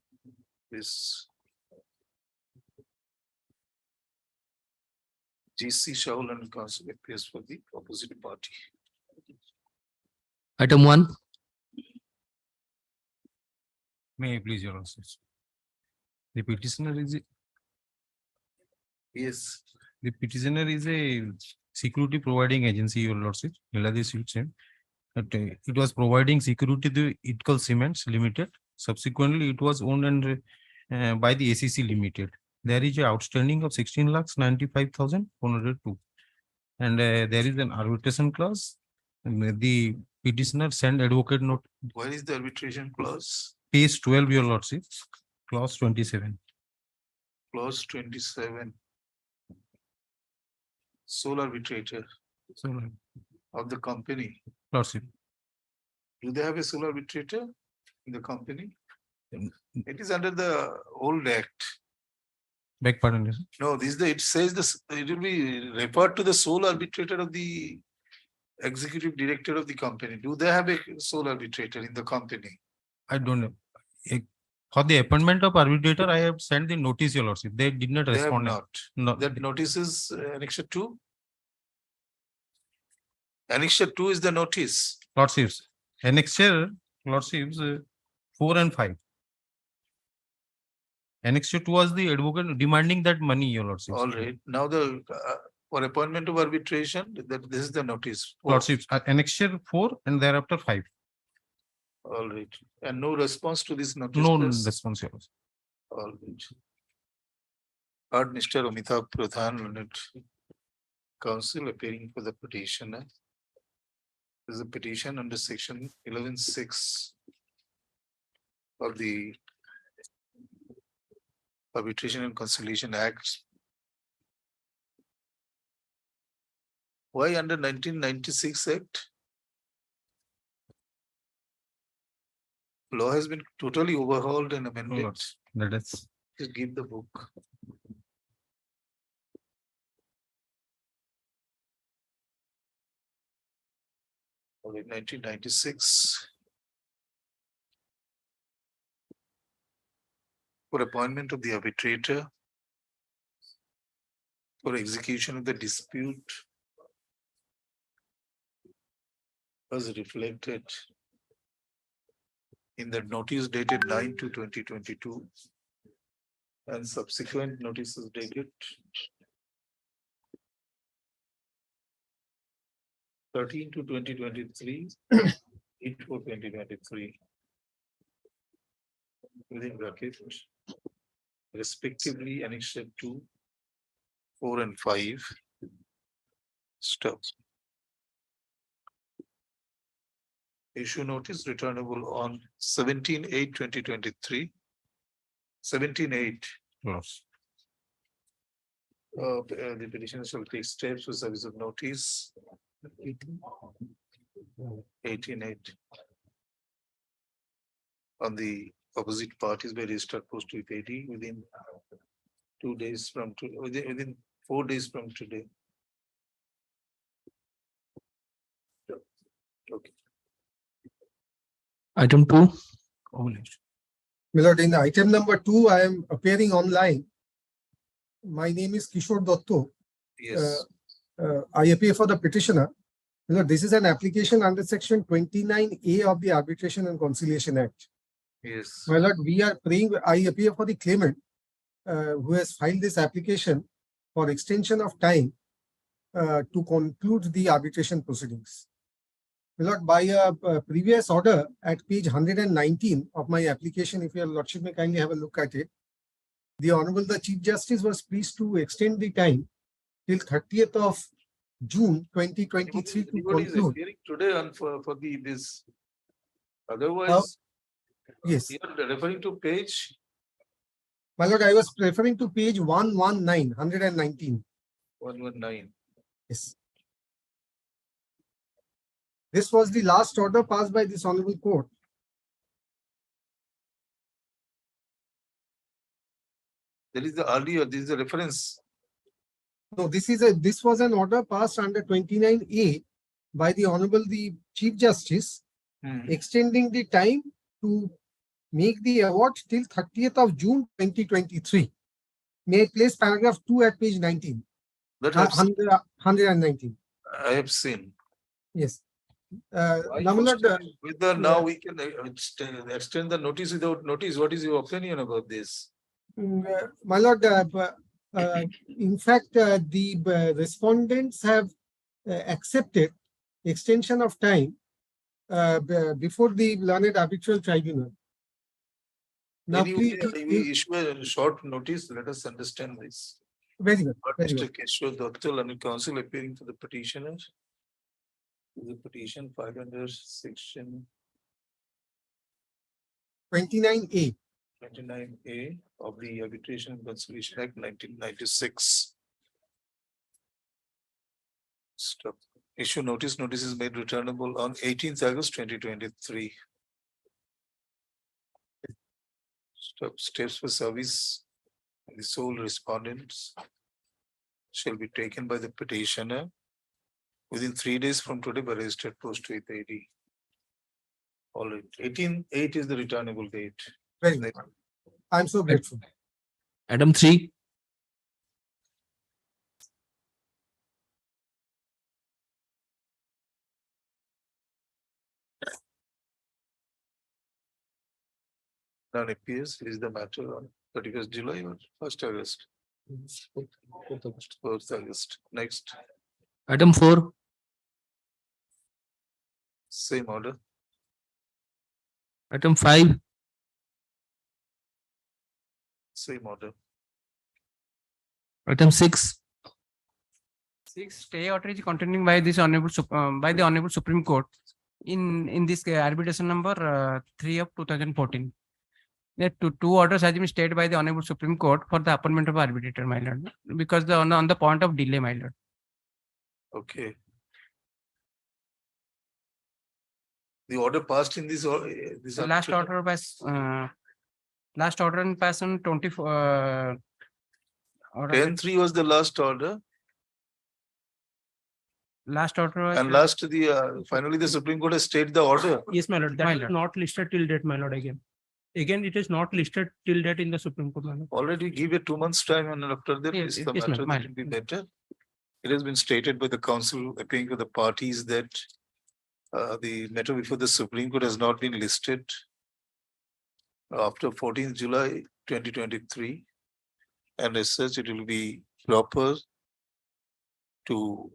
this GC Sahu and counsel appears for the opposite party. Item 1. May I please, your lordship? The petitioner is Yes. the petitioner is a security providing agency, your lordship. It was providing security to Itkal Cements Limited. Subsequently, it was owned and by the ACC Limited. There is a outstanding of 16,95,402, and there is an arbitration clause. And the petitioner sent advocate note. Where is the arbitration clause? Page 12, your lordship, clause 27. Clause 27. Sole arbitrator So, of the company. lordship, Do they have a sole arbitrator in the company? It is under the old act. beg pardon, yes. No, it says this, it will be referred to the sole arbitrator of the executive director of the company. Do they have a sole arbitrator in the company? I don't know. For the appointment of arbitrator, I have sent the notice, your lordship. They did not They have respond. not. No, That notice is annexure 2. Annexure 2 is the notice. lordships. Annexure, lordships, 4 and 5. Annexure 2 was the advocate demanding that money, your lordship. All right. Now for appointment of arbitration, this is the notice. Lordships, annexure 4 and thereafter 5. All right. And no response to this notice? No plus? response, your lordship. All right. Heard Mr. Amitabh Pradhan, learned counsel, appearing for the petitioner. This is a petition under section 11(6) of the Arbitration and Conciliation Act. Why under 1996 Act? Law has been totally overhauled and amended. That is. Just give the book. Okay, 1996. For appointment of the arbitrator, for execution of the dispute, was reflected in the notice dated 9/2/2022 and subsequent notices dated 13/2/2023, 8/4/2023. Within bracket, respectively annexure 2, 4 and 5. Stop. Issue notice returnable on 17/8/2023. 17/8. Yes. The petitioner shall take steps for service of notice. 18/8. On the opposite parties by registered post with AD within 2 days from within 4 days from today. Okay. Item 2. Milord, in item number 2, I am appearing online. My name is Kishore Dotto. Yes. I appear for the petitioner. Milord, this is an application under section 29A of the Arbitration and Conciliation Act. Yes. My lord, I appear for the claimant who has filed this application for extension of time to conclude the arbitration proceedings. My lord, by a previous order at page 119 of my application, if your lordship may kindly have a look at it, the Honorable the Chief Justice was pleased to extend the time till 30th of June 2023 to Anybody is conclude. appearing today on for this. Otherwise, Yes. you are referring to page My lord, I was referring to page 119. 119. Yes. This was the last order passed by this honorable court. There is the earlier, this is the reference. No, this was an order passed under 29A by the Honorable the Chief Justice, extending the time to make the award till 30th of June 2023. May I place paragraph 2 at page 19? That I've seen. 119. I have seen. Yes. Whether now we can extend the notice without notice, what is your opinion about this? My lord, in fact, the respondents have accepted extension of time before the learned arbitral tribunal. Now, Anyway, we issue a short notice. Let us understand this. Very good. Mr. Kishore Dattal and counsel appearing for the petitioner. The petition filed under section 29A. 29A of the Arbitration and Conciliation Act 1996. Stop. Issue notice. Notice is made returnable on 18th August 2023. Stop. Steps for service. The sole respondents shall be taken by the petitioner within 3 days from today by registered post with AD. All right. 18/8 is the returnable date. Very good. I'm so grateful. Item 3. None appears. Is the matter on 31st July or 1st August? 4th August. Next. Item 4. Same order. Item 5. Same order. Item 6. 6, stay order is continuing by this honorable by the Honorable Supreme Court in this arbitration number 3 of 2014. There two orders has been stayed by the Honorable Supreme Court for the appointment of arbitrator, my lord, because on the point of delay, my lord. Okay. The order passed in this. This Last order passed. Last order passed on 24. 10/3 was the last order. Last order was. And finally the Supreme Court has stayed the order. Yes, my lord. That is not listed till date, my lord. Again, it is not listed till date in the Supreme Court, my lord. Already give it 2 months time, and after that, Yes, the yes, matter ma'am. will be better. It has been stated by the counsel appearing to the parties that the matter before the Supreme Court has not been listed after 14th July 2023, and as such, it will be proper to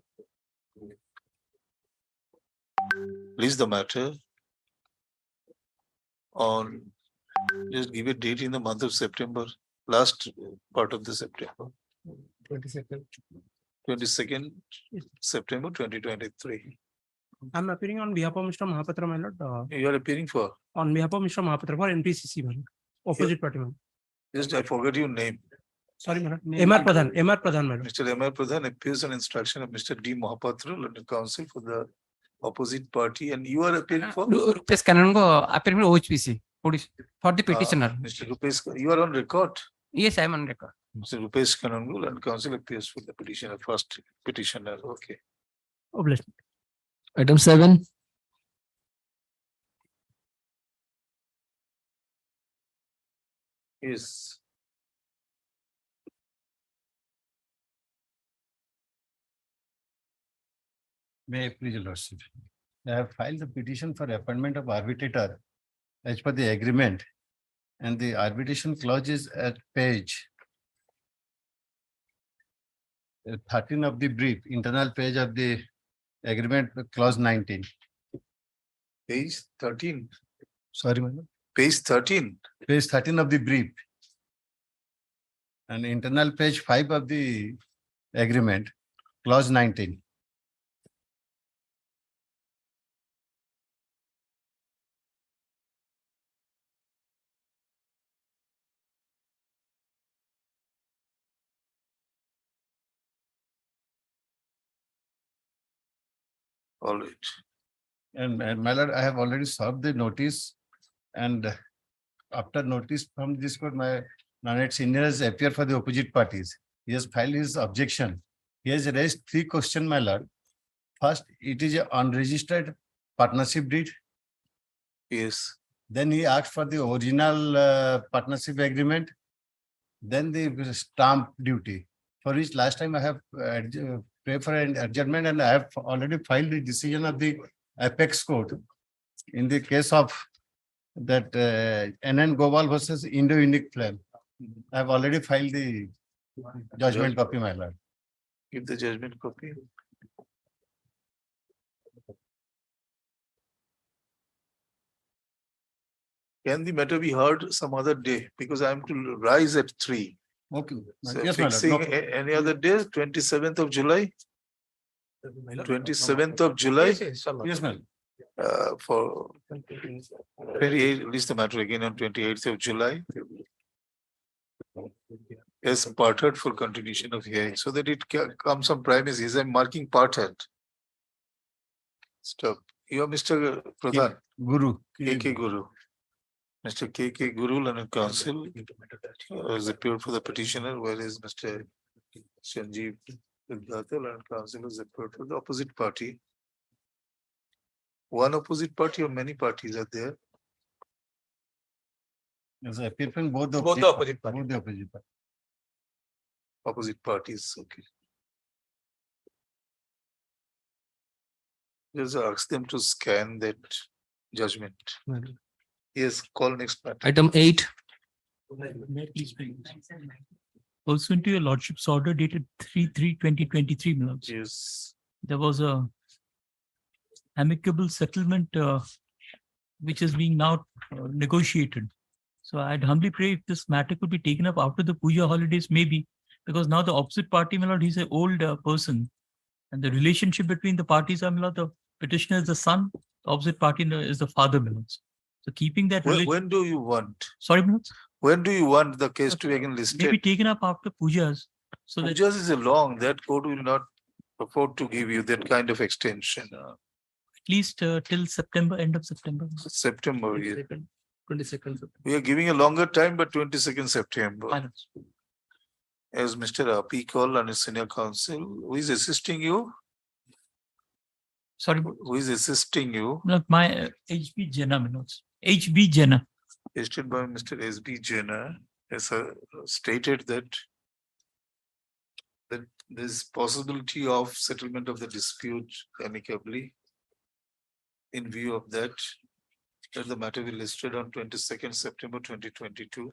list the matter on, just give a date in the month of September, last part of the September. 22nd September 2023. I'm appearing on behalf of Mr. Mahapatra, my lord. You are appearing for? On behalf of Mr. Mahapatra for NPCC, my lord. Opposite party, my lord. Just I forgot your name. Sorry, my lord. MR Pradhan, my lord. Mr. MR Pradhan appears on instruction of Mr. D. Mahapatra, London Counsel for the opposite party, and you are appearing for? Rupesh Kanango appearing for OHPC for the petitioner. Mr. Rupesh, you are on record? Yes, I am on record. Mr. Rupesh Kanangu and counsel appears for the petitioner, first petitioner. Okay. Obliged. Item 7. Yes. May I please, your lordship? I have filed the petition for appointment of arbitrator as per the agreement And the arbitration clause is at page 13 of the brief, internal page of the agreement, clause 19. Page 13. Sorry, madam. Page 13. Page 13 of the brief. And internal page 5 of the agreement, clause 19. All right. And my lord, I have already served the notice, and after notice from this court, my learned senior has appeared for the opposite parties. He has filed his objection. He has raised 3 questions, my lord. First, it is an unregistered partnership deed. Yes. Then he asked for the original partnership agreement. Then the stamp duty, for which last time I have prayed for an adjournment, and I have already filed the decision of the Apex Court in the case of that NN Gopal versus Indo-Unique Flame. I have already filed the judgment copy, my lord. Give the judgment copy. Can the matter be heard some other day? Because I am to rise at 3. Okay. So Yes, my lord. fixing No. any other day, 27th of July? 27th of July? Yes, ma'am. For 28, release the matter again on 28th of July. As part heard for continuation of hearing, so that it comes on premises. I'm marking part heard. Stop. You are Mr. Pradhan. Guru. KK Guru. Mr. KK Guru and counsel has appeared for the petitioner, whereas Mr. Sanjeev Ratho and counsel has appeared for the opposite party. One opposite party or many parties are there? Yes, I appear from both the opposite parties. Both the opposite party. Opposite parties, okay. Just ask them to scan that judgment. Yes, call next matter. Item 8. Pursuant to your lordship's order dated 3/3/2023, my lords. Yes. There was a amicable settlement which is being now negotiated. So I'd humbly pray if this matter could be taken up after the Puja holidays, maybe, because now the opposite party, my lord, he's an old person, and the relationship between the parties, my lord, the petitioner is the son, the opposite party is the father, my lords. So keeping that When do you want? Sorry, my lords? When do you want the case to be again listed? Maybe taken up after Pujas. So that Pujas is a long, that court will not afford to give you that kind of extension. at least till September, end of September. September, yeah. 22nd. We are giving a longer time, but 22nd September. Finance. As Mr. Api called and his senior counsel, who is assisting you? Sorry. Who is assisting you? Look, my HB Jena, my lords. HB Jena. Assisted by Mr. S.B. Jena has stated that there is possibility of settlement of the dispute amicably. In view of that, the matter will be listed on 22nd September 2022.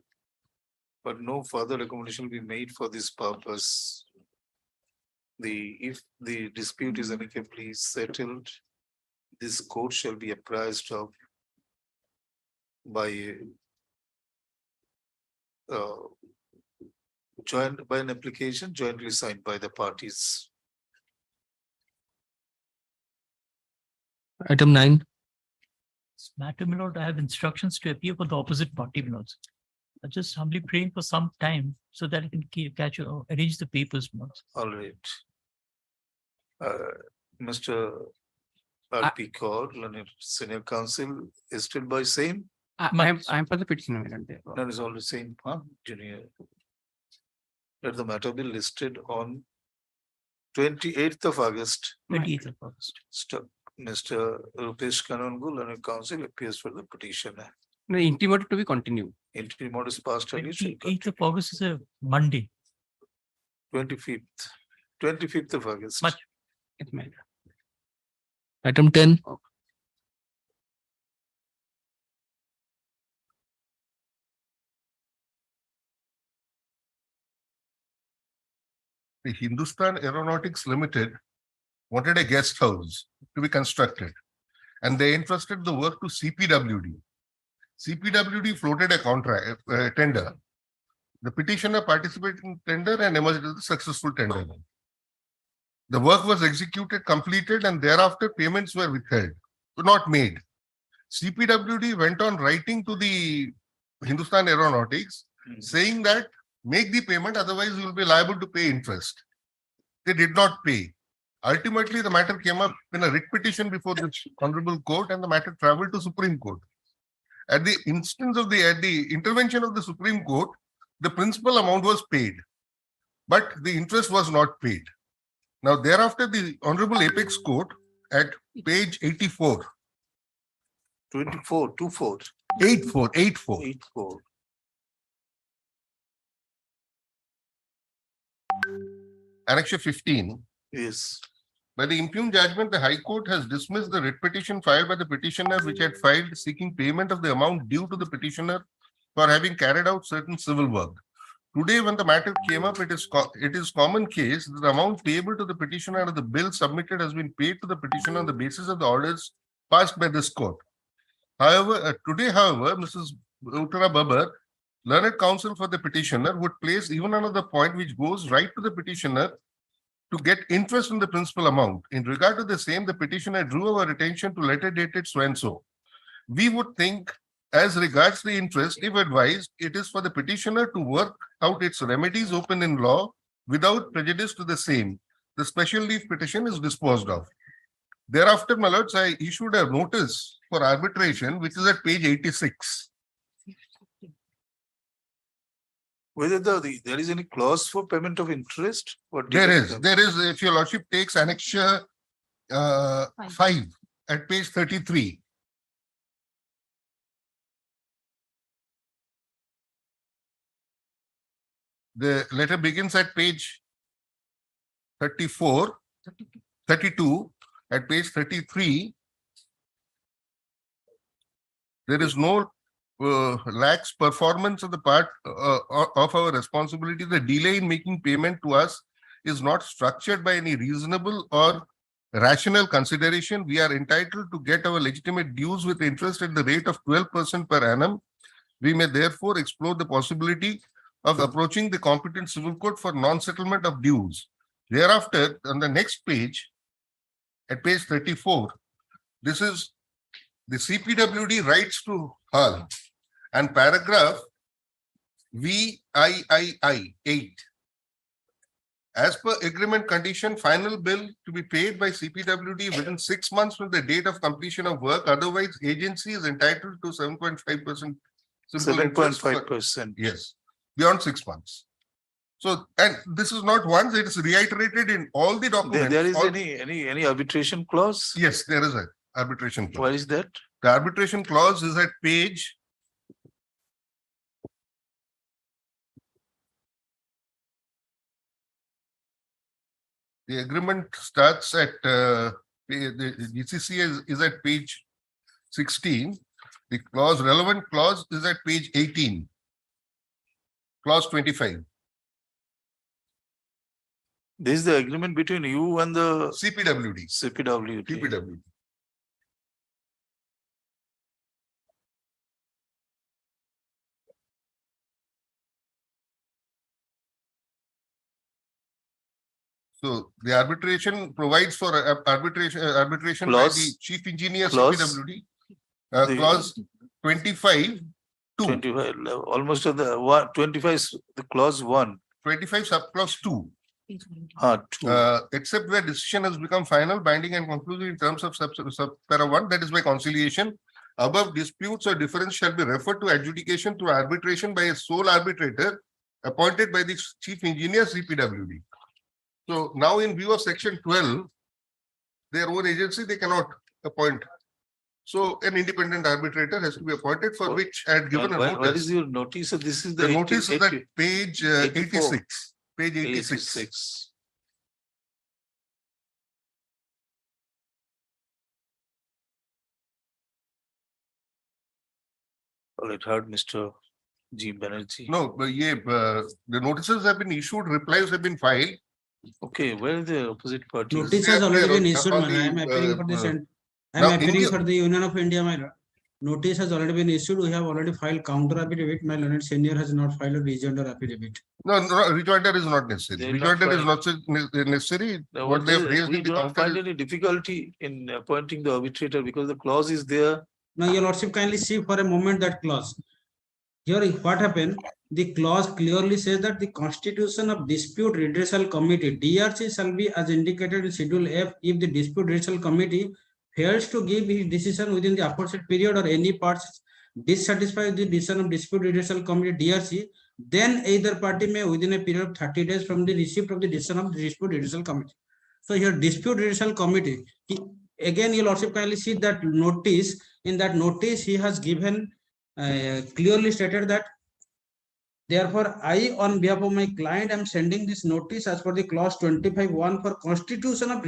But no further recommendation will be made for this purpose. If the dispute is amicably settled, this court shall be apprised of by an application jointly signed by the parties. Item 9. This matter, my lord, I have instructions to appear for the opposite party, my lords. I'm just humbly praying for some time so that I can arrange the papers, my lords. All right. Mr. R.P. Kaur, learned senior counsel, is still by same? I'm for the petitioner, my lord. That is all the same, huh? Junior. Let the matter be listed on 28th of August. 28th of August. Stop. Mr. Rupesh Kanangul and counsel appears for the petitioner. No, intimated to be continued. Intimate is passed and it shall 28th of August is a Monday. 25th of August. It's my lord. Item 10. the Hindustan Aeronautics Limited wanted a guest house to be constructed, and they entrusted the work to CPWD. CPWD floated a contract, tender. The petitioner participated in tender and emerged as a successful tender. The work was executed, completed, and thereafter payments were withheld, not made. CPWD went on writing to the Hindustan Aeronautics saying that make the payment, otherwise you will be liable to pay interest. They did not pay. Ultimately, the matter came up in a writ petition before the Honorable Court, and the matter traveled to Supreme Court. At the intervention of the Supreme Court, the principal amount was paid, but the interest was not paid. Now, thereafter, the Honorable Apex Court at page 84. 24, 24. 84. 84. Annexure 15. Yes. By the impugned judgment, the High Court has dismissed the writ petition filed by the petitioner, which had filed seeking payment of the amount due to the petitioner for having carried out certain civil work. Today, when the matter came up, it is common case that the amount payable to the petitioner under the bill submitted has been paid to the petitioner on the basis of the orders passed by this court. However, today, Mrs. Uttara Babar, learned counsel for the petitioner, would place even another point which goes right to the petitioner to get interest in the principal amount. In regard to the same, the petitioner drew our attention to letter dated so and so. We would think, as regards the interest, if advised, it is for the petitioner to work out its remedies open in law without prejudice to the same. The special leave petition is disposed of. Thereafter, my lords, I issued a notice for arbitration, which is at page 86. Whether there is any clause for payment of interest? There is, if your lordship takes annexure 5 at page 33. The letter begins at page 32. At page 33, there is no lax performance on the part of our responsibility. The delay in making payment to us is not structured by any reasonable or rational consideration. We are entitled to get our legitimate dues with interest at the rate of 12% per annum. We may therefore explore the possibility of approaching the competent civil court for non-settlement of dues. Thereafter, on the next page, at page 34, this is the CPWD writes to HAL, and paragraph VIII 8. As per agreement condition, final bill to be paid by CPWD within 6 months from the date of completion of work. Otherwise, agency is entitled to 7.5%. 7.5%. Yes, beyond 6 months. So, and this is not once, it is reiterated in all the documents. There is any arbitration clause? Yes, there is an arbitration clause. What is that? The arbitration clause is at page 16. The agreement starts at the GCC is at page 16. The relevant clause is at page 18. Clause 25. This is the agreement between you and the CPWD. CPWD. So the arbitration provides for arbitration by the chief engineer CPWD. Clause 25. 25, almost at the one, 25 is the clause 1. 25 subclause 2. 2. Except where decision has become final, binding and conclusive in terms of subpara 1, that is by conciliation. Above disputes or difference shall be referred to adjudication through arbitration by a sole arbitrator appointed by the chief engineer CPWD. So now in view of section 12, their own agency, they cannot appoint. So an independent arbitrator has to be appointed, for which I had given a notice. What is your notice? So this is the notice is at page 86. Page 86. Well, it heard Mr. G. Banerjee. No, but the notices have been issued, replies have been filed. Okay, where is the opposite party? Notice has already been issued, my lord. I am appearing for the I am now appearing India- for the Union of India, my lord. Notice has already been issued. We have already filed counter affidavit. My learned senior has not filed a rejoinder affidavit. No, rejoinder is not necessary. They're not Rejoinder is fine. not necessary. Now, What they have raised we in the don't counter find is- any difficulty in appointing the arbitrator because the clause is there. Now, your lordship, kindly see for a moment that clause. Here, what happened? The clause clearly says that the constitution of dispute redressal committee (DRC) shall be as indicated in Schedule F if the dispute redressal committee fails to give his decision within the aforesaid period or any parts dissatisfied with the decision of dispute redressal committee (DRC), then either party may within a period of 30 days from the receipt of the decision of the dispute redressal committee. So here dispute redressal committee, again your lordship kindly see that notice. In that notice he has given clearly stated that therefore I on behalf of my client am sending this notice as per the clause 25(1) for constitution of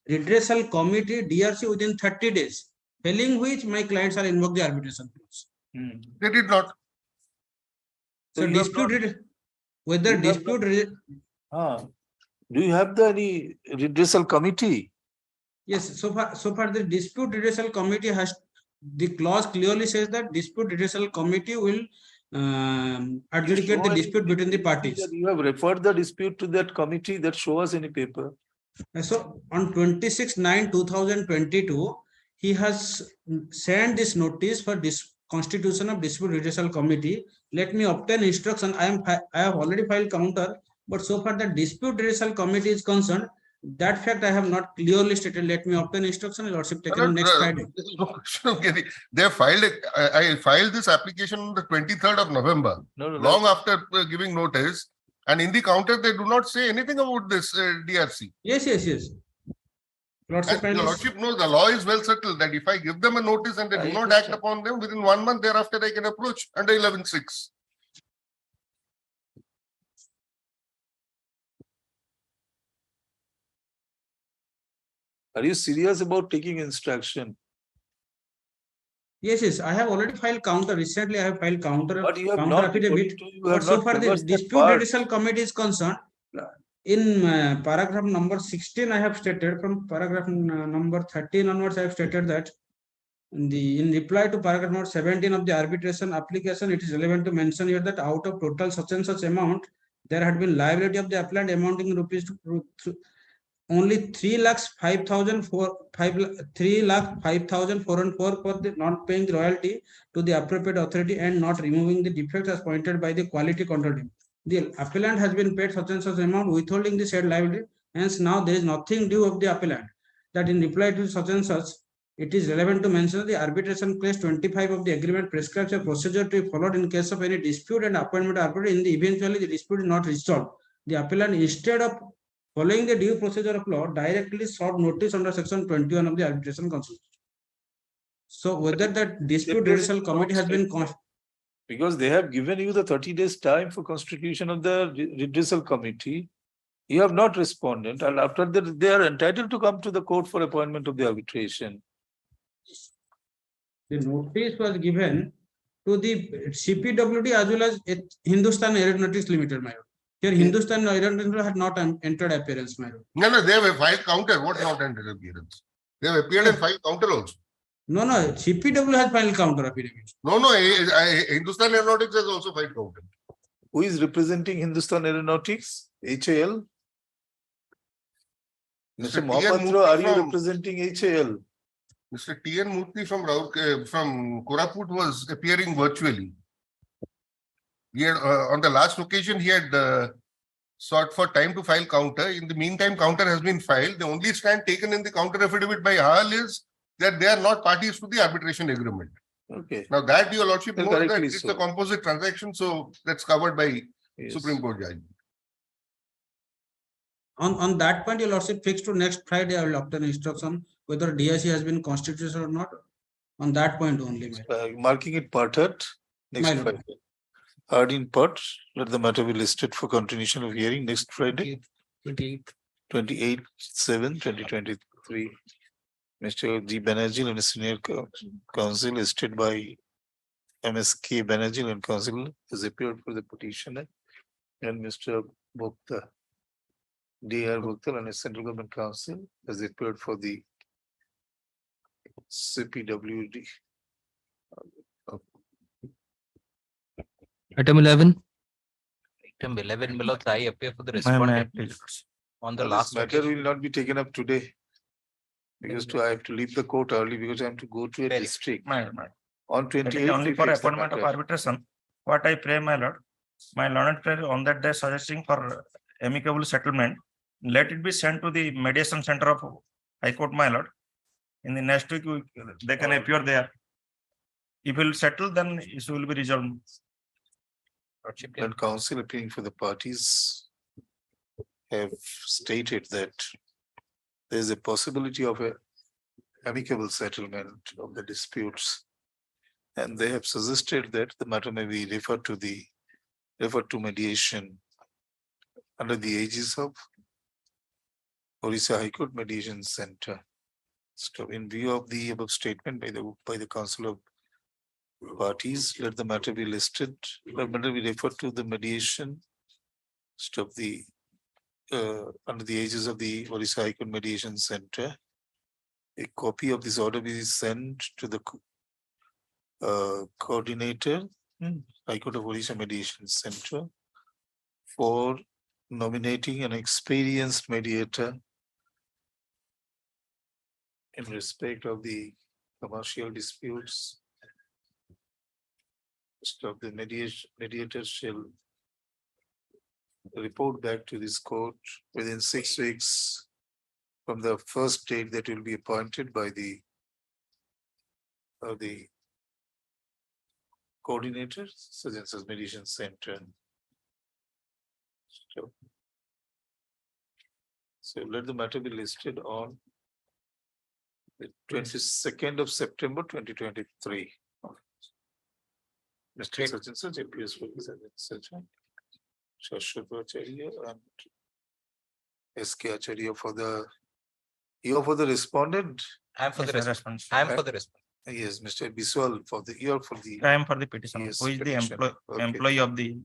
redressal committee DRC within 30 days, failing which my clients are invoke the arbitration clause. They did not. So dispute whether dispute do you have any redressal committee? Yes, so far the dispute redressal committee has, the clause clearly says that dispute redressal committee will adjudicate the dispute between the parties. You have referred the dispute to that committee that show us any paper. So on 26/9/2022, he has sent this notice for constitution of dispute redressal committee. Let me obtain instruction. I have already filed counter, but so far the dispute redressal committee is concerned, that fact I have not clearly stated. Let me obtain instruction. Lordship taken on next Friday. They filed it. I filed this application on the 23rd of November, long after giving notice. And in the counter, they do not say anything about this DRC. Yes. Lordship, and the Lordship knows the law is well settled that if I give them a notice and they do not act upon them, within 1 month thereafter I can approach under 11(6). Are you serious about taking instruction? Yes. I have already filed counter. Recently, I have filed counter. But you have counter not. affidavit. But so far, the dispute redressal committee is concerned. In paragraph number 16, I have stated from paragraph number 13 onwards, I have stated that in reply to paragraph number 17 of the arbitration application, it is relevant to mention here that out of total such and such amount, there had been liability of the appellant amounting rupees to only 3,05,404 for the not paying the royalty to the appropriate authority and not removing the defect as pointed by the quality control team. The appellant has been paid such and such amount withholding the said liability. Hence, now there is nothing due of the appellant. That in reply to such and such, it is relevant to mention the arbitration clause 25 of the agreement prescribes a procedure to be followed in case of any dispute and appointment arbitrator. In the eventually the dispute is not resolved, the appellant, instead of following the due procedure of law, directly sought notice under section 21 of the arbitration constitution. So whether that dispute redressal committee has been because they have given you the 30 days time for constitution of the redressal committee, you have not responded, and after that they are entitled to come to the court for appointment of the arbitration. The notice was given to the CPWD as well as Hindustan Aeronautics Limited, my lord. Here Hindustan Aeronautics had not entered appearance, my lord. No, they have filed counter. What not entered appearance? They have appeared and filed counter also. No, CPW has filed counter affidavit. No, Hindustan Aeronautics has also filed counter. Who is representing Hindustan Aeronautics? HAL? Mr. Mohapatra, are you representing HAL? Mr. T.N. Murthy from Koraput was appearing virtually. He had, on the last occasion, he had sought for time to file counter. In the meantime, counter has been filed. The only stand taken in the counter affidavit by HAL is that they are not parties to the arbitration agreement. Okay. Now that your lordship knows that it's so. a composite transaction, so that's covered by Supreme Court judgment. On that point, your lordship fixed to next Friday, I will obtain instruction whether DIC has been constituted or not. On that point only. Marking it parted next Friday. Heard in part, let the matter be listed for continuation of hearing next Friday. 28/7/2023. Mr. G. Banerjee and senior counsel listed by MSK Banerjee and counsel has appeared for the petitioner, and Mr. Bhokta. D.R. Bhuktal and Central Government Council has appeared for the CPWD. Item 11. Item 11 below, I appear for the May I respondent please? on the This last matter occasion. will not be taken up today. Because I have to leave the court early because I have to go to a district. On That is 28th. only we for fix the appointment of matter. arbitration. What I pray, my lord, my learned prayer on that day suggesting for amicable settlement, let it be sent to the mediation center of High Court, my lord. In the next week, they can appear there. If it will settle, then it will be resolved. When counsel appearing for the parties have stated that there is a possibility of a amicable settlement of the disputes. And they have suggested that the matter may be referred to mediation under the aegis of Orissa High Court Mediation Center. So in view of the above statement by the council of parties, let the matter be listed, the matter be referred to the mediation of the under the aegis of the Orissa High Court Mediation Center. A copy of this order be sent to the coordinator, High Court of Orissa Mediation Center, for nominating an experienced mediator in respect of the commercial disputes. Of the mediator shall report back to this court within 6 weeks from the first date that will be appointed by the coordinator, such as Mediation Center. So let the matter be listed on the 22nd of September 2023. Mr. Such and such appears for this such Shashwatacharya and S.K. Acharya for the, you are for the respondent? I am for the respondent. I am for the respondent. Yes, Mr. Biswal for the, you are for the. I am for the petition. Yes, Who is the petitioner. employee of the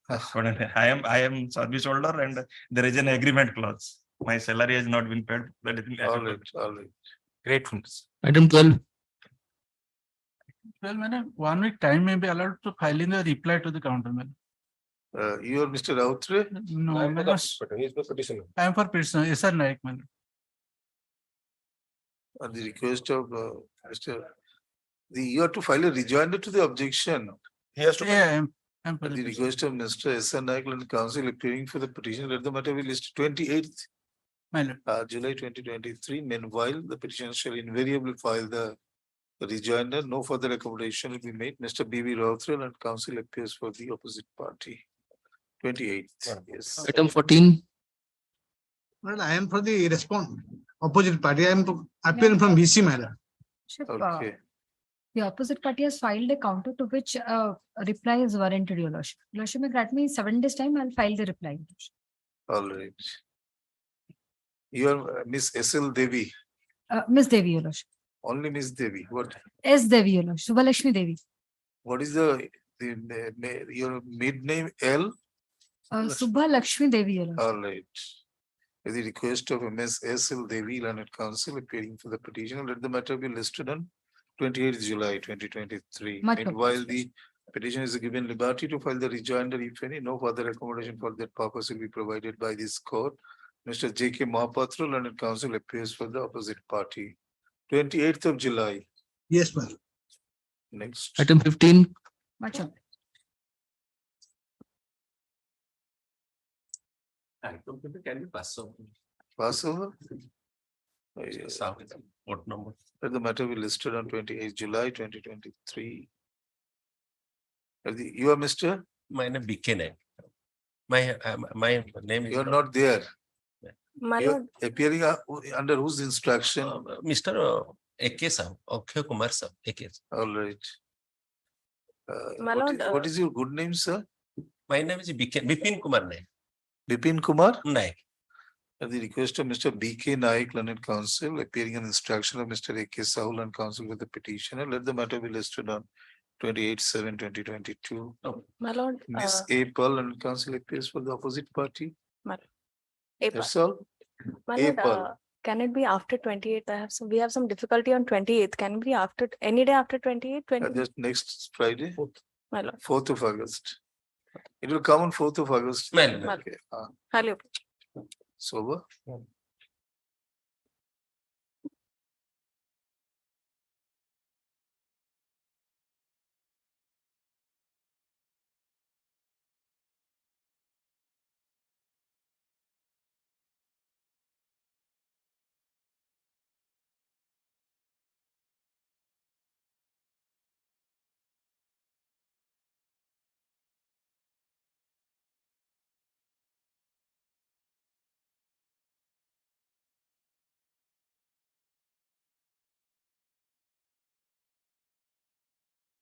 respondent? I am service holder and there is an agreement clause. My salary has not been paid. That is all right. Gratefulness. Item 12. Well, madam, 1 week time may be allowed to file in the reply to the counter, madam. You are Mr. Rautre? No, madam. He is the petitioner. I am for petitioner, S.R. Naik, madam. At the request of Mr. You have to file a rejoinder to the objection. He has to. Yeah, I am At for the the request of Mr. S.R. Naik and council appearing for the petition, let the matter be listed 28th July 2023. Meanwhile, the petitioner shall invariably file the rejoinder. No further accommodation will be made. Mr. B.V. Rautre and council appears for the opposite party. 28th. Yes. Item 14. Well, I am for the opposite party. I am appearing from VC, madam. Okay. The opposite party has filed a counter to which a reply is warranted, Your Lordship. Your Lordship may grant me 7 days time, I'll file the reply. All right. You are Miss S.L. Devi. Miss Devi, Your Lordship. Only Miss Devi. What? S. Devi, Your Lordship. Subhalakshmi Devi. What is your mid name? L? Subhalakshmi Devi, Your Lordship. All right. At the request of Ms. S.L. Devi, Learned Counsel, appearing for the petition, let the matter be listed on 28th July 2023. Much Meanwhile, the petition is given liberty to file the rejoinder, if any. No further accommodation for that purpose will be provided by this court. Mr. J.K. Mahapatra, Learned Counsel, appears for the opposite party. 28th of July. Yes, ma'am. Next. Item 15. Much of Can you pass over? Pass over? Yes. What number? Let the matter be listed on 28th July 2023. You are Mr. My name BK. My name is. You are not there. My You are lord, appearing under whose instruction? Mr. AK Sir, Akshay Kumar Sir, AK. All right. My lord, What is your good name, sir? My name is Bipin Kumar Naik. Bipin Kumar? Naik. At the request of Mr. B.K. Naik, Learned Counsel, appearing on instruction of Mr. A.K. Sahul and Counsel with the petitioner, let the matter be listed on 28/7/2022. my lord, Miss A. Pearl and Counsel appears for the opposite party. my April. That's all. My lord, April. can it be after 28th? We have some difficulty on 28th. Can it be after any day after 28th? Just next Friday, My lord. 4th of August. It will come on 4th of August. My lord. Okay. Highly Sober.